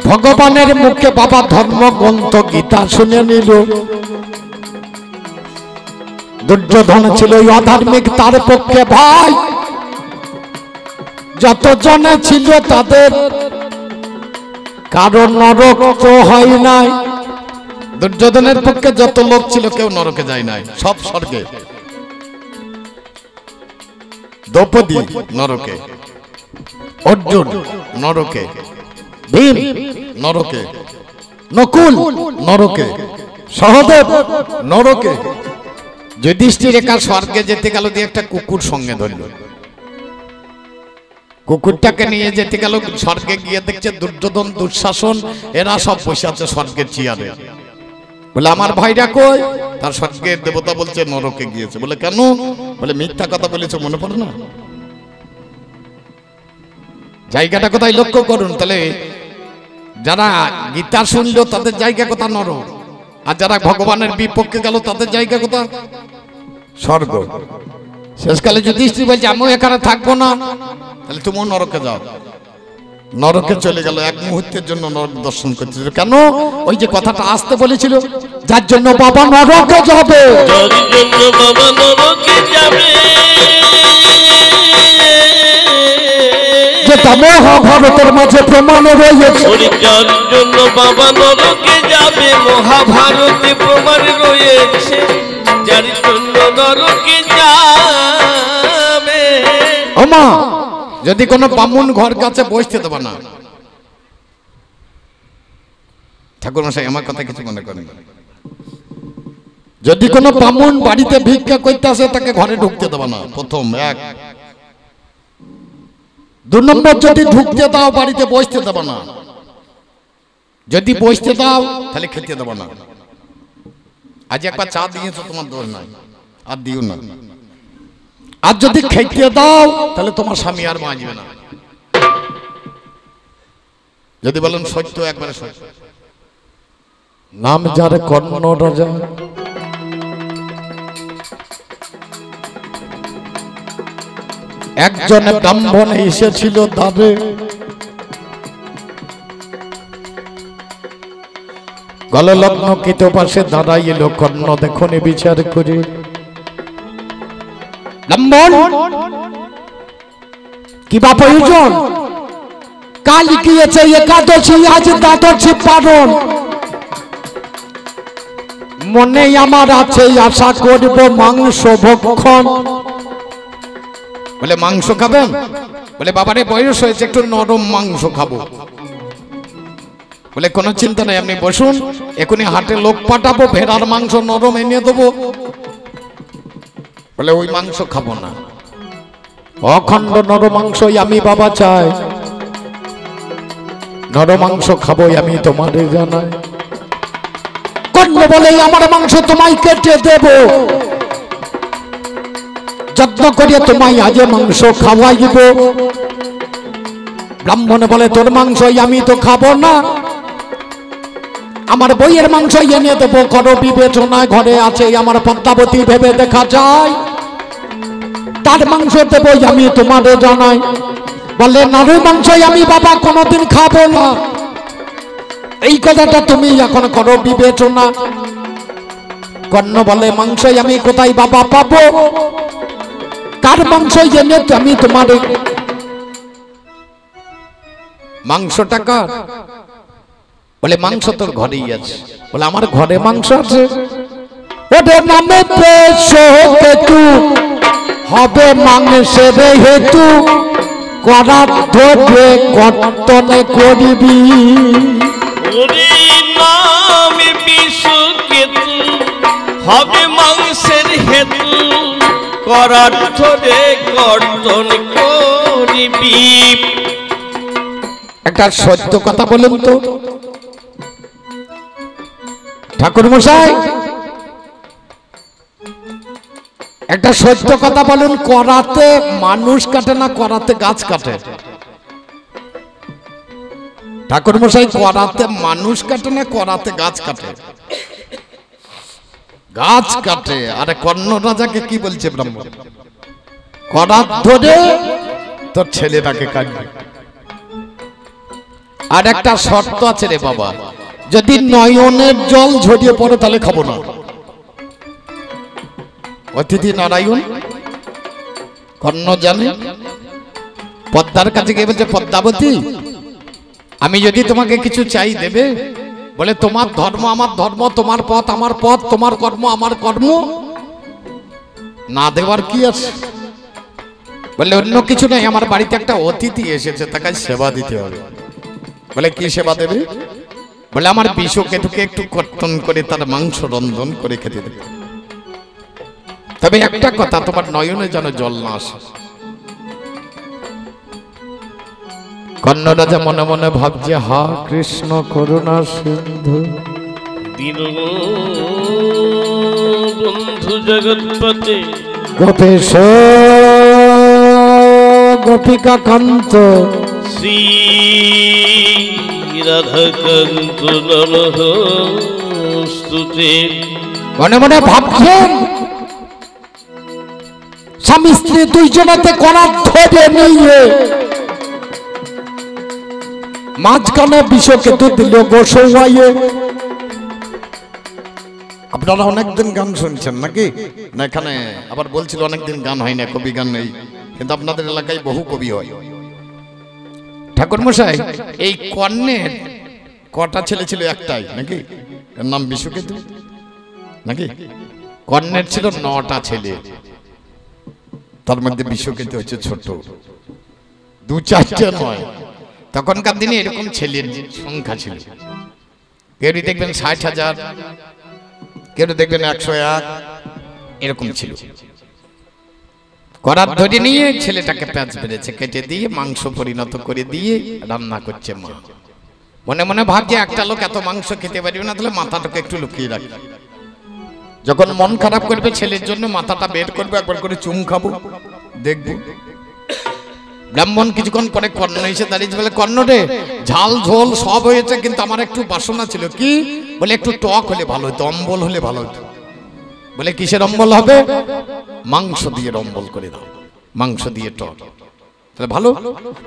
ভগবানের মুখে বাবা ধর্মগ্রন্থ গীতা শুনে নিল। দুর্যোধন ছিল অধার্মিক, তার পক্ষে ভাই যত জনে ছিল তাদের কারণ নরক তো হয় নাই। দুর্যোধনের পক্ষে যত লোক ছিল কেউ নরকে যায় নাই, সব স্বর্গে। দ্রৌপদী নরকে, অর্জুন নরকে, ভীম নরকে, নকুল নরকে, সহদেব নরকে। যুধিষ্ঠির একা স্বর্গে যেতে গেল দিয়ে একটা কুকুর সঙ্গে ধরল। কুকুরটাকে নিয়ে যেতে গেল স্বর্গে, গিয়ে দেখছে দুর্যোধন দুঃশাসন এরা সব বসে আছে স্বর্গের চেয়ারে। বলে আমার ভাইরা কই? তার স্বর্গের দেবতা বলছে নরকে গিয়েছে। বলে কেন? বলে মিথ্যা কথা বলেছে, মনে পড়ে না? জায়গাটা কোথায় লক্ষ্য করুন। তাহলে যারা গীতা শুনলো তাদের জায়গা কোথা? নরক। আর যারা ভগবানের বিপক্ষে গেল তাদের জায়গা কোথা? স্বর্গ। শেষকালে যুধিষ্ঠির বলছে আমিও এখানে থাকবো না, তাহলে তুমিও নরকে যাও। নরকে চলে গেল, এক মুহূর্তের জন্য নরক দর্শন করতেছিল। কেন? ওই যে কথাটা আসতে বলেছিল, যার জন্য বাবা নরকে যাবে, যেটা মহাভারতের মাঝে প্রমাণ রয়েছে। যার জন্য বাবা নরকে যাবে, মহাভারতে প্রমাণ রয়েছে, যার জন্য নরকে যাবে। ওমা, যদি কোনো ব্রাহ্মণ ঘর কাছে বসতে দেবে না। ঠাকুর মশাই আমার কথা কিছু মনে করেন। যদি কোনো ব্রাহ্মণ বাড়িতে ভিক্ষা করতে আসে তাকে ঘরে ঢুকতে দেবে না, প্রথম এক। 2 নম্বর, যদি ঢুকতে দাও বাড়িতে বসতে দেবে না। যদি বসতে দাও তাহলে খেতে দেবে না। আজ একবার চা দিয়েছো, তোমার দোষ নাই, আর দিও না। আর যদি খেতে দাও তাহলে তোমার স্বামী আর বাঁচবে না। যদি বলেন সত্য, একবারে সত্য। নাম যার কর্ণ রাজা, একজন ব্রাহ্মণ এসেছিল দ্বারে, গললগ্ন কৃত পাশে দাঁড়াইল, কর্ণ দেখনে বিচার করে। ব্রাহ্মণ কি বা প্রয়োজন? কাল গিয়েছে একাদশী, আজ দ্বাদশী পালন। মনে আমার আছে আশা করব মাংস ভক্ষণ। বলে মাংস খাবেন? বলে বাবারে বয়স হয়েছে, একটু নরম মাংস খাবো। বলে কোনো চিন্তা নাই, আপনি বসুন, এখনই হাটে লোক পাঠাবো, ভেড়ার মাংস নরম এনে দেবো। বলে ওই মাংস খাবো না, অখণ্ড নর মাংসই আমি বাবা চাই। নর মাংস খাবোই আমি, তোমাদের জানাই। কর্ণ বলে আমার মাংস তোমায় কেটে দেব, যত্ন করিয়া তোমায় আজ মাংস খাওয়াইব। ব্রাহ্মণে বলে তোর মাংসই আমি তো খাবো না, আমার বইয়ের মাংস এনে দেবো, করো বিবেচনা, ঘরে আছে আমার পদ্মাবতী, ভেবে দেখা যায় তার মাংস দেবো আমি তোমাদের জানাই। বলে নারুর মাংসই আমি বাবা কোনোদিন খাবো না, এই কথাটা তুমি এখন করো বিবেচনা। কর্ণ বলে মাংসই আমি কোথায় বাবা পাবো, কার মাংস এনে আমি তোমার মাংসটা কার? বলে মাংস তোর ঘরেই আছে। বলে আমার ঘরে মাংস আছে? ওদের নামে পেশু হবে মাংসের হেতু, করার ধরে কর্তনে করিবি। ওরে নামে বিষকেতু হবে মাংসের হেতু, করার ধরে কর্তন করিবি। একটা সত্য কথা বলুন তো ঠাকুর মশাই, একটা সত্য কথা বলুন, করাতে মানুষ কাটে না করাতে গাছ কাটে? ঠাকুর মশাই, করাতে মানুষ কাটে না করাতে গাছ কাটে? গাছ কাটে। আরে কর্ণ রাজাকে কি বলছে ব্রাহ্মণ? করাত ধরে তোর ছেলেটাকে কাটবে। আর একটা শর্ত আছে রে বাবা, যদি নয়নের জল ঝরিয়ে পড়ে তাহলে খাবো না। অতিথি নারায়ণ কর্ণ জানে, পদ্মার কাছে গিয়ে বলছে পদ্মাবতী আমি যদি তোমাকে কিছু চাই দেবে? বলে তোমার ধর্ম আমার ধর্ম, তোমার পথ আমার পথ, তোমার কর্ম আমার কর্ম, না দেওয়ার কি আছে? বলে অন্য কিছু নেই, আমার বাড়িতে একটা অতিথি এসেছে, তাকে সেবা দিতে হবে। বলে কি সেবা দেবে? বলে আমার বিষকেতুকে একটু কর্তন করে তার মাংস রন্ধন করে খেতে দেবে, তবে একটা কথা, তোমার নয়নে যেন জল না আসে। কর্ণ রাজা মনে মনে ভাবছে হা কৃষ্ণ করুণা সিন্ধু দীনবন্ধু জগৎপতি গোপেশ গোপিকা কান্ত শ্রী রাধাকান্ত নমস্তুতে। মনে মনে ভাবছেন স্বামী স্ত্রী দুইজনাতে করার ধরে নিয়ে মাঝখানে বিষকেতু দিল গোসাইয়ে। আপনারা অনেকদিন গান শুনছেন নাকি? না এখানে আবার বলছিল অনেকদিন গান হয় না, কবি গান নেই, কিন্তু আপনাদের এলাকায় বহু কবি হয়। ঠাকুর মশাই, এই কর্ণের কটা ছেলে ছিল? একটাই নাকি? এর নাম বিষকেতু নাকি? কর্ণের ছিল 9টা ছেলে, তার মধ্যে বিষকেতু হচ্ছে ছোট, 2-4টে নয়। তখনকার দিনে এরকম ছেলের সংখ্যা ছিল, কেউ দেখবেন 60,000, কেউ দেখবেন 101, এরকম ছিল। করার ধরে নিয়ে ছেলেটাকে পেঁচ বেড়েছে, কেটে দিয়ে মাংস পরিণত করে দিয়ে রান্না করছে মা। মনে মনে ভাবছে একটা লোক এত মাংস খেতে পারবে না, তাহলে মাথাটাকে একটু লুকিয়ে রাখি, যখন মন খারাপ করবে ছেলের জন্য মাথাটা বের করবে, একবার করে চুম খাবো দেখবো। ব্রাহ্মণ কিছুক্ষণ পরে কর্ণ এসে দাঁড়িয়েছে, বলে কর্ণ রে, ঝাল ঝোল সব হয়েছে, কিন্তু আমার একটু বাসনা ছিল। কি? বলে একটু টক হলে ভালো হতো, অম্বল হলে ভালো হতো। বলে কিসের অম্বল হবে? মাংস দিয়ে অম্বল করে দাও, মাংস দিয়ে টক, তাহলে ভালো।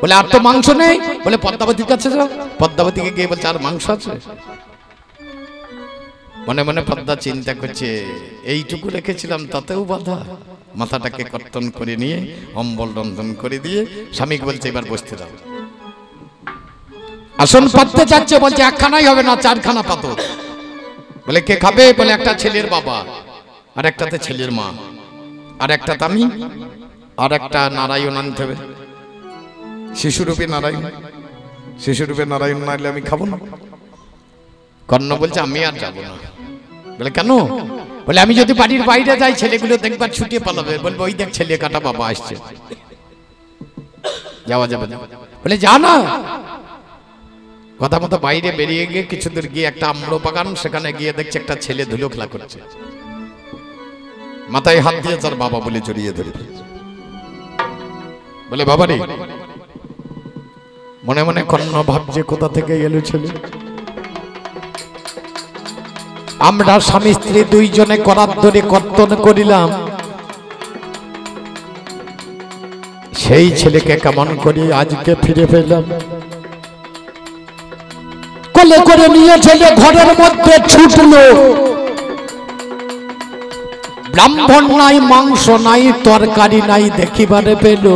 বলে আর তো মাংস নেই। বলে পদ্মাবতীর কাছে যাও। পদ্মাবতীকে গিয়ে বলছে আর মাংস আছে? মনে মনে পদ্মা চিন্তা করছে এইটুকু রেখেছিলাম তাতেও বাধা। মাথাটাকে কর্তন করে নিয়ে অম্বল রন্ধন করে দিয়ে স্বামীকে বলছে এবার বসতে দাও। আসন পাততে যাচ্ছে, বলছে একখানাই হবে না, 4খানা পাতো। বলে কে খাবে? বলে একটা ছেলের বাবা, আর একটাতে ছেলের মা, আর একটাতে আমি, আর একটা নারায়ণ আনতে হবে, শিশুরূপে নারায়ণ। শিশুরূপে নারায়ণ না হলে আমি খাবো না। কর্ণ বলছে আমি আর যাবো না। বলে কেন? বলে আমি যদি বাড়ির বাইরে যাই ছেলেগুলো দেখবার ছুটিয়ে পালাবে, বলবো ওই দেখ ছেলে কাটা বাবা আসছে, যাওয়া যাবে না। বলে যা না। কথা মতো বাইরে বেরিয়ে গিয়ে কিছু দূর গিয়ে একটা আম্র বাগান, সেখানে গিয়ে দেখছে একটা ছেলে ধুলো খেলা করছে, মাথায় হাত দিয়ে তার বাবা বলে জড়িয়ে ধরে। বলে বাবা রে, মনে মনে কর্ণ ভাবছে কোথা থেকে এলো ছেলে। আমরা স্বামী স্ত্রী দুইজনে করার ধরে কর্তন করিলাম, সেই ছেলেকে কেমন করি আজকে ফিরে পেলাম। কোলে করে নিয়ে ছেলে ঘরের মধ্যে ছুটলো, ব্রাহ্মণ নাই, মাংস নাই, তরকারি নাই, দেখিবারে পেল।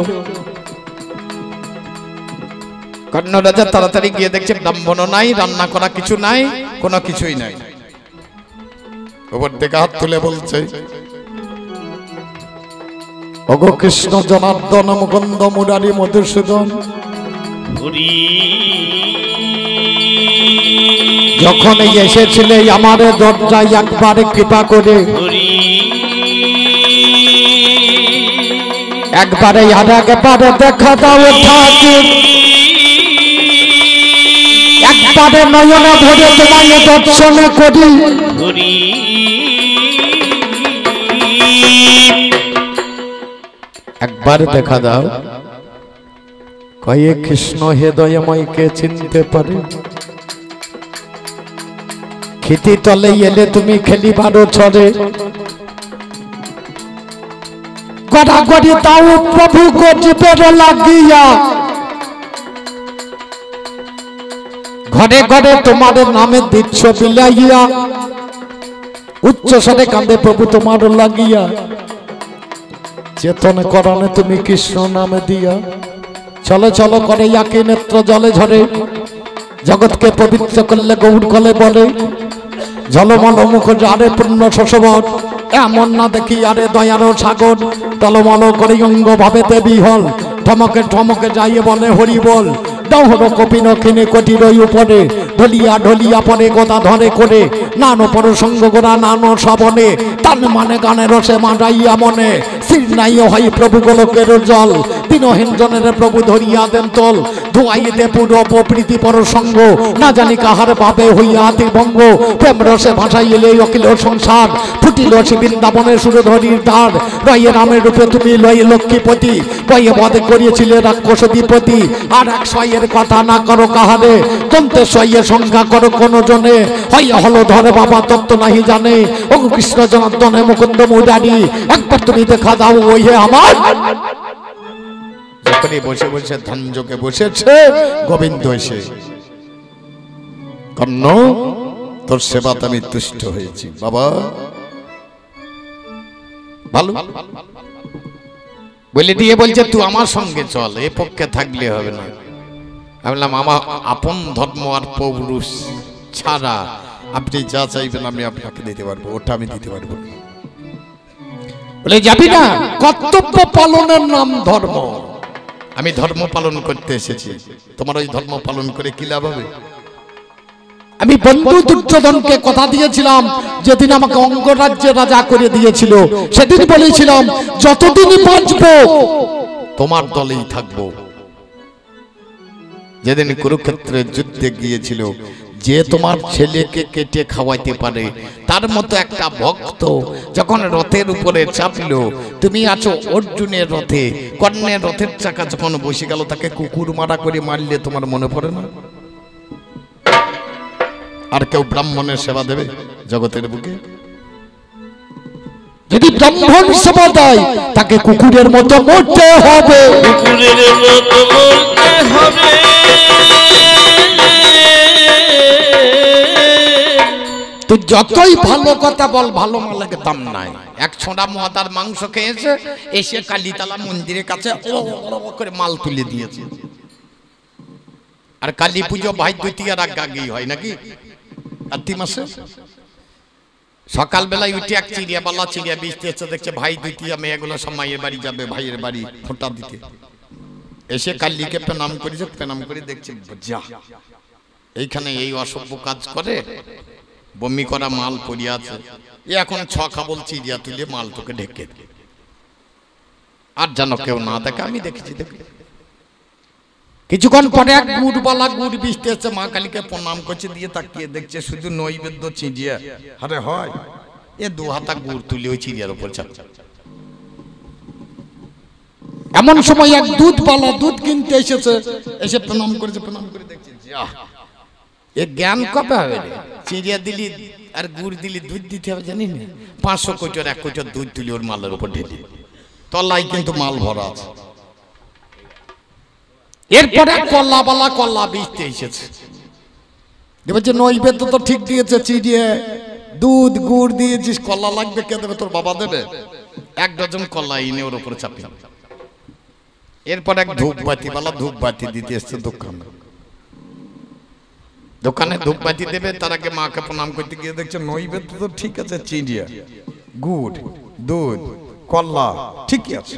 কর্ণ রাজা তাড়াতাড়ি গিয়ে দেখছে ব্রাহ্মণও নাই, রান্না করা কিছু নাই, কোনো কিছুই নাই। ওপর থেকে হাত তুলে বলছে, ওগো কৃষ্ণ জনার্দন মুকুন্দ মুরারি মধুসূদন, যখন এসেছিলে আমার দরজায় একবারে কৃপা করে, একবারে আর একবারে দেখা দাও ঠাকুর, একবারে নয়নে ধরে তোমায় দর্শন করি। একবার দেখা দাও, কয়ে কৃষ্ণ হৃদয়ময়কে চিনতে পারে। ক্ষিতি তলে এলে তুমি খেলিবারো ছড়ে, গড়াগড়ি তাও প্রভু গজিপের লাগিয়া, ঘরে ঘরে তোমার নামে দিচ্ছ বিলাইয়া, উচ্চ স্বরে কান্দে প্রভু তোমার লাগিয়া, চেতন করণে তুমি কৃষ্ণ নামে দিয়া। চলো চলো করে ইয়াকে নেত্র জলে ঝরে, জগৎকে পবিত্র করলে গৌর কলে বলে, জলমল মুখ আরে পূর্ণ শশবর, এমন না দেখি আরে দয়ারো সাগর, টলমল করে অঙ্গ ভাবেতে বিহল, ঠমকে ঠমকে যাইয়ে বলে হরি বল, দহর কপিন কিনে কটির উপরে, ঢলিয়া ঢলিয়া পরে গোদা ধরে করে, নানো পর সঙ্গ গোড়া নানো সবনে, তান মানে গানে রসে মারাইয়া মনে, সিরনাই হয় প্রভু গোলকের জল, দিনহীন জনের প্রভু ধরিয়া দেন তল, ধোয়াইতে পুরো প্রীতি পর সঙ্গ, না জানি কাহার ভাবে হইয়া আতি ভঙ্গ, প্রেম রসে ভাসাইলে অখিল সংসার, ফুটিল সে বৃন্দাবনের সুরধরির দ্বার, রয়ে রামের রূপে তুমি লয়ে লক্ষ্মীপতি, বয়ে বধ করিয়েছিলে রাক্ষসধিপতি, আর এক সয়ের কথা না করো কাহারে, তন্তে সয়ে সংখ্যা করো কোন জনে, হইয়া হলো ধরে বাবা তত্ত্ব নাহি জানে, ও কৃষ্ণ জনার্দনে মুকুন্দ মুরারি, একবার তুমি দেখা দাও ওই হে আমার। যখনই বসে বসে ধান যোগে বসেছে গোবিন্দ এসে, কর্ণ তোর সেবাতে আমি তুষ্ট হয়েছি বাবা, ভালো বলে দিয়ে বলছে তুই আমার সঙ্গে চল, এ পক্ষে থাকলে হবে না। আমি বললাম আমার আপন ধর্ম আর পৌরুষ ছাড়া আপনি যা চাইবেন আমি আপনাকে দিতে পারবো, ওটা আমি দিতে পারবো না। বলে যাবি না, কর্তব্য পালনের নাম ধর্ম। আমি ধর্ম পালন করতে এসেছি, তোমার ওই ধর্ম পালন করে কি লাভ হবে? আমি বন্ধু দুর্যোধনকে কথা দিয়েছিলাম, যেদিন আমাকে অঙ্গরাজ্যের রাজা করে দিয়েছিল, সেদিন বলেছিলাম যতদিন বাঁচবো তোমার দলেই থাকবো। যেদিন কুরুক্ষেত্রের যুদ্ধে গিয়েছিল, যে তোমার ছেলেকে কেটে খাওয়াইতে পারে তার মতো একটা ভক্ত যখন রথের উপরে চাপলো, তুমি আছো অর্জুনের রথে, কর্ণের রথের চাকা যখন বসে গেল তাকে কুকুর মারা করে মারলে তোমার মনে পড়ে না? আর কেউ ব্রাহ্মণের সেবা দেবে জগতের বুকে? যদি ব্রাহ্মণ সেবা দেয় তাকে কুকুরের মতো মরতে হবে, কুকুরের মতো মরতে হবে। তুই যতই ভালো কথা বল, ভালো মালাকে দাম নাই। এক ছোঁড়া মহাতার মাংস খেয়েছে, এসে কালীতলা মন্দিরের কাছে করে মাল তুলে দিয়েছে। আর কালী পুজো ভাই দ্বিতীয়ার আগেই হয় নাকি? কার্তিক মাসে সকালবেলায় উঠে এক চিড়িয়াপালা চিড়িয়া বৃষ্টি এসে দেখছে ভাই দ্বিতীয়া মেয়েগুলো সব মায়ের বাড়ি যাবে, ভাইয়ের বাড়ি ফোঁটা দিতে। এসে কালীকে প্রণাম করেছে, প্রণাম করে দেখছে যা এইখানে এই অসভ্য কাজ করে, বমি করা মাল পড়িয়া আছে, এ এখন ছকা বল চিড়িয়া তুলে মালটুকে ঢেকে দিয়ে। আর যেন কেউ না দেখে, আমি দেখেছি। কিছুক্ষণ পরে এক গুড়বালা গুড় বৃষ্টি এসছে, মা কালীকে প্রণাম করছে, দিয়ে তাকিয়ে দেখছে শুধু নৈবেদ্য চিড়িয়া। আরে হয় এ দু হাতা গুড় তুলে ওই চিড়িয়ার উপর চাপ। এমন সময় এক দুধওয়ালা দুধ কিনতে এসেছে, এসে প্রণাম করেছে, প্রণাম করে দেখছে এ জ্ঞান কবে হবে রে? চিড়িয়া দিলি আর গুড় দিলি দুধ দিতে হবে জানি না, 500 কোটির 1 কোটির দুধ তুলি ওর মালের উপর ঢেলি, তলায় কিন্তু মাল ভরা আছে। এরপরে কল্লাওয়ালা কল্লা বেচতে এসেছে, বলছে নৈবেদ্য তো ঠিক দিয়েছে, চিড়িয়ে দুধ গুড় দিয়েছিস, কল্লা লাগবে, কে দেবে? তোর বাবা দেবে। 1 ডজন কল্লা এনে ওর উপরে চাপিয়ে। এরপর এক ধূপবাতিওয়ালা ধূপবাতি দিতে এসছে দোকানে, দোকানে ধূপবাতি দেবে, তার আগে মাকে প্রণাম করতে গিয়ে দেখছে নৈবেদ্য তো ঠিক আছে, চিড়িয়া গুড় দুধ কল্লা ঠিকই আছে,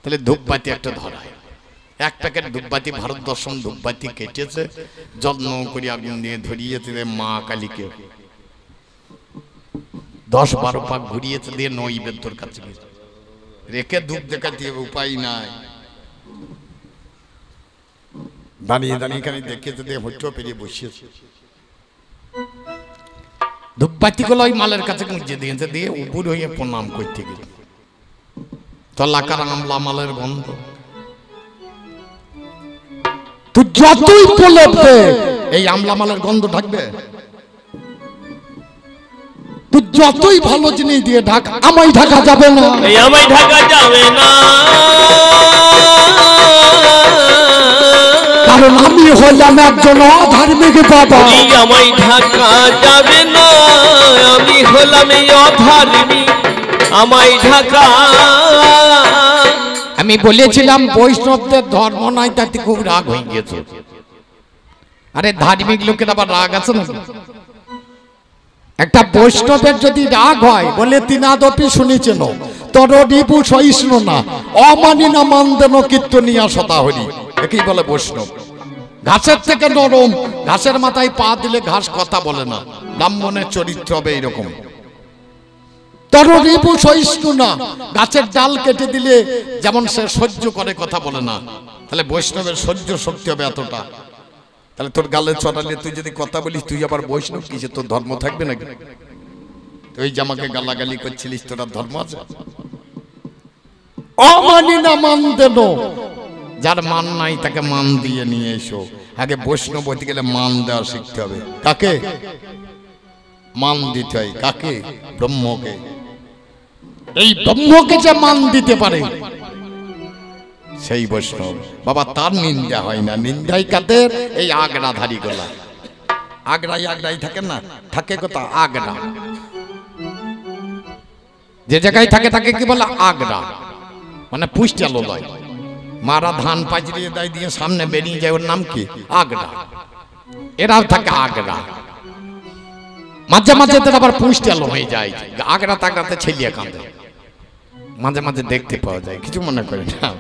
তাহলে ধূপবাতি একটা ধরায়। 1 প্যাকেট ধূপবাতি, ভারত দর্শন ধূপবাতি কেটেছে, যত্ন করে আগুন দিয়ে ধরিয়েছে মা কালীকে, 10-12 পাক ঘুরিয়েছে, দিয়ে নৈবেদ্যর কাছে রেখে ধূপ দেখাতে হবে, উপায় নাই। দাঁড়িয়ে দাঁড়িয়ে খানি দেখেছে, দিয়ে হইচো পেরিয়ে বসিয়েছে। ধূপবাতি গুলো ওই মালের কাছে গুঁজে দিয়েছে, দিয়ে উপর হয়ে প্রণাম করতে গেল, তলাকার আমলা মালের গন্ধ। তুই যতই প্রলেপ দে, এই আমলা মালের গন্ধ ঢাকবে? তুই যতই ভালো জিনিস দিয়ে ঢাক, আমায় ঢাকা যাবে না, আমায় ঢাকা যাবে না, কারণ আমি হলাম একজন অধার্মিক বাবা। আমায় ঢাকা যাবে না, আমি হলাম অধার্মিক, আমায় ঢাকা। আমি বলেছিলাম বৈষ্ণবদের ধর্ম নাই, তাতে খুব রাগ হয়ে গেছে। আরে ধার্মিক লোকের আবার রাগ আছে না? একটা বৈষ্ণবের যদি রাগ হয়, বলে তিনাদপি শুনেছেন তর রিপু সহিষ্ণু না, অমানি না মানদেন কীর্তনিয়া সদা হরি, একই বলে বৈষ্ণব। ঘাসের থেকে নরম, ঘাসের মাথায় পা দিলে ঘাস কথা বলে না, ব্রাহ্মণের চরিত্র হবে এইরকম। তর রিপু সহিষ্ণু না, গাছের ডাল কেটে দিলে যেমন সে সহ্য করে কথা বলে না, তাহলে বৈষ্ণবের সহ্য শক্তি হবে এতটা। তাহলে তোর গালে চড়ালে তুই যদি কথা বলিস, তুই আবার বৈষ্ণব কিসে? তোর ধর্ম থাকবে নাকি? তুই যে আমাকে গালাগালি করছিলিস, তোর ধর্ম আছে? অমানি না মান দেন, যার মান নাই তাকে মান দিয়ে নিয়ে এসো। আগে বৈষ্ণব হতে গেলে মান দেওয়া শিখতে হবে। কাকে মান দিতে হয়? কাকে? ব্রহ্মকে। এই ব্রহ্মকে যে মান দিতে পারে সেই বৈষ্ণব বাবা। তার নিন্দা হয় না, নিন্দাই কাদের? এই আগ্রাধারী গোলা। আগ্রাই থাকে না, থাকে কথা আগ্রা, যে জায়গায় থাকে তাকে কি বলে? আগ্রা, মানে পুষ্টালো লয়। মারা ধান পাজরিয়ে দেয়, দিয়ে সামনে বেরিয়ে যায়, ওর নাম কি? আগ্রা। এরাও থাকে আগ্রা। মাঝে মাঝে আবার পুষ্টালো হয়ে যায়, আগ্রা তাগড়াতে ছেলিয়ে কাঁদে, মাঝে মাঝে দেখতে পাওয়া যায়, কিছু মনে করে না।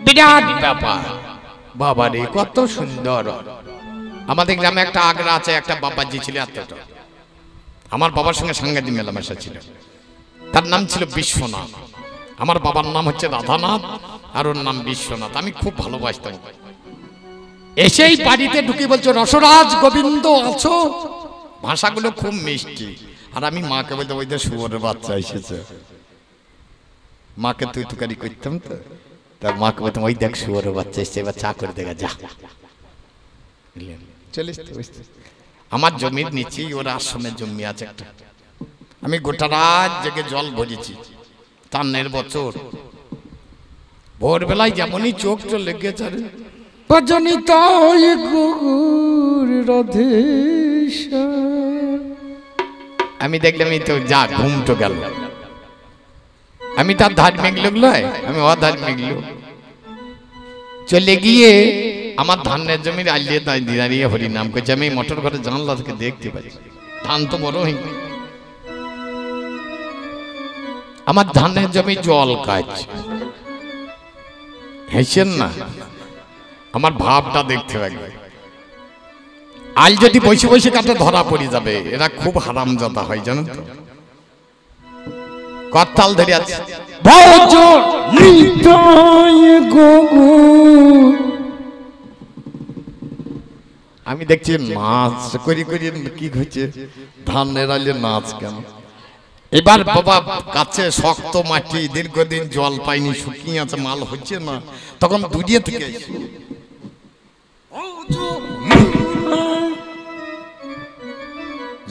বিরাট ব্যাপার বাবা রে, কত সুন্দর। আমাদের গ্রামে একটা আগ্রা আছে, একটা বাবাজি ছিল এতটা। আমার বাবার সঙ্গে সাংঘাতিক মেলামেশা ছিল। তার নাম ছিল বিশ্বনাথ। আমার বাবার নাম হচ্ছে রাধানাথ, আর ওর নাম বিশ্বনাথ। আমি খুব ভালোবাসতাম। এসেই বাড়িতে ঢুকে বলছো, রসরাজ গোবিন্দ আছো? ভাষাগুলো খুব মিষ্টি। আর আমি মাকে বলতে, ওই যে শুয়োরের বাচ্চা এসেছে। মাকে তুই তুকারি করতাম তো, তার মাকে বলতাম, ওই দেখ শুয়োরের বাচ্চা এসছে, এবার চা করে দেখা যা। চলিস তো? আমার জমির নিচে ওর আশ্রমের জমি আছে একটা। আমি গোটা রাত জেগে জল ভরেছি, 53 বছর। ভোরবেলায় যেমনই চোখ তো লেগেছে, আমি দেখলাম এই তো যা ঘুম তো গেল। আমি তার ধার্মিক লোক নয়, আমি অধার্মিক লোক। চলে গিয়ে আমার ধানের জমির আলিয়ে দাঁড়িয়ে হরি নাম করছে। আমি মোটর ঘরে জানলা থেকে দেখতে পাচ্ছি, ধান তো বড় হয়নি। আমার ধানের জমি জল কাটছে, হেসেন না, আমার ভাবটা দেখতে পাবে। আল যদি বসে বসে কাটে ধরা পড়ে যাবে। এরা খুব হারামজাদা হয়, জানেন তো। করতাল ধরে আছে, আমি দেখছি নাচ করি করি কি হচ্ছে, ধান এরালে নাচ কেন? এবার বাবা কাছে শক্ত মাটি, দীর্ঘদিন জল পাইনি, শুকিয়ে আছে, মাল হচ্ছে না, তখন দুনিয়া থেকে এসে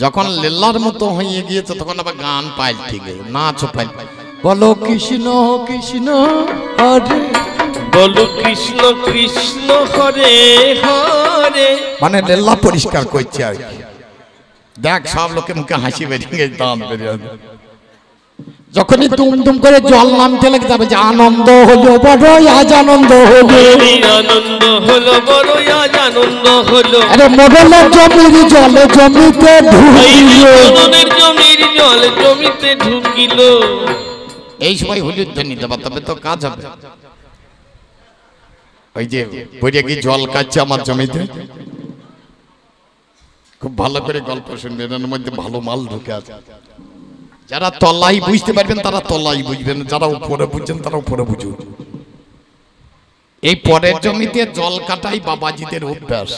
যখন লেল্লার মতো হয়ে গিয়েছে তখন আবার গান পাল্টে গেল, নাচ পাল্টে, বলো কৃষ্ণ কৃষ্ণ হরে, বলো কৃষ্ণ কৃষ্ণ হরে হরে। মানে লেল্লা পরিষ্কার করছে আর কি। দেখ সব লোকে মুখে হাসি বেরিয়ে গেছে, দাঁত বেরিয়ে গেছে। যখনই দুম করে জল নামতে লেগে যাবে যে আনন্দ হলো বড়ই, আজ আনন্দ হলো, আনন্দ হলো বড়ই, আজ আনন্দ হলো। আরে মোড়লের জমির জলে জমিতে ঢুকিল, জমির জল জমিতে ঢুকিল। এই সময় হলুদ ধ্বনি দেবা, তবে তো কাজ হবে। ওই যে বইটা কি জল কাটছে আমার জমিতে, খুব ভালো করে গল্প শুনবেন, এর মধ্যে ভালো মাল ঢুকে আছে। যারা তলাই বুঝতে পারবেন তারা তলাই বুঝবেন, যারা উপরে বুঝছেন তারা উপরে বুঝুন। এই পরের জমিতে জল কাটাই বাবাজিদের অভ্যাস।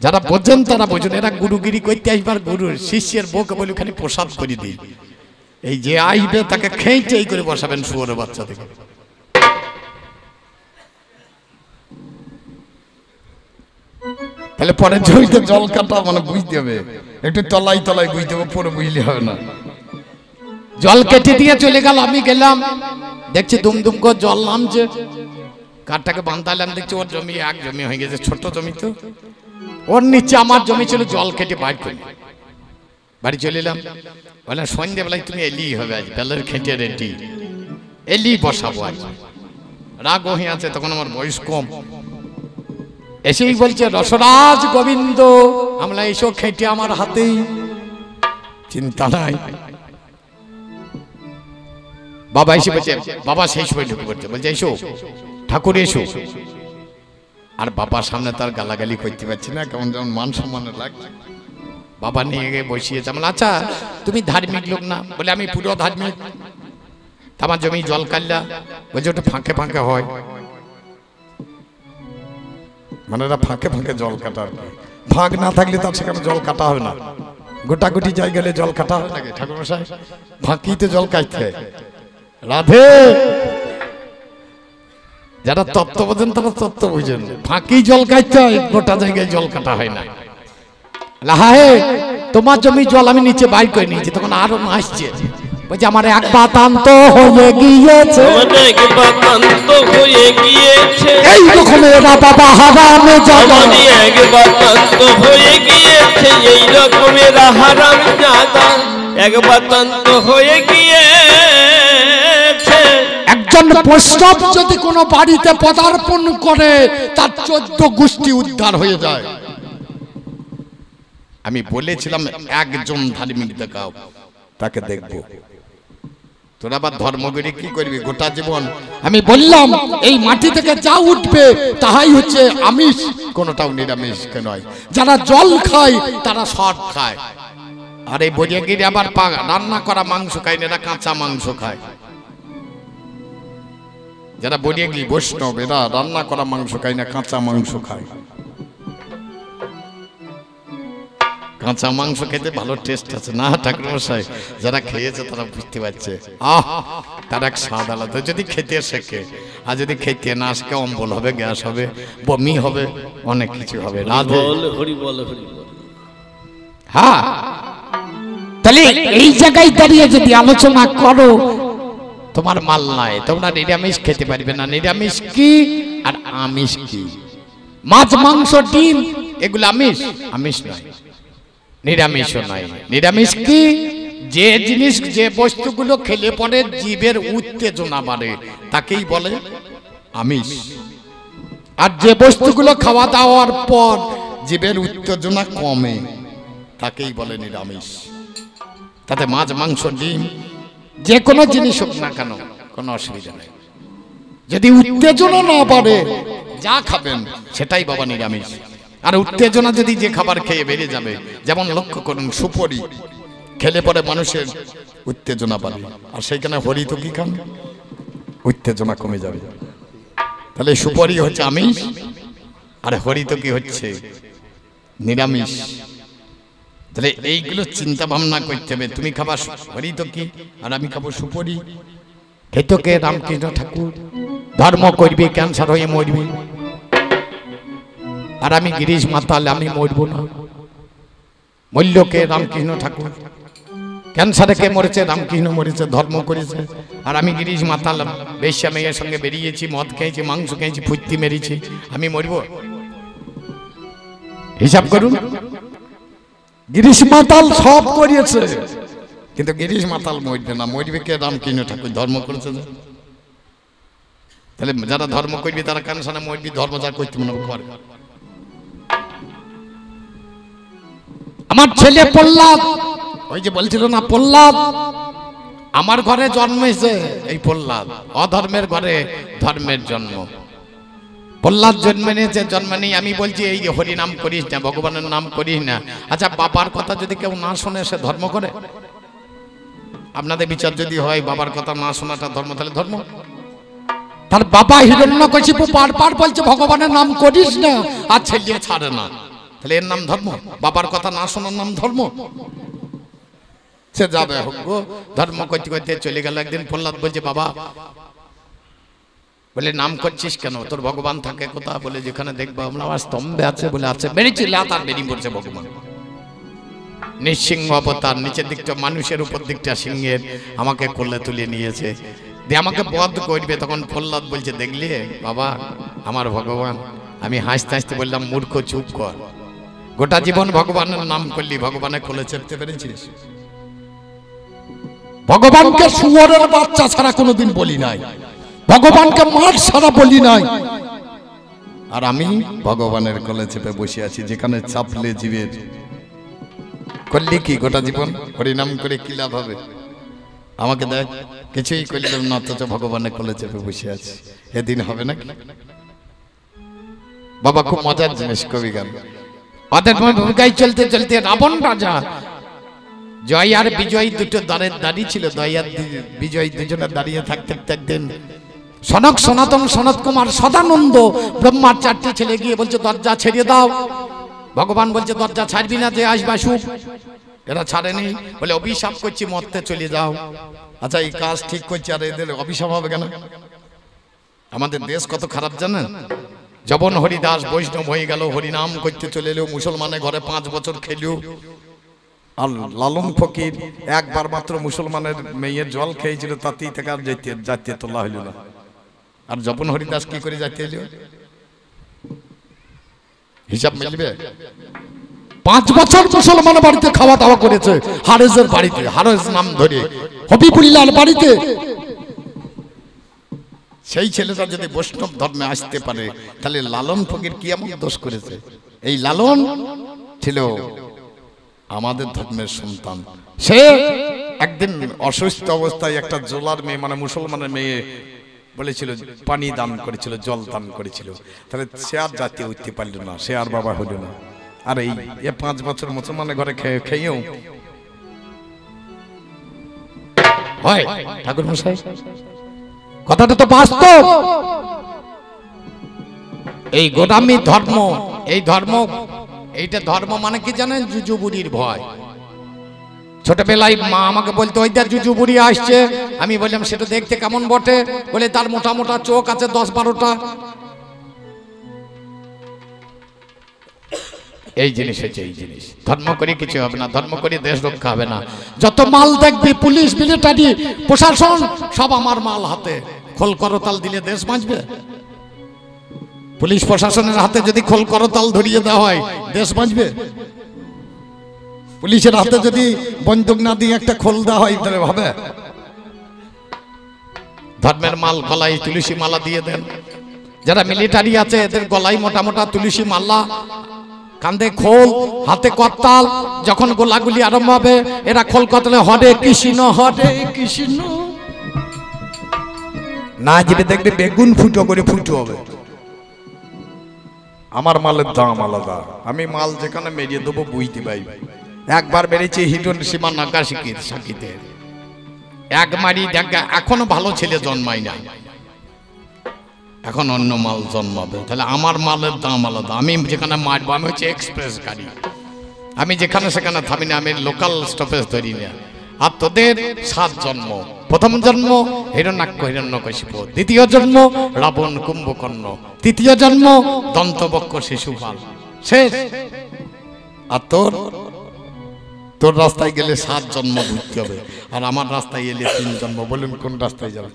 যারা বোঝেন তারা বোঝেন, এরা গুরুগিরি করতে আসবার গুরুর শিষ্যের বউকে বলে খালি প্রসাদ করে দিই, এই যে আসবে তাকে খেয়েই করে বসাবেন শুয়োরের বাচ্চা থেকে। তাহলে পরের জমিতে জল কাটা মানে বুঝতে হবে, একটু তলাই তলাই বুঝতে হবে, পরে বুঝলে হবে না। জল কেটে দিয়ে চলে গেল, আমি গেলাম, দেখছি দুম দুম করে জল নামছে, কাঠটাকে বাঁধালাম, দেখছি ওর জমি এক জমি হয়ে গেছে, ছোট জমি তো, ওর নিচে আমার জমি ছিল, জল কেটে বাইর করি বাড়ি চলে এলাম। বললাম সন্ধ্যেবেলায় তুমি এলি হবে, আজ বেলের খেটে রেডি, এলি বসাবো আজ। রাগ হয়ে আছে, তখন আমার বয়স কম, এসেই বলছে রসরাজ গোবিন্দ, আমরা এসো খেটে আমার হাতেই, চিন্তা নাই। বাবা এসে বলছে, বাবা সেই সময় ঢুকে পড়ছে, বলছে এসো ঠাকুর এসো। আর বাবার সামনে তার গালাগালি করতে পারছি না, কেমন যেমন মান সম্মানের লাগছে। বাবা নিয়ে গিয়ে বসিয়েছে, আমরা আচ্ছা তুমি ধার্মিক লোক না? বলে আমি পুরো ধার্মিক। আমার জমি জল কাটলা, বলছে ওটা ফাঁকে ফাঁকে হয়, মানে এরা ফাঁকে ফাঁকে জল কাটার, ফাঁক না থাকলে তার সেখানে জল কাটা হবে না। গোটাগুটি জায়গায় জল কাটা হয় নাকি ঠাকুর মশাই? ফাঁকিতে জল কাটতে হয়। রাধে, যারা তত্ত্ব বোঝেন তারা তত্ত্ব বুঝেন, ফাঁকি জল কাটতে হয়, গোটা জায়গায় জল কাটা হয় না। লাহে তোমার জমি জল আমি নিচে বাইর করে নিয়েছি, তখন আরো আসছে, বলছে আমার এক বাতান্ত হয়ে গিয়েছে, এই রকম এরা বাবা হারামে জাদা, এক বাতান্ত হয়ে গিয়েছে, এই রকমের হারাম জাদা, এক বাতান্ত হয়ে গিয়েছে। একজন বৈষ্ণব যদি কোনো বাড়িতে পদার্পণ করে তার 14 গোষ্ঠী উদ্ধার হয়ে যায়। আমি বলেছিলাম একজন ধার্মিক দেখাও, তাকে দেখবো। তোরা আবার ধর্মগুরি কি করবি গোটা জীবন? আমি বললাম এই মাটি থেকে যা উঠবে তাহাই হচ্ছে আমিষ, কোনটাও নিরামিষ নয়। যারা জল খায় তারা শর্ট খায়, আর এই বরিয়াগিরি আবার রান্না করা মাংস খায় না, এরা কাঁচা মাংস খায়। যারা বরিয়াগিরি বৈষ্ণব এরা রান্না করা মাংস খায় না, কাঁচা মাংস খায়। কাঁচা মাংস খেতে ভালো টেস্ট আছে না ঠাকুর মশাই? যারা খেয়েছে তারা বুঝতে পারছে, তার এক স্বাদ আলাদা। যদি খেতে শেখে, আর যদি খেতে না শেখে অম্বল হবে, গ্যাস হবে, বমি হবে, অনেক কিছু হবে। হ্যাঁ, তাহলে এই জায়গায় দাঁড়িয়ে যদি আলোচনা করো, তোমার মাল নাই, তোমরা নিরামিষ খেতে পারবে না। নিরামিষ কি আর আমিষ কি? মাছ মাংস ডিম এগুলো আমিষ? আমিষ নয়, নিরামিষও নয়। নিরামিষ কি? যে জিনিস যে বস্তুগুলো খেলে পরে জীবের উত্তেজনা বাড়ে তাকেই বলে আমিষ, আর যে বস্তুগুলো খাওয়া দাওয়ার পর জীবের উত্তেজনা কমে তাকেই বলে নিরামিষ। তাতে মাছ মাংস ডিম যে কোনো জিনিস হোক না কেন কোনো অসুবিধা নেই, যদি উত্তেজনা না বাড়ে যা খাবেন সেটাই বাবা নিরামিষ। আর উত্তেজনা যদি যে খাবার খেয়ে বেড়ে যাবে, যেমন লক্ষ্য করুন সুপরি খেলে পরে মানুষের উত্তেজনা বাড়ে, আর সেইখানে হরিত কি খান, উত্তেজনা কমে যাবে। তাহলে সুপরি হচ্ছে আমিষ, আর হরিত কি হচ্ছে নিরামিষ। তাহলে এইগুলো চিন্তা ভাবনা করতে হবে। তুমি খাবা সুপারি তো কি, আর আমি খাবো সুপারি। খেত কে? রামকৃষ্ণ ঠাকুর। ধর্ম করবি, ক্যান্সার হয়ে মরবি, আর আমি গিরিশ মাতাল, আমি মরবো না। মূল্য কে? রামকৃষ্ণ ঠাকুর। ক্যান্সারে কে মরেছে? রামকৃষ্ণ মরেছে, ধর্ম করেছে। আর আমি গিরিশ মাতাল, বেশ্যা মেয়ের সঙ্গে বেরিয়েছি, মদ খেয়েছি, মাংস খেয়েছি, ফুর্তি মেরেছি, আমি মরবো? হিসাব করুন। গিরিশ মাতাল সব করিয়েছে, কিন্তু গিরিশ মাতাল মরবে না। মরবে কে? রামকৃষ্ণ ঠাকুর। ধর্ম করেছে। তাহলে যারা ধর্ম করবি তারা ক্যান্সারে মরবি, ধর্ম যা করতে মনে করে। আমার ছেলে প্রহ্লাদ, ওই যে বলছিল না প্রহ্লাদ, আমার ঘরে জন্মেছে এই প্রহ্লাদ। অধর্মের ঘরে ধর্মের জন্ম। প্রহ্লাদ জন্মে নিয়েছে, জন্ম নেই। আমি বলছি এই যে হরি নাম করিস না, ভগবানের নাম করিস না। আচ্ছা, বাবার কথা যদি কেউ না শোনে সে ধর্ম করে? আপনাদের বিচার যদি হয় বাবার কথা না শোনাটা ধর্ম, তাহলে ধর্ম? তার বাবা হিরণ্যকশিপু বারবার বলছে ভগবানের নাম করিস না, আর ছেলে ছাড়ে না, তাহলে এর নাম ধর্ম? বাবার কথা না শোনার নাম ধর্ম? সে যাবে হোক গো, ধর্ম করতে করতে চলে গেল। একদিন প্রহ্লাদ বলছে বাবা, বলে নাম করছিস কেন? তোর ভগবান থাকে কোথা? বলে যেখানে দেখবো আমরা স্তম্ভে আছে। বলে আছে। বেরিয়েছি লাত আর বেরিয়ে পড়ছে ভগবান। নিঃসিংহ অবতার, নিচের দিকটা মানুষের, উপর দিকটা সিংহের, আমাকে কোলে তুলে নিয়েছে, দিয়ে আমাকে বধ করবে। তখন প্রহ্লাদ বলছে দেখলে বাবা আমার ভগবান। আমি হাসতে হাসতে বললাম মূর্খ চুপ কর, গোটা জীবন ভগবানের নাম করলি, ভগবানের কোলে চেপতে পেরেছিস? ভগবানকে শুয়োরের বাচ্চা ছাড়া কোনোদিন বলি নাই, ভগবানকে মাঠ ছাড়া বলি নাই। আর আমি ভগবানের কোলে চেপে বসে আছি, যেখানে চাপলে জীবের। করলি কি গোটা জীবন? হরিনাম করে কি লাভ হবে? আমাকে দেখ, কিছুই করলাম না, অথচ ভগবানের কোলে চেপে বসে আছি। এদিন হবে নাকি? বাবা খুব মজার জিনিস কবি গান। ওদের ভূমিকায় চলতে চলতে রাবণ রাজা, জয় আর বিজয় দুটো দ্বারের দাঁড়িয়ে ছিল। জয় আর বিজয় দুজনে দাঁড়িয়ে থাকতে একদিন সনক, সনাতন, সনত কুমার, সদানন্দ ব্রহ্মার 4টে ছেলে গিয়ে বলছে দরজা ছেড়ে দাও। ভগবান বলছে দরজা ছাড়বি না, যে আসবা সুখ। এরা ছাড়েনি, বলে অভিশাপ করছি, মরতে চলে যাও। আচ্ছা, এই কাজ ঠিক করছে, আর এদের অভিশাপ হবে কেন? আমাদের দেশ কত খারাপ জানেন? যবন হরিদাস বৈষ্ণব হয়ে গেল, হরিনাম করতে চলে এলো, মুসলমানের ঘরে 5 বছর খেলো। আর লালন ফকির একবার মাত্র মুসলমানের মেয়ের জল খেয়েছিল, তাতেই থেকে আর জাতীয় তোলা হইল না। আর যবন হরিদাস কি করে জাতীয় এলো? হিসাব মিলবে? 5 বছর মুসলমান বাড়িতে খাওয়া দাওয়া করেছে, হারেজের বাড়িতে, হারেজ নাম ধরে, হবিবুল্লাহর বাড়িতে। সেই ছেলেটা যদি বৈষ্ণব ধর্মে আসতে পারে, তাহলে লালন ফকির কি এমন দোষ করেছে? এই লালন ছিল আমাদের ধর্মের সন্তান। সে একদিন অসুস্থ অবস্থায় একটা জোলার মেয়ে, মানে মুসলমানের মেয়ে বলেছিল, পানি দান করেছিল, জল দান করেছিল। তাহলে সে আর জাতীয় উঠতে পারল না, সে আর বাবা হইল না। আর এই 5 বছর মুসলমানের ঘরে খেয়েও হয় ঠাকুর মশাই, কথাটা তো বাস্তব। এই গোদামি ধর্ম, এই ধর্ম, এইটা ধর্ম মানে কি জানেন? জুজুবুড়ির ভয়। ছোটবেলায় মা আমাকে বলতো ওইটা জুজুবুড়ি আসছে। আমি বললাম সেটা দেখতে কেমন বটে? বলে তার মোটা মোটা চোখ আছে 10-12টা। এই জিনিস হচ্ছে এই জিনিস। ধর্ম করে কিছু হবে না, ধর্ম করে দেশ রক্ষা হবে না। যত মাল দেখবি, পুলিশ, মিলিটারি, প্রশাসন, সব আমার মাল হাতে। খোল করতাল দিলে দেশ বাঁচবে? পুলিশ প্রশাসনের হাতে যদি খোল করতাল ধরিয়ে দেওয়া হয়, দেশ বাঁচবে? পুলিশের হাতে যদি বন্দুক না দিয়ে একটা খোল দেওয়া হয়, তাহলে হবে? ধর্মের মাল গলায় তুলসী মালা দিয়ে দেন। যারা মিলিটারি আছে এদের গলায় মোটা মোটা তুলসী মালা, কাঁধে খোল, হাতে করতাল। যখন গোলাগুলি আরম্ভ হবে, এরা খোল করতালে হরে কৃষ্ণ, হরে কৃষ্ণ না যেতে দেখবে বেগুন ফুটো করে ফুটো হবে। আমার মালের দাম আলাদা, আমি মাল যেখানে মেরিয়ে দেবো বুঝতে পাই। একবার বেরিয়েছি হিরণ সীমা নাগাশিকির সাকিতে, এক মারি দেখা, এখনো ভালো ছেলে জন্মায় না, এখন অন্য মাল জন্মাবে। তাহলে আমার মালের দাম আলাদা। আমি যেখানে মারবো, আমি হচ্ছে এক্সপ্রেস গাড়ি, আমি যেখানে সেখানে থামি না, আমি লোকাল স্টপেজ ধরি না। আর তোদের 7 জন্ম। প্রথম জন্ম হিরণ্যাক্ষ হিরণ্যকশিপু, দ্বিতীয় জন্ম রাবণ কুম্ভকর্ণ, তৃতীয় জন্ম দন্তবক্ষ শিশুপাল, শেষ। আর তোর রাস্তায় গেলে 7 জন্ম ঘুরতে হবে, আর আমার রাস্তায় এলে 3 জন্ম। বলুন কোন রাস্তায় যাবে?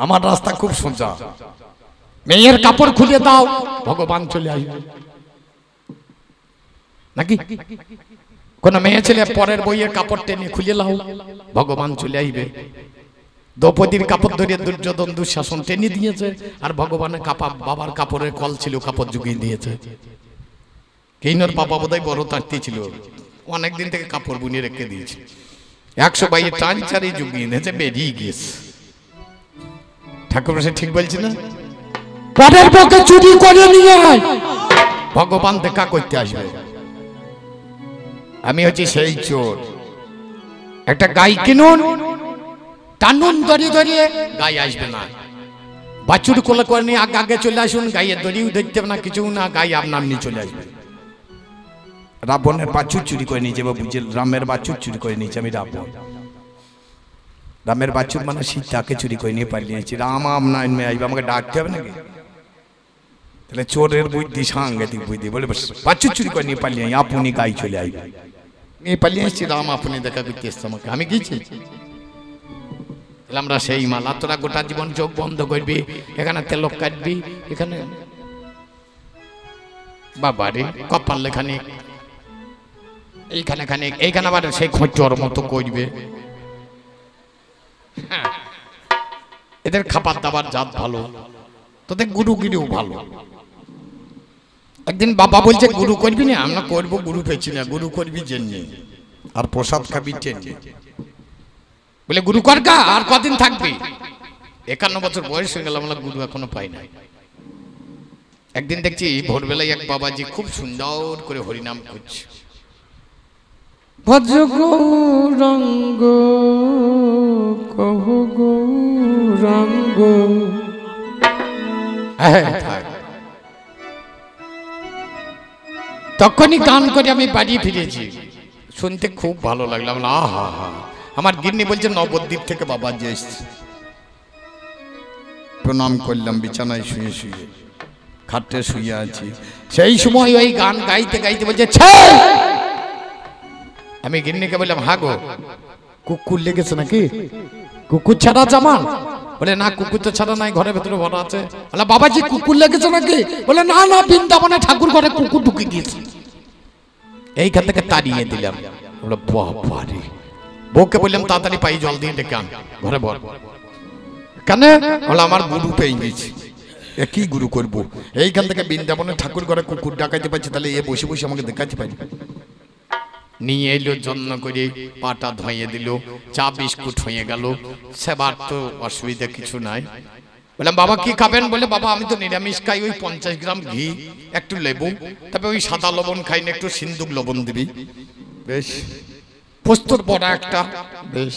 আমার রাস্তা খুব সোজা। মেয়ের কাপড় খুলে দাও, ভগবান চলে আসবে নাকি? কোন মেয়ে ছেলে পরের বইয়ের কাপড় টেনে খুলে লাও, ভগবান চলে আসবে। দ্রৌপদীর কাপড় ধরে দুর্যোধন দুঃশাসন টেনে দিয়েছে, আর ভগবানের বাবার কাপড়ের কল ছিল, কাপড় জুগিয়ে দিয়েছে। কিনোর বাবা বোধহয় বড় তাঁতি ছিল, অনেকদিন থেকে কাপড় বুনিয়ে রেখে দিয়েছে। 100 বাইয়ে টান চারি জুগিয়ে দিয়েছে, বেরিয়ে গিয়েছে। ঠাকুর ঠিক বলছি না? পরের পক্ষে চুরি করে নিয়ে আয়, ভগবান দেখা করতে আসবে। আমি হচ্ছি সেই চোর। একটা গাই কিনুন, টানুন দড়ি ধরিয়ে, গাই আসবে না। বাছুর কোলে করে নিয়ে আগে চলে আসুন, গাইয়ের দড়িও দেখতে না, কিছু না, গাই আপনার নিয়ে চলে আসবে। রাবণের বাছুর চুরি করে নিয়েছে, বুঝে রামের বাছুর চুরি করে নিয়েছে। আমি রাবণ, রামের বাছুর মানে সীতাকে চুরি করে নিয়ে পালিয়েছি। রাম আপনার আসবে, আমাকে ডাকতে হবে নাকি? তাহলে চোরের বুদ্ধি সাংঘাতিক বুদ্ধি। বলে বাছুর চুরি করে নিয়ে পালিয়ে আপনি গাই চলে আসবে। নিয়ে পালিয়ে এসেছি, রাম আপনি দেখা করতে এসছে আমাকে, আমি গিয়েছি। আমরা সেই মালা, তোরা গোটা জীবন চোখ বন্ধ করবি, এখানে তেলক কাটবি, এখানে বাবারে কপাল লেখানে, এইখানে খানে, এইখানে আবার সেই খোঁচর মতো করবে। এদের খাবার দাবার জাত ভালো, তোদের গুরু গিরিও ভালো। একদিন বাবা বলছে গুরু করবি না, আমরা করবো। গুরু পেয়েছি না, গুরু করবি জেনে, আর প্রসাদ খাবি টেনে। বলে গুরু করগা, আর কদিন থাকবি? 51 বছর বয়স হয়ে গেল, আমরা গুরু এখনো পাই না। একদিন দেখছি ভোরবেলায় এক বাবাজি খুব সুন্দর করে হরিনাম করছে। ভজ গৌরাঙ্গ কহ গৌরাঙ্গ, তখনই গান করে আমি বাড়ি ফিরেছি। শুনতে খুব ভালো লাগলো। আহা হা, আমার গিন্নি বলছে নবদ্বীপ থেকে বাবাজি এসছে। প্রণাম করলাম, বিছানায় শুয়ে শুয়ে, খাটে শুয়ে আছি। সেই সময় ওই গান গাইতে গাইতে বলছে ছে। আমি গিন্নিকে বললাম হা গো, কুকুর লেগেছে নাকি? কুকুর ছাড়া জামা? বলে না, কুকুর তো ছাড়া নাই, ঘরের ভেতরে ভরা আছে। বলে বাবাজি কুকুর লেগেছে নাকি? বলে না না, বৃন্দাবনে ঠাকুর ঘরে কুকুর ঢুকে গিয়েছে। এইখান থেকে তাড়িয়ে দিলাম। বলে বাবারে। বউকে বললাম তাড়াতাড়ি পাই জল দিয়ে ডেকে আন, ঘরে বল। কেন? বলে আমার গুরু পেয়ে গেছি। কি গুরু করবো? এইখান থেকে বৃন্দাবনে ঠাকুর ঘরে কুকুর ডাকাইতে পারছি, তাহলে এ বসে বসে আমাকে দেখাতে পারি। নিয়ে এলো, যত্ন করে পাটা ধুয়ে দিল, চা বিস্কুট হয়ে গেল। সেবার তো অসুবিধা কিছু নাই। বললাম বাবা কি খাবেন? বলে বাবা আমি তো নিরামিষ খাই, ওই 50 গ্রাম ঘি, একটু লেবু, তবে ওই সাদা লবণ খাই না, একটু সিন্দুক লবণ দিবি। বেশ। পোস্তর বড়া একটা, বেশ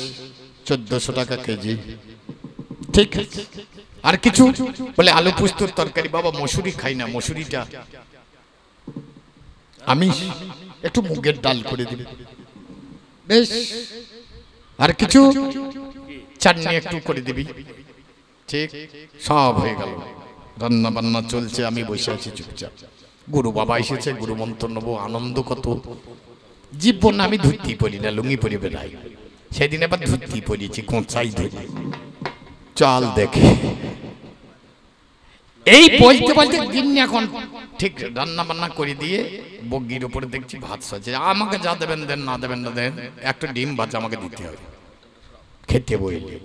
1400 টাকা কেজি। ঠিক। আর কিছু? বলে আলু পোস্তর তরকারি। বাবা মসুরি খাই না, মসুরিটা আমি একটু মুগের ডাল করে দিবি। বেশ। আর কিছু? চাটনি একটু করে দিবি। ঠিক। সব হয়ে গেল, রান্না বান্না চলছে, আমি বসে আছি চুপচাপ। গুরু বাবা এসেছে, গুরু মন্ত্র নেবো, আনন্দ কত। জীবন আমি ধুতি পরি না, লুঙ্গি পরি বেড়াই। সেদিন আবার ধুতি পরিয়েছি, কোঁচাই ধরি। চাল দেখে এই বলতে বলতে দিন এখন ঠিক রান্না বান্না করে দিয়ে বগির উপরে দেখছি ভাত সাজে। আমাকে যা দেবেন দেন, না দেবেন না দেন, একটা ডিম ভাজা আমাকে দিতে হবে, খেতে বইলে।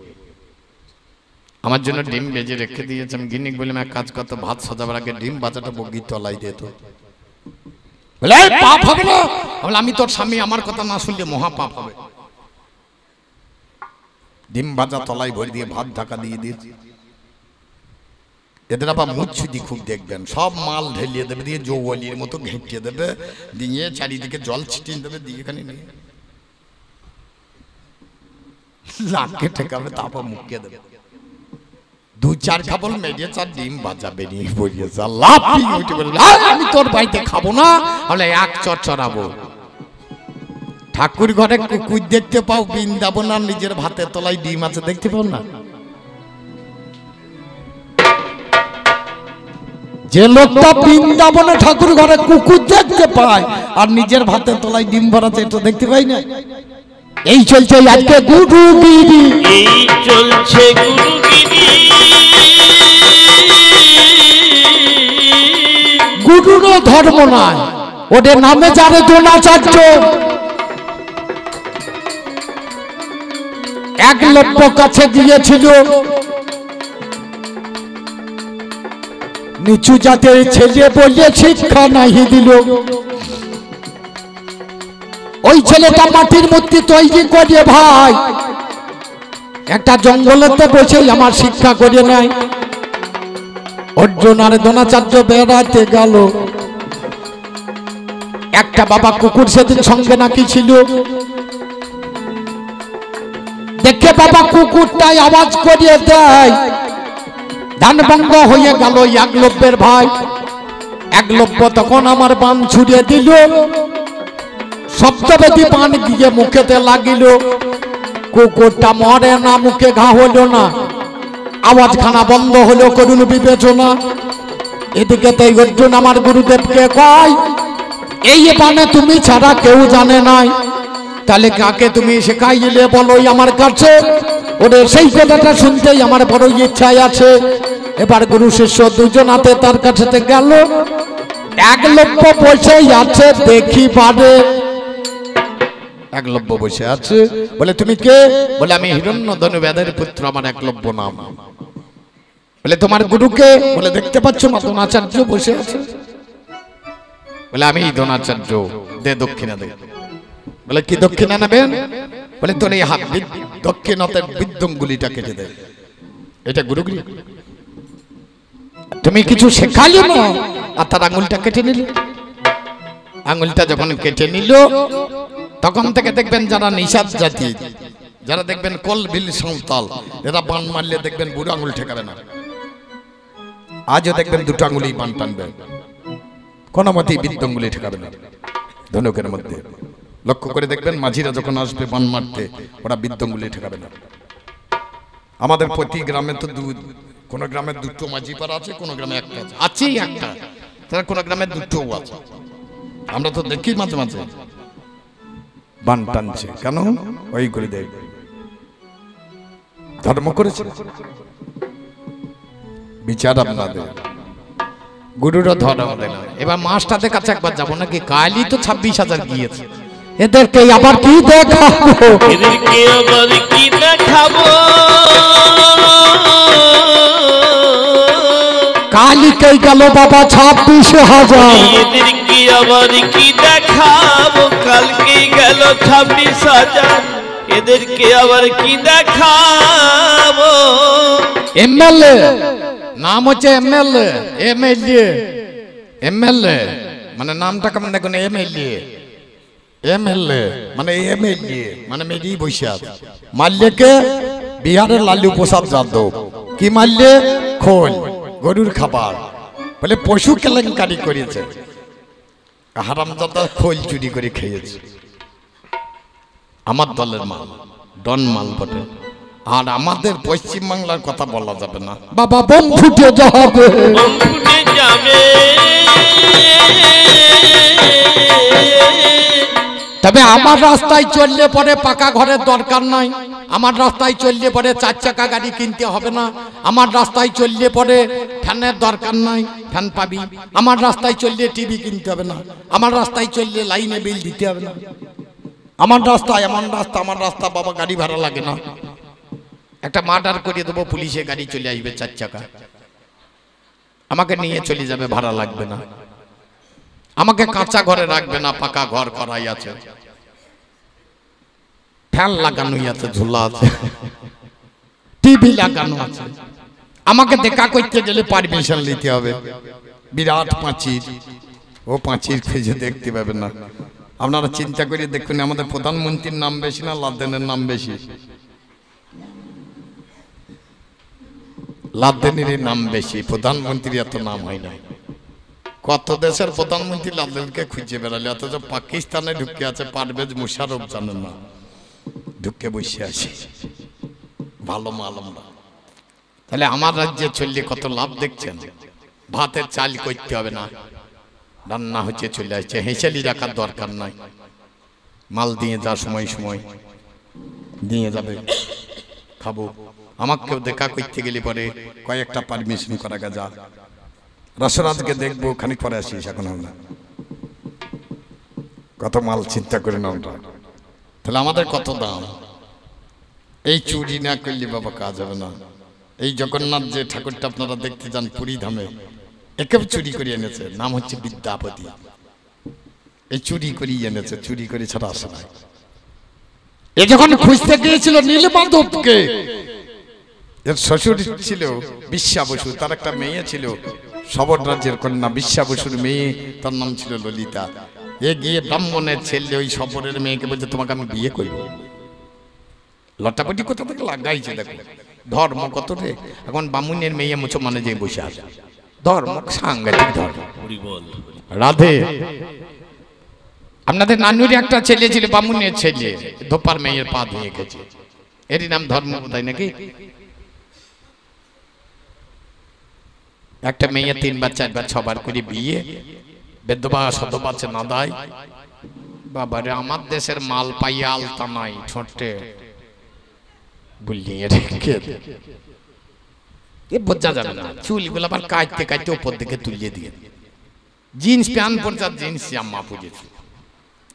আমার জন্য ডিম ভেজে রেখে দিয়েছে। আমি গিন্নিক বললাম এক কাজ করতো, ভাত সাজাবার আগে ডিম ভাজাটা বগির তলায় দিত। বলে পাপ হবে না? বলে আমি তোর স্বামী, আমার কথা না শুনলে মহা পাপ হবে। ডিম ভাজা তলায় ভরে দিয়ে ভাত ঢাকা দিয়ে দিয়েছি। এদের আবার মুচ্ছুদি খুব দেখবেন, সব মাল ঢেলিয়ে দেবে, দিয়ে জৌয়ালির মতো ঘেঁটিয়ে দেবে, দিয়ে চারিদিকে জল ছিটিয়ে দেবে, দিয়ে এখানে নিয়ে লাখে ঠেকাবে, তারপর মুখে দেবে। দু চার খাবল মেরেছে আর ডিম ভাজা বেরিয়ে পড়িয়েছে লাফিয়ে উঠে বলল, আমি তোর বাড়িতে খাবো না, বলে এক চর চড়াবো। ঠাকুর ঘরে কুকুর দেখতে পাও, বৃন্দাবন আর নিজের ভাতের তলায় ডিম আছে দেখতে পাও না? যে লোকটা বৃন্দাবনে ঠাকুর ঘরে কুকুর দেখতে পায় আর নিজের ভাতের তলায় ডিম ভরাছে, এটা দেখতে পাই না? এই চলছে আজকে গুরুগিরি, এই চলছে গুরুগিরি, গুরুরও ধর্ম নয়, ওদের নামে যারে দ্রোণাচার্য। একলব্য কাছে দিয়েছিল, নিচু জাতের ছেলে বলে শিক্ষা নাহি দিল। ওই ছেলেটা মাটির মূর্তি তৈরি করে ভাই একটা জঙ্গলেতে বসে আমার শিক্ষা করে নাই। অর্জুন আর দ্রোণাচার্য বেড়াতে গেল, একটা বাবা কুকুর সেদিন সঙ্গে নাকি ছিল। দেখে বাবা কুকুরটাই আওয়াজ করিয়ে দেয়, ধ্যানভঙ্গ হয়ে গেল একলব্যের ভাই। একলব্য তখন আমার বান ছুড়িয়ে দিল, শব্দবেদী পান দিয়ে মুখেতে লাগিল। কুকুরটা মরে না, মুখে ঘা হলো না, আওয়াজখানা বন্ধ হলো করুন বিবেচনা। এদিকে তাই অর্জুন আমার গুরুদেবকে কয়, এই বানে তুমি ছাড়া কেউ জানে নাই, তাহলে কাকে তুমি শেখাইলে বলো আমার কাছে? ওরে সেই কথাটা শুনতেই আমার বড় ইচ্ছায় আছে। এবার গুরু শিষ্য দুজনাতে তার কাছে গেল। একলব্য বসে আছে দেখি পারে, একলব্য বসে আছে, বলে তুমি কে? বলে আমি হিরণ্যধনু বেদের পুত্র, আমার একলব্য নাম। বলে তোমার গুরুকে? বলে দেখতে পাচ্ছ মা দ্রোণাচার্য বসে আছে। বলে আমি দ্রোণাচার্য, দে দক্ষিণা দে। বলে কি দক্ষিণা নেবেন? বলে তোর এই হাত দক্ষিণাতে বিদ্যঙ্গুলিটা কেটে দে। এটা গুরুগিরি? তুমি কিছু শেখালি না আর তার আঙুলটা কেটে নিল। আঙুলটা যখন কেটে নিল তখন থেকে দেখবেন যারা নিষাদ জাতি, যারা দেখবেন কল বিল সাঁওতাল, এরা বান মারলে দেখবেন বুড়ো আঙুল ঠেকাবে না। আজও দেখবেন দুটো আঙুলি বান টানবে, কোনো মতেই বিদ্যঙ্গুলি ঠেকাবে না ধনুকের মধ্যে। লক্ষ্য করে দেখবেন মাঝিরা যখন আসবে বান মারতে, ওরা বিদ্যঙ্গুলি ঠেকাবে না। আমাদের প্রতি গ্রামে তো কোন গ্রামে দুটো মাঝি পাড়া আছে, কোন গ্রামে একটা আছে, আছেই একটা, তারা কোন গ্রামে দুটোও আছে। আমরা তো দেখি মাঝে মাঝে বান টানছে, কেন? ওই করে দেয়, ধর্ম করেছে, বিচার আপনাদের। গুরুরা ধর্ম দেয় না। এবার মাস্টারদের কাছে একবার যাবো নাকি? কালই তো 26,000 গিয়েছে, এদেরকে আবার কি দেখাবো? এদেরকে আবার কি দেখাবো? কালিকে গেল বাবা 26,000। এদেরকে আবার কি দেখাবো? কালকে গেল 26,000। এদেরকে আবার কি দেখাবো? এমএলএ নাম হচ্ছে এমএলএ, এমএলএ, এমএলএ মানে নামটা কেমন দেখুন, এমএলএ, এমএলএ মানে এমএলএ মানে মেরি বৈশাখ। মাল্যকে বিহারের লালু প্রসাদ যাদব কি মাল্যে? খোল, গরুর খাবার, বলে পশু কেলেঙ্কারি করেছে, হারামজাদা খোল চুরি করে খেয়েছে। আমার দলের মাল, ডন মাল বটে। আর আমাদের পশ্চিম বাংলার কথা বলা যাবে না, বাবা বোম ফুটে যাবে, বোম ফুটে যাবে। তবে আমার রাস্তায় চললে পরে পাকা ঘরের দরকার নাই, আমার রাস্তায় চললে পরে 4 চাকা গাড়ি কিনতে হবে না, আমার রাস্তায় চললে পরে ফ্যানের দরকার নাই, ফ্যান পাবি। আমার রাস্তায় চললে টিভি কিনতে হবে না, আমার রাস্তায় চললে লাইনে বিল দিতে হবে না। আমার রাস্তায় এমন রাস্তা, আমার রাস্তা বাবা গাড়ি ভাড়া লাগে না। একটা মার্ডার করে দেবো, পুলিশে গাড়ি চলে আসবে 4 চাকা, আমাকে নিয়ে চলে যাবে, ভাড়া লাগবে না। আমাকে কাঁচা ঘরে রাখবে না, পাকা ঘর করাই আছে, ফ্যান লাগানোই আছে, ঝুলা আছে, টিভি লাগানো আছে। আমাকে দেখা করতে গেলে পারমিশন নিতে হবে, বিরাট পাঁচির, ও পাঁচির খুঁজে দেখতে পাবেন না। আপনারা চিন্তা করে দেখুন, আমাদের প্রধানমন্ত্রীর নাম বেশি না লাদেনের নাম বেশি? লাদেনের নাম বেশি, প্রধানমন্ত্রী এত নাম হয় না। কত দেশের প্রধানমন্ত্রী লাদেনকে খুঁজে বেড়ালে, অথচ পাকিস্তানে ঢুকে আছে পারভেজ মুশারফ, জানেন না, ঢুকে বসে আছে। ভালো মাল আমরা। তাহলে আমার রাজ্যে চললে কত লাভ দেখছেন। ভাতের চাল করতে হবে না, রান্না হচ্ছে চলে আসছে, হেঁচেলি রাখার দরকার নাই। মাল দিয়ে যা সময় সময় দিয়ে যাবে, খাবো। আমাকেও দেখা করতে গেলে পরে কয়েকটা পারমিশন করা যা, রসরাজকে দেখবো, খানিক পরে আসিস, এখন আমরা কত মাল চিন্তা করি না আমরা। তাহলে আমাদের কত দাম। এই চুরি না করলে বাবা কাজ হবে না। এই জগন্নাথ যে ঠাকুরটা আপনারা দেখতে যান পুরী ধামে, একেও চুরি করে এনেছে, নাম হচ্ছে বিদ্যাপতি। এই চুরি করিয়ে এনেছে, চুরি করে ছাড়া আসে না। এ যখন খুঁজতে গিয়েছিল নীলমাধবকে, এর শ্বশুর ছিল বিশ্বা বসু, তার একটা মেয়ে ছিল সবর রাজ্যের কন্যা, বিশ্বা বসুর মেয়ে, তার নাম ছিল ললিতা। এ গিয়ে ব্রাহ্মণের ছেলে ওই সবরের মেয়েকে বলছে তোমাকে আমি বিয়ে করব। লটাপটি কোথা থেকে লাগাইছে দেখো, ধর্ম কত রে। এখন বামুনের মেয়ে মুসলমানে যে বসে আছে, ধর্ম সাংঘাতিক ধর্ম। রাধে, আপনাদের নানুর একটা ছেলে ছিল বামুনের ছেলে, ধোপার মেয়ের পা ধুয়ে গেছে, এরই নাম ধর্ম বোধহয় নাকি। একটা মেয়ে 3 বার 4 বার 6 বার করে বিয়ে, বেদবা সদবা না দেয়। বাবারে, আমার দেশের মাল পাইয়া আলতা নাই ছোটে বুলিয়ে রেখে, এ বোঝা যাবে না। চুলগুলো আবার কাটতে কাটতে উপর দিকে তুলিয়ে দিয়ে, জিন্স প্যান্ট পরছে, জিন্স জামা পরেছে,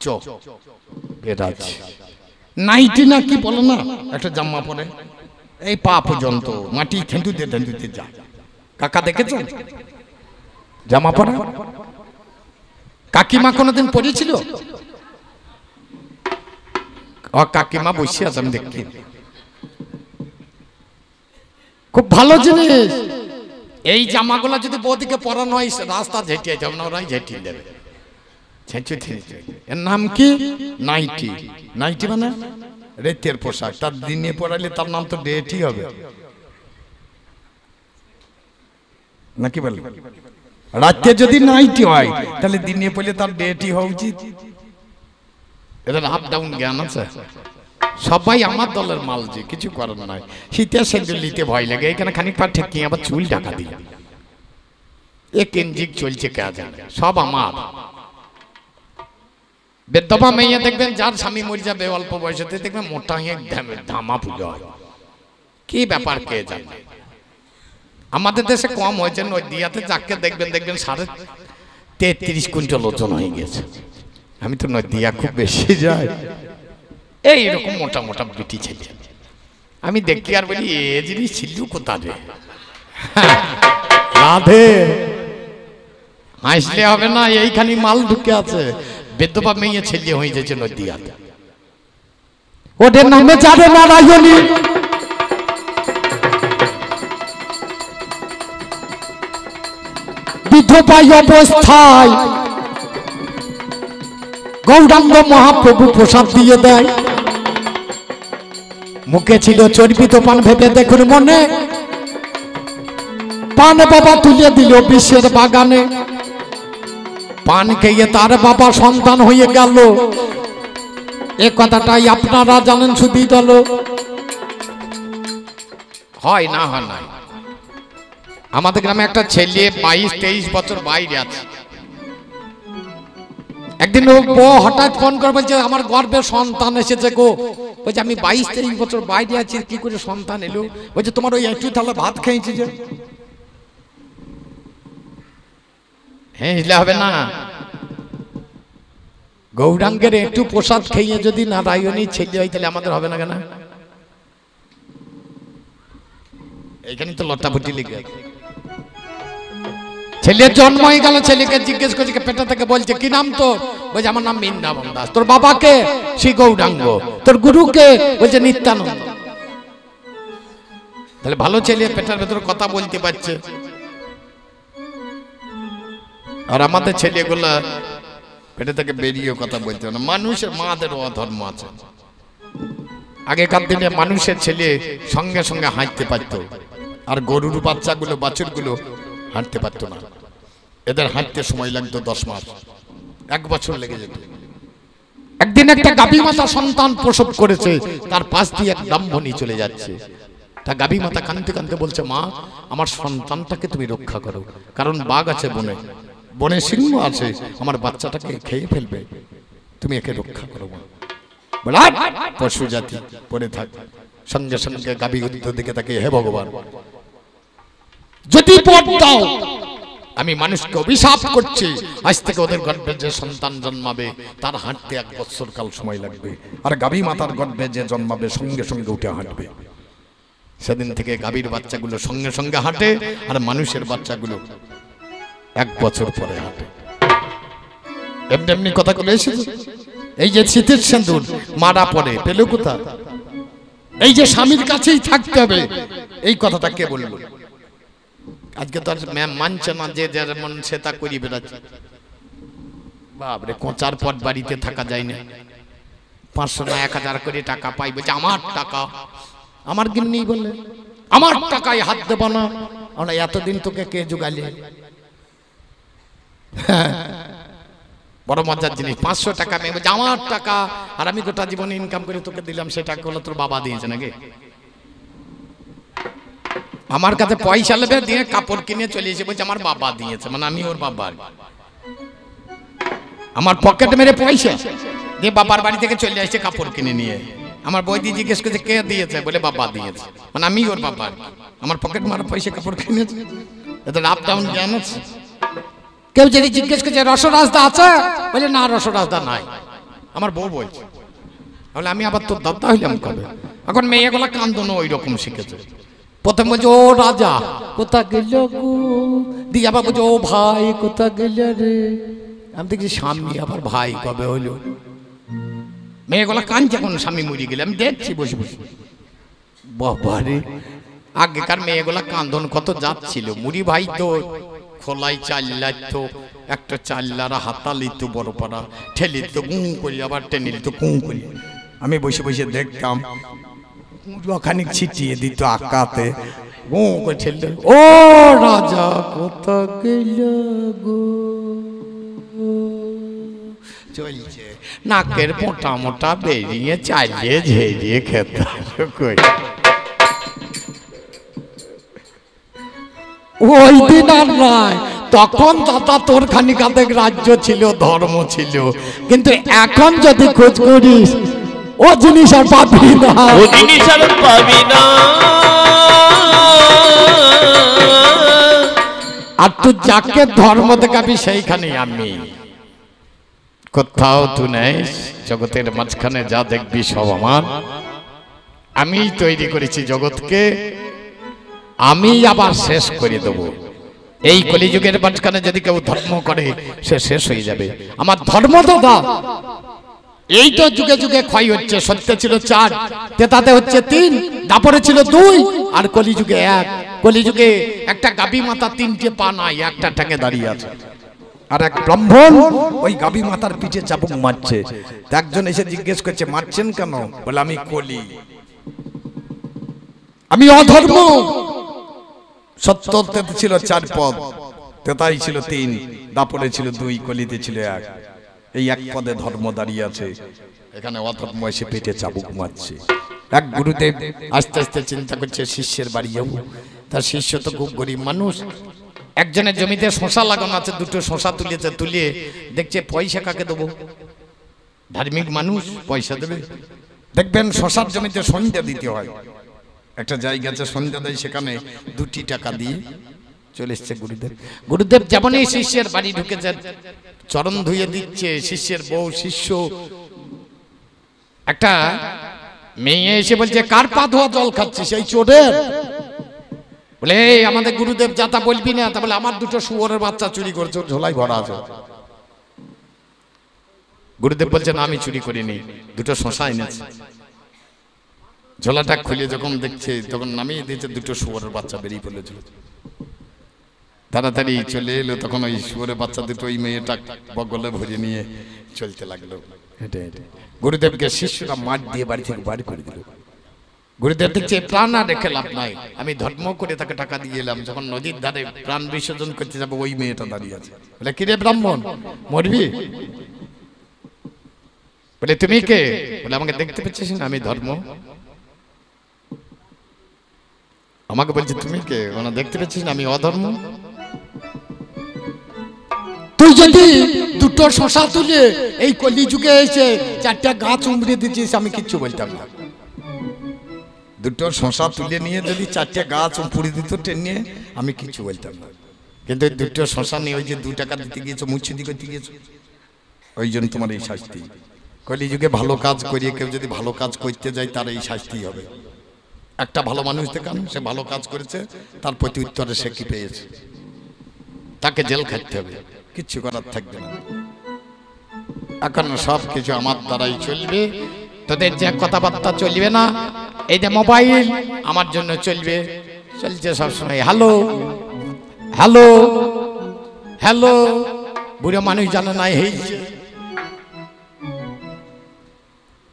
চোখ বেরাজ নাইটি না কি বলো না, একটা জামা পরে এই পা পর্যন্ত মাটি থেঁতুতে থেঁতুতে যায়। কাকা দেখেছেন জামা পরা? কাকিমা কোনোদিন পরেছিল? ও কাকিমা বসে আছে, আমি দেখি, খুব ভালো জিনিস। এই জামাগুলো যদি বৌদিকে পরানো হয়, রাস্তা ঝেঁটিয়ে যাবে না, ওরাই ঝেঁটিয়ে দেবে। এর নাম কি? নাইটি। নাইটি মানে রেতের পোশাক, তার দিনে পরালে তার নাম তো ডেটি হবে নাকি বল? রাতে যদি নাইটি হয় তাহলে দিনে পড়লে তার ডেটি হওয়া উচিত। এদের আপ ডাউন জ্ঞান আছে। সবাই আমার দলের মাল, যে কিছু করার নাই। শীতে সেগুলো নিতে ভয় লাগে, এখানে খানিক পা ঠেকিয়ে আবার চুল ঢাকা দিই, এ কেঞ্জিক চলছে কে জানে, সব আমার। বেদবা মেয়ে দেখবেন যার স্বামী মরে যাবে অল্প বয়সেতে, দেখবেন মোটা হয়ে ধামা পুজো হয়, কি ব্যাপার কে জানে। আমাদের দেশে কম হয়েছে, নদিয়াতে যাকে দেখবেন দেখবেন 33.5 কুইন্টাল ওজন হয়ে গেছে। আমি তো নদিয়া খুব বেশি যাই, এইরকম মোটা মোটা বিটি ছেলে আমি দেখি, আর বলি এ জিনিস ছিল কোথায় রে। রাধে, হাসলে হবে না, এইখানে মাল ঢুকে আছে। বেদবা মেয়ে ছেলে হয়ে যাচ্ছে নদিয়াতে, ওদের নামে যাবে নারায়ণী। বিধবাই অবস্থায় গৌরাঙ্গ মহাপ্রভু প্রসাদ দিয়ে দেয়। মুখে ছিল চর্বিত পান, ভেবে দেখুন মনে, পান বাবা তুলে দিল বিশ্বের বাগানে। পান খেয়ে তার বাবা সন্তান হয়ে গেল, এ কথাটাই আপনারা জানেন শুধু দল হয় না, হয় না। আমাদের গ্রামে একটা ছেলে 22-23 বছর বাইরে আছে। একদিন ও হঠাৎ ফোন করে বলছে আমার গর্ভে সন্তান এসেছে গো। বলছে আমি 22-23 বছর বাইরে আছি, কি করে সন্তান এলো? বলছে তোমার ওই একটু থালা ভাত খেয়েছি যে। হ্যাঁ, হবে না, গৌরাঙ্গের একটু প্রসাদ খেয়ে যদি নারায়ণী ছেলে হয় তাহলে আমাদের হবে না কেন? এখানে তো লটাপটি লেগে আছে। ছেলের জন্ম হয়ে গেল, ছেলেকে জিজ্ঞেস করছে পেটা থেকে, বলছে কি নাম তোর? বলছে আমার নাম বৃন্দাবন দাস। তোর বাবাকে? শ্রী গৌরাঙ্গ। তোর গুরুকে? বলছে নিত্যানন্দ। তাহলে ভালো ছেলে, পেটার ভেতর কথা বলতে পারছে। আর আমাদের ছেলেগুলা পেটে থেকে বেরিয়ে কথা বলতে না। মানুষের মাদের অধর্ম আছে। আগেকার দিনে মানুষের ছেলে সঙ্গে সঙ্গে হাঁটতে পারত, আর গরুর বাচ্চাগুলো বাছুরগুলো হাঁটতে পারতো না, এদের হাঁটতে সময় লাগতো 10 মাস, 1 বছর লেগে যেত। একদিন একটা গাভী মাতা সন্তান প্রসব করেছে, তার পাশ দিয়ে এক ব্রাহ্মণী চলে যাচ্ছে। তা গাভী মাতা কাঁদতে কাঁদতে বলছে, মা আমার সন্তানটাকে তুমি রক্ষা করো, কারণ বাঘ আছে বনে, বনে সিংহ আছে, আমার বাচ্চাটাকে খেয়ে ফেলবে, তুমি একে রক্ষা করো মা। বলা পশু জাতি পড়ে থাক। সঙ্গে সঙ্গে গাভী উত্তর দিকে তাকে, হে ভগবান, যদি পথ দাও আমি মানুষকে অভিশাপ করছি, আজ থেকে ওদের গর্ভে যে সন্তান জন্মাবে তার হাঁটতে 1 বছর কাল সময় লাগবে, আর গাভী মাতার গর্ভে যে জন্মাবে সঙ্গে সঙ্গে উঠে হাঁটবে। সেদিন থেকে গাভীর বাচ্চাগুলো সঙ্গে সঙ্গে হাঁটে, আর মানুষের বাচ্চাগুলো 1 বছর পরে হাঁটে। এমনি এমনি কথাগুলো এসেছে। এই যে শীতের সিঁদুর মারা পড়ে পেল কোথা, এই যে স্বামীর কাছেই থাকতে হবে, এই কথাটা কে বলল? আজকে তো আর মানছে না, যে যার মন সে তা করি বেড়াচ্ছে। বাপরে, কোঁচার পর বাড়িতে থাকা যায় না, 500 না 1000 করে টাকা পাই, বলছে আমার টাকা, আমার গিন্নি বলে আমার টাকায় হাত দেব না। আমরা এতদিন তোকে কে জোগালে? বড় মজার জিনিস, 500 টাকা মেয়ে বলছে আমার টাকা, আর আমি গোটা জীবনে ইনকাম করে তোকে দিলাম, সেটা হলো তোর বাবা দিয়েছে নাকি? আমার কাছে পয়সা লেবে দিয়ে কাপড় কিনে চলে এসে বলছে আমার বাবা দিয়েছে, মানে আমি ওর বাবা। আমার পকেট মেরে পয়সা দিয়ে বাবার বাড়ি থেকে চলে আসছে কাপড় কিনে নিয়ে। আমার বৌদি জিজ্ঞেস করছে কে দিয়েছে, বলে বাবা দিয়েছে, মানে আমি ওর বাবা। আমার পকেট মারা পয়সা কাপড় কিনেছে, এত আপ ডাউন জ্ঞান আছে। কেউ যদি জিজ্ঞেস করছে রসরাজদা আছে, বলে না রসরাজদা নাই, আমার বউ বলছে। তাহলে আমি আবার তোর দাদা হইলাম কবে? এখন মেয়েগুলা কান্দনো ওই রকম শিখেছে। প্রথম বলছে ও রাজা কোথা গেল গো, দিয়ে আবার বলছে ও ভাই কোথা গেল রে। আমি দেখছি স্বামী আবার ভাই কবে হইলো। মেয়েগুলা কাঁদছে কোন স্বামী মরি গেলে, আমি দেখছি বসে বসে। বাবারে, আগেকার মেয়েগুলা কান্দন কত যাচ্ছিল। মুড়ি ভাই তো খোলাই চাল লাগতো, একটা চাল্লারা হাতালিত বড় পাড়া, ঠেলিত গুঁ করি, আবার টেনিলিত কুঁ করি। আমি বসে বসে দেখতাম, খানিক ছিটিয়ে দিত আকাতে, গুঁ করে ঠেলতে, ও রাজা কোথা গেল গো। চলছে নাকের মোটা মোটা বেরিয়ে চালিয়ে ঝেড়িয়ে খেতে। ওই দিন আর নাই, তখন দাদা তোর খানিকাতেক রাজ্য ছিল, ধর্ম ছিল, কিন্তু এখন যদি খোঁজ করিস ও জিনিস আর পাবি না, ও জিনিস আর পাবি না। আর তুই যাকে ধর্ম দেখাবি সেইখানে আমি। কোথাও তুই নেই, জগতের মাঝখানে যা দেখবি সব আমার। আমি তৈরি করেছি জগৎকে, আমি আবার শেষ করে দেব। এই কলিযুগের মাঝখানে যদি কেউ ধর্ম করে সে শেষ হয়ে যাবে। আমার ধর্ম দাদা এই তো যুগে যুগে ক্ষয় হচ্ছে। সত্যে ছিল 4, তেতাতে হচ্ছে 3, দাপরে ছিল 2, আর কলিযুগে 1। কলিযুগে একটা গাভী মাতা 3টে পা নাই, একটা ঠ্যাঙে দাঁড়িয়ে আছে। আর এক ব্রাহ্মণ ওই গাভী মাতার পিঠে চাবুক মারছে। একজন এসে জিজ্ঞেস করছে মারছেন কেন? বলে আমি কলি, আমি অধর্ম। সত্যতে ছিল 4 পদ, তেতাই ছিল 3, দাপরে ছিল 2, কলিতে ছিল 1। এই 1 পদে ধর্ম দাঁড়িয়ে আছে, এখানে অধর্ম এসে পেটে চাবুক মারছে। এক গুরুদেব আস্তে আস্তে চিন্তা করছে শিষ্যের বাড়ি যাবো। তার শিষ্য তো খুব গরিব মানুষ। একজনের জমিতে শশা লাগানো আছে, 2টো শশা তুলেছে, তুলিয়ে দেখছে পয়সা কাকে দেবো। ধার্মিক মানুষ পয়সা দেবে। দেখবেন শশার জমিতে সন্ধ্যা দিতে হয়, একটা জায়গা আছে সন্ধ্যা দেয়, সেখানে 2টি টাকা দিয়ে চলে এসছে গুরুদেব। গুরুদেব যেমনই শিষ্যের বাড়ি ঢুকেছে, চরণ ধুয়ে দিচ্ছে শিষ্যের বউ। শিষ্য একটা মেয়ে এসে বলছে কার পা ধোয়া জল খাচ্ছি? সেই চোরের। বলে আমাদের গুরুদেব যা তা বলবি না। তা বলে আমার 2টো শুয়োরের বাচ্চা চুরি করেছে, ঝোলাই ভরা আছে। গুরুদেব বলছে না আমি চুরি করিনি, 2টো শশা এনেছি। ঝোলাটা খুলে যখন দেখছে তখন নামিয়ে দিয়েছে, 2টো শুয়োরের বাচ্চা বেরিয়ে পড়েছিল। তাড়াতাড়ি চলে এলো, তখন ওই শুয়োরের বাচ্চা 2টো ওই মেয়েটা বগলে ভরে নিয়ে চলতে লাগলো হেঁটে হেঁটে। গুরুদেবকে শিষ্যরা মাঠ দিয়ে বাড়ি থেকে বাড়ি করে দিল। গুরুদেব দেখছে প্রাণ আর রেখে লাভ নাই, আমি ধর্ম করে তাকে টাকা দিয়ে এলাম। যখন নদীর ধারে প্রাণ বিসর্জন করতে যাবো ওই মেয়েটা দাঁড়িয়ে আছে, বলে কিরে ব্রাহ্মণ মরবি? বলে তুমি কে? বলে আমাকে দেখতে পেয়েছিস না, আমি ধর্ম। আমাকে বলছে তুমি কে? মানে দেখতে পেয়েছিস না আমি অধর্ম। তুই যদি দুটো শশা তুলে এই কলি যুগে এসে 4টা গাছ উমড়ে দিচ্ছিস আমি কিচ্ছু বলতাম না। দুটো শশা তুলে নিয়ে যদি 4টে গাছ পুড়ে দিত টেনে আমি কিছু বলতাম না। কিন্তু দুটো শশা নিয়ে ওই যে 2 টাকা দিতে গিয়েছো, মুচ্ছিদি করতে গিয়েছো, ওই জন্য তোমার এই শাস্তি। কলিযুগে ভালো কাজ করিয়ে কেউ যদি ভালো কাজ করতে যায় তার এই শাস্তি হবে। একটা ভালো মানুষ দেখান, সে ভালো কাজ করেছে, তার প্রতি উত্তরে সে কি পেয়েছে, তাকে জেল খাটতে হবে, কিচ্ছু করার থাকবে না। এখন সব কিছু আমার দ্বারাই চলবে, তোদের যে কথাবার্তা চলবে না। এই যে মোবাইল আমার জন্য চলবে, চলছে সবসময় হ্যালো হ্যালো হ্যালো। বুড়ো মানুষ জানে না হয়েছে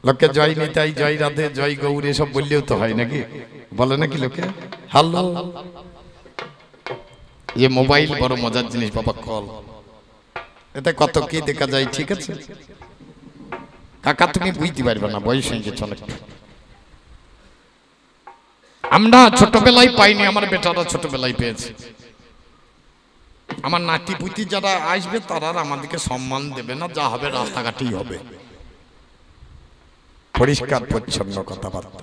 লোকে জয় নিতাই, জয় রাধে, জয় গৌর এসব বললেও তো হয় নাকি, বলে নাকি লোকে হ্যালো। যে মোবাইল বড় মজার জিনিস বাবা, কল এতে কত কি দেখা যায়। ঠিক আছে কাকা তুমি বুঝতে পারবে না, বয়স হয়ে গেছে অনেক। আমরা ছোটবেলায় পাইনি, আমার বেটারা ছোটবেলায় পেয়েছে। আমার নাতি পুতি যারা আসবে তারা আমাদেরকে সম্মান দেবে না, যা হবে রাস্তাঘাটেই হবে, পরিষ্কার পরিচ্ছন্ন কথাবার্তা।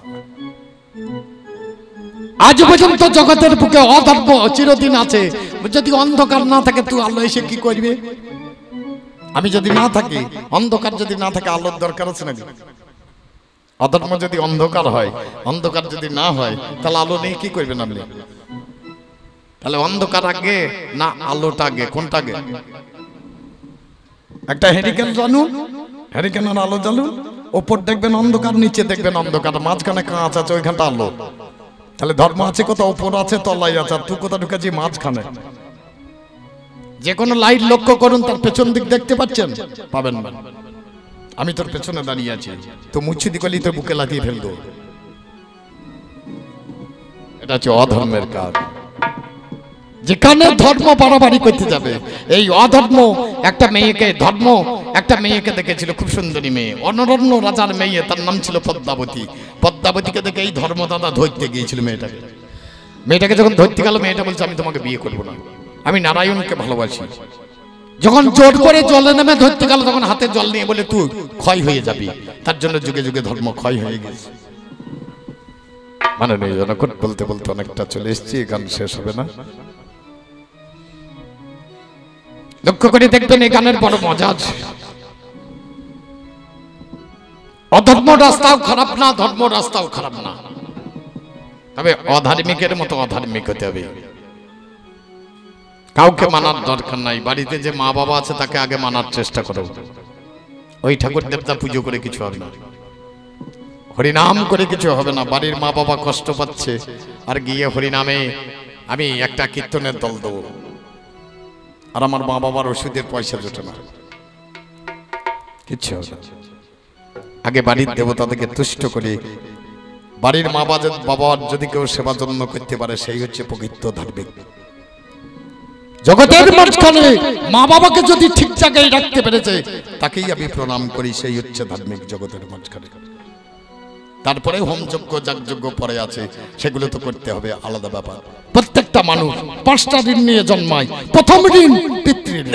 আজ পর্যন্ত জগতের বুকে অধর্ম চিরদিন আছে। যদি অন্ধকার না থাকে তুই আলো এসে কি করবে? আমি যদি না থাকি, অন্ধকার যদি না থাকে আলোর দরকার আছে নাকি? অধর্ম যদি অন্ধকার হয়, অন্ধকার যদি না হয়, তাহলে আলো নিয়ে কি করবেন আপনি? তাহলে অন্ধকার আগে না আলোটা আগে, কোনটা আগে? একটা হেরিকেন জানুন, হেরিকেনের আলো জ্বালুন, ওপর দেখবেন অন্ধকার, নিচে দেখবেন অন্ধকার, মাঝখানে কাঁচ আছে, ওইখানটা আলো। তাহলে ধর্ম আছে কোথাও? ওপর আছে, তলায় আছে, আর তুই কোথা ঢুকেছি? মাঝখানে। যে কোনো লাইট লক্ষ্য করুন, তার পেছন দিক দেখতে পাচ্ছেন? পাবেন না। আমি তোর পেছনে দাঁড়িয়ে আছি, তো মুচ্ছি দিকলি তোর বুকে লাগিয়ে ফেলতো। এটা হচ্ছে অধর্মের কাজ। যেখানে ধর্ম বাড়াবাড়ি করতে যাবে, এই অধর্ম একটা মেয়েকে, ধর্ম একটা মেয়েকে দেখেছিল, খুব সুন্দরী মেয়ে, অনরণ্য রাজার মেয়ে, তার নাম ছিল পদ্মাবতী। পদ্মাবতীকে দেখে এই ধর্মদাদা ধরতে গিয়েছিল মেয়েটাকে। মেয়েটাকে যখন ধরতে গেল, মেয়েটা বলছে আমি তোমাকে বিয়ে করবো না, আমি নারায়ণকে ভালোবাসি। যখন জোর করে জলে নেমে ধরতে গেল, তখন হাতে জল নিয়ে বলে তুই ক্ষয় হয়ে যাবি। তার জন্য যুগে যুগে ধর্ম ক্ষয় হয়ে গেছে। মাননীয় জনগণ, বলতে বলতে অনেকটা চলে এসেছি, গান শেষ হবে না। লক্ষ্য করে দেখবেন এই গানের বড় মজা আছে। অধর্ম রাস্তাও খারাপ না, ধর্ম রাস্তাও খারাপ না, তবে অধার্মিকের মতো অধার্মিক হতে হবে। কাউকে মানার দরকার নাই। বাড়িতে যে মা বাবা আছে তাকে আগে মানার চেষ্টা করো। ওই ঠাকুর দেবতা পুজো করে কিছু হবে না, হরিনাম করে কিছু হবে না। বাড়ির মা বাবা কষ্ট পাচ্ছে, আর গিয়ে হরিনামে আমি একটা কীর্তনের দল দেবো, আর আমার মা বাবার ওষুধের পয়সা জোটে না, কিচ্ছু হবে না। আগে বাড়ির দেবতাদেরকে তুষ্ট করে, বাড়ির মা বাবার যদি কেউ সেবা যত্ন করতে পারে, সেই হচ্ছে প্রকৃত ধার্মিক। জগতের মাঝখানে মা বাবাকে যদি ঠিক জায়গায় রাখতে পেরেছে, তাকেই আমি প্রণাম করি, সেই হচ্ছে ধার্মিক জগতের মাঝখানে। তারপরে হোমযজ্ঞ যাগযজ্ঞ পরে আছে, সেগুলো তো করতে হবে, আলাদা ব্যাপার। প্রত্যেকটা মানুষ 5টা ঋণ নিয়ে জন্মায়। প্রথম ঋণ পিতৃঋণ,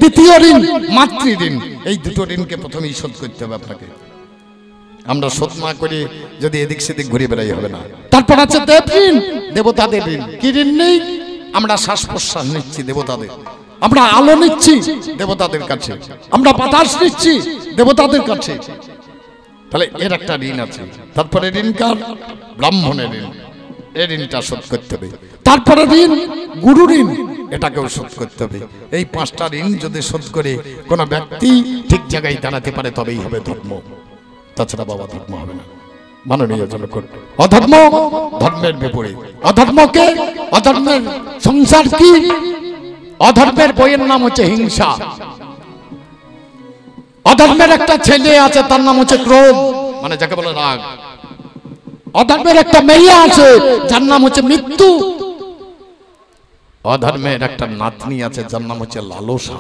দ্বিতীয় ঋণ মাতৃঋণ। এই দুটো ঋণকে প্রথমেই শোধ করতে হবে আপনাকে। আমরা শোধ না করে যদি এদিক সেদিক ঘুরে বেড়াই হবে না। তারপর আছে দেব ঋণ, দেবতাদের ঋণ। কি ঋণ নেই? আমরা শ্বাস প্রশ্বাস নিচ্ছি দেবতাদের, আমরা আলো নিচ্ছি দেবতাদের কাছে, আমরা বাতাস নিচ্ছি দেবতাদের কাছে। তাহলে এর একটা ঋণ আছে। তারপরে ঋণ কার? ব্রাহ্মণের ঋণ। এই ঋণটা শোধ করতে হবে। তারপরে ঋণ গুরু ঋণ, এটাকেও শোধ করতে হবে। এই 5টা ঋণ যদি শোধ করে কোনো ব্যক্তি ঠিক জায়গায় দাঁড়াতে পারে, তবেই হবে ধর্ম, তাছাড়া বাবা ধর্ম হবে না। মাননীয় জনগণ, অধর্ম ধর্মের বিপরীত। অধর্মকে, অধর্মের সংসার কি? অধর্মের বইয়ের নাম হচ্ছে হিংসা। অধর্মের একটা ছেলে আছে, তার নাম হচ্ছে ক্রোধ, মানে যাকে বলে রাগ। অধর্মের একটা মেয়ে আছে যার নাম হচ্ছে মৃত্যু, অধর্মের একটা নাতনি আছে যার নাম হচ্ছে লালসা।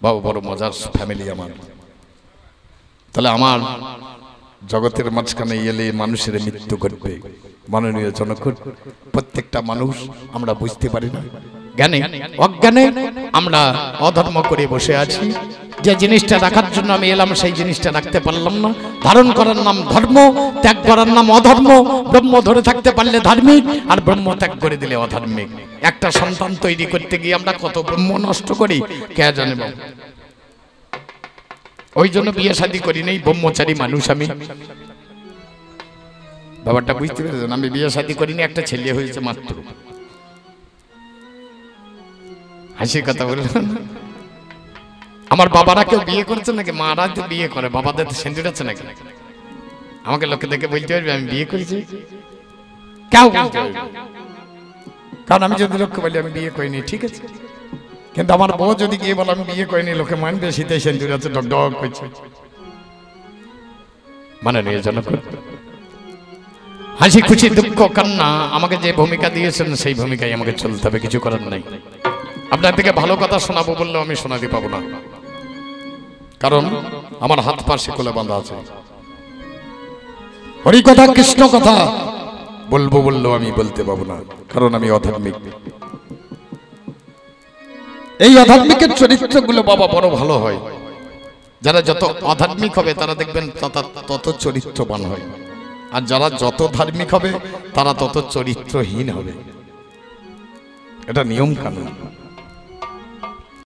বাবা বড় মজার ফ্যামিলি আমার। তাহলে আমার জগতের মাঝখানে এলে মানুষের মৃত্যু ঘটবে। মাননীয় জনগণ, প্রত্যেকটা মানুষ আমরা বুঝতে পারি না, জ্ঞানে অজ্ঞানে আমরা অধর্ম করে বসে আছি। যে জিনিসটা রাখার জন্য আমি এলাম সেই জিনিসটা রাখতে পারলাম না। ধারণ করার নাম ধর্ম, ত্যাগ করার নাম অধর্ম। ব্রহ্ম ধরে থাকতে পারলে ধার্মিক, আর ব্রহ্ম ত্যাগ করে দিলে অধার্মিক। একটা সন্তান তৈরি করতে গিয়ে আমরা কত ব্রহ্ম নষ্ট করি কে জানে বাবা। ওই জন্য বিয়ে শাদী করি নেই, ব্রহ্মচারী মানুষ আমি। ব্যাপারটা বুঝতে পেরেছেন? আমি বিয়ে শাদী করিনি, একটা ছেলে হয়েছে মাত্র। হাসির কথা বললেন। আমার বাবারা কেউ বিয়ে করছে নাকি? মারা তো বিয়ে করে, বাবাদের সেঞ্চুরি আছে নাকি? আমাকে লোকে দেখে বলতে পারবে আমি বিয়ে করেছি? কেউ বলতে পারবে? কারণ আমি যদি লোককে বলি আমি বিয়ে করিনি, ঠিক আছে, কিন্তু আমার বউ যদি গিয়ে বলে আমি বিয়ে করিনি, লোকে মানবে শীতে সেঞ্চুরি আছে, ডক ডক করছে। মানে নিয়ে জনগণ, হাসি খুশি দুঃখ কান্না আমাকে যে ভূমিকা দিয়েছেন সেই ভূমিকায় আমাকে চলতে হবে, কিছু করার নাই। আপনার থেকে ভালো কথা শোনাবো বললেও আমি শোনাতে পাবো না, কারণ আমার হাত পা শিকলে বাঁধা আছে। হরি কথা কৃষ্ণ কথা বলবো বললেও আমি বলতে পাবো না, কারণ আমি অধার্মিক। এই অধার্মিকের চরিত্রগুলো বাবা বড় ভালো হয়। যারা যত অধার্মিক হবে তারা দেখবেন তত চরিত্রবান হয়, আর যারা যত ধার্মিক হবে তারা তত চরিত্রহীন হবে। এটা নিয়ম কানুন।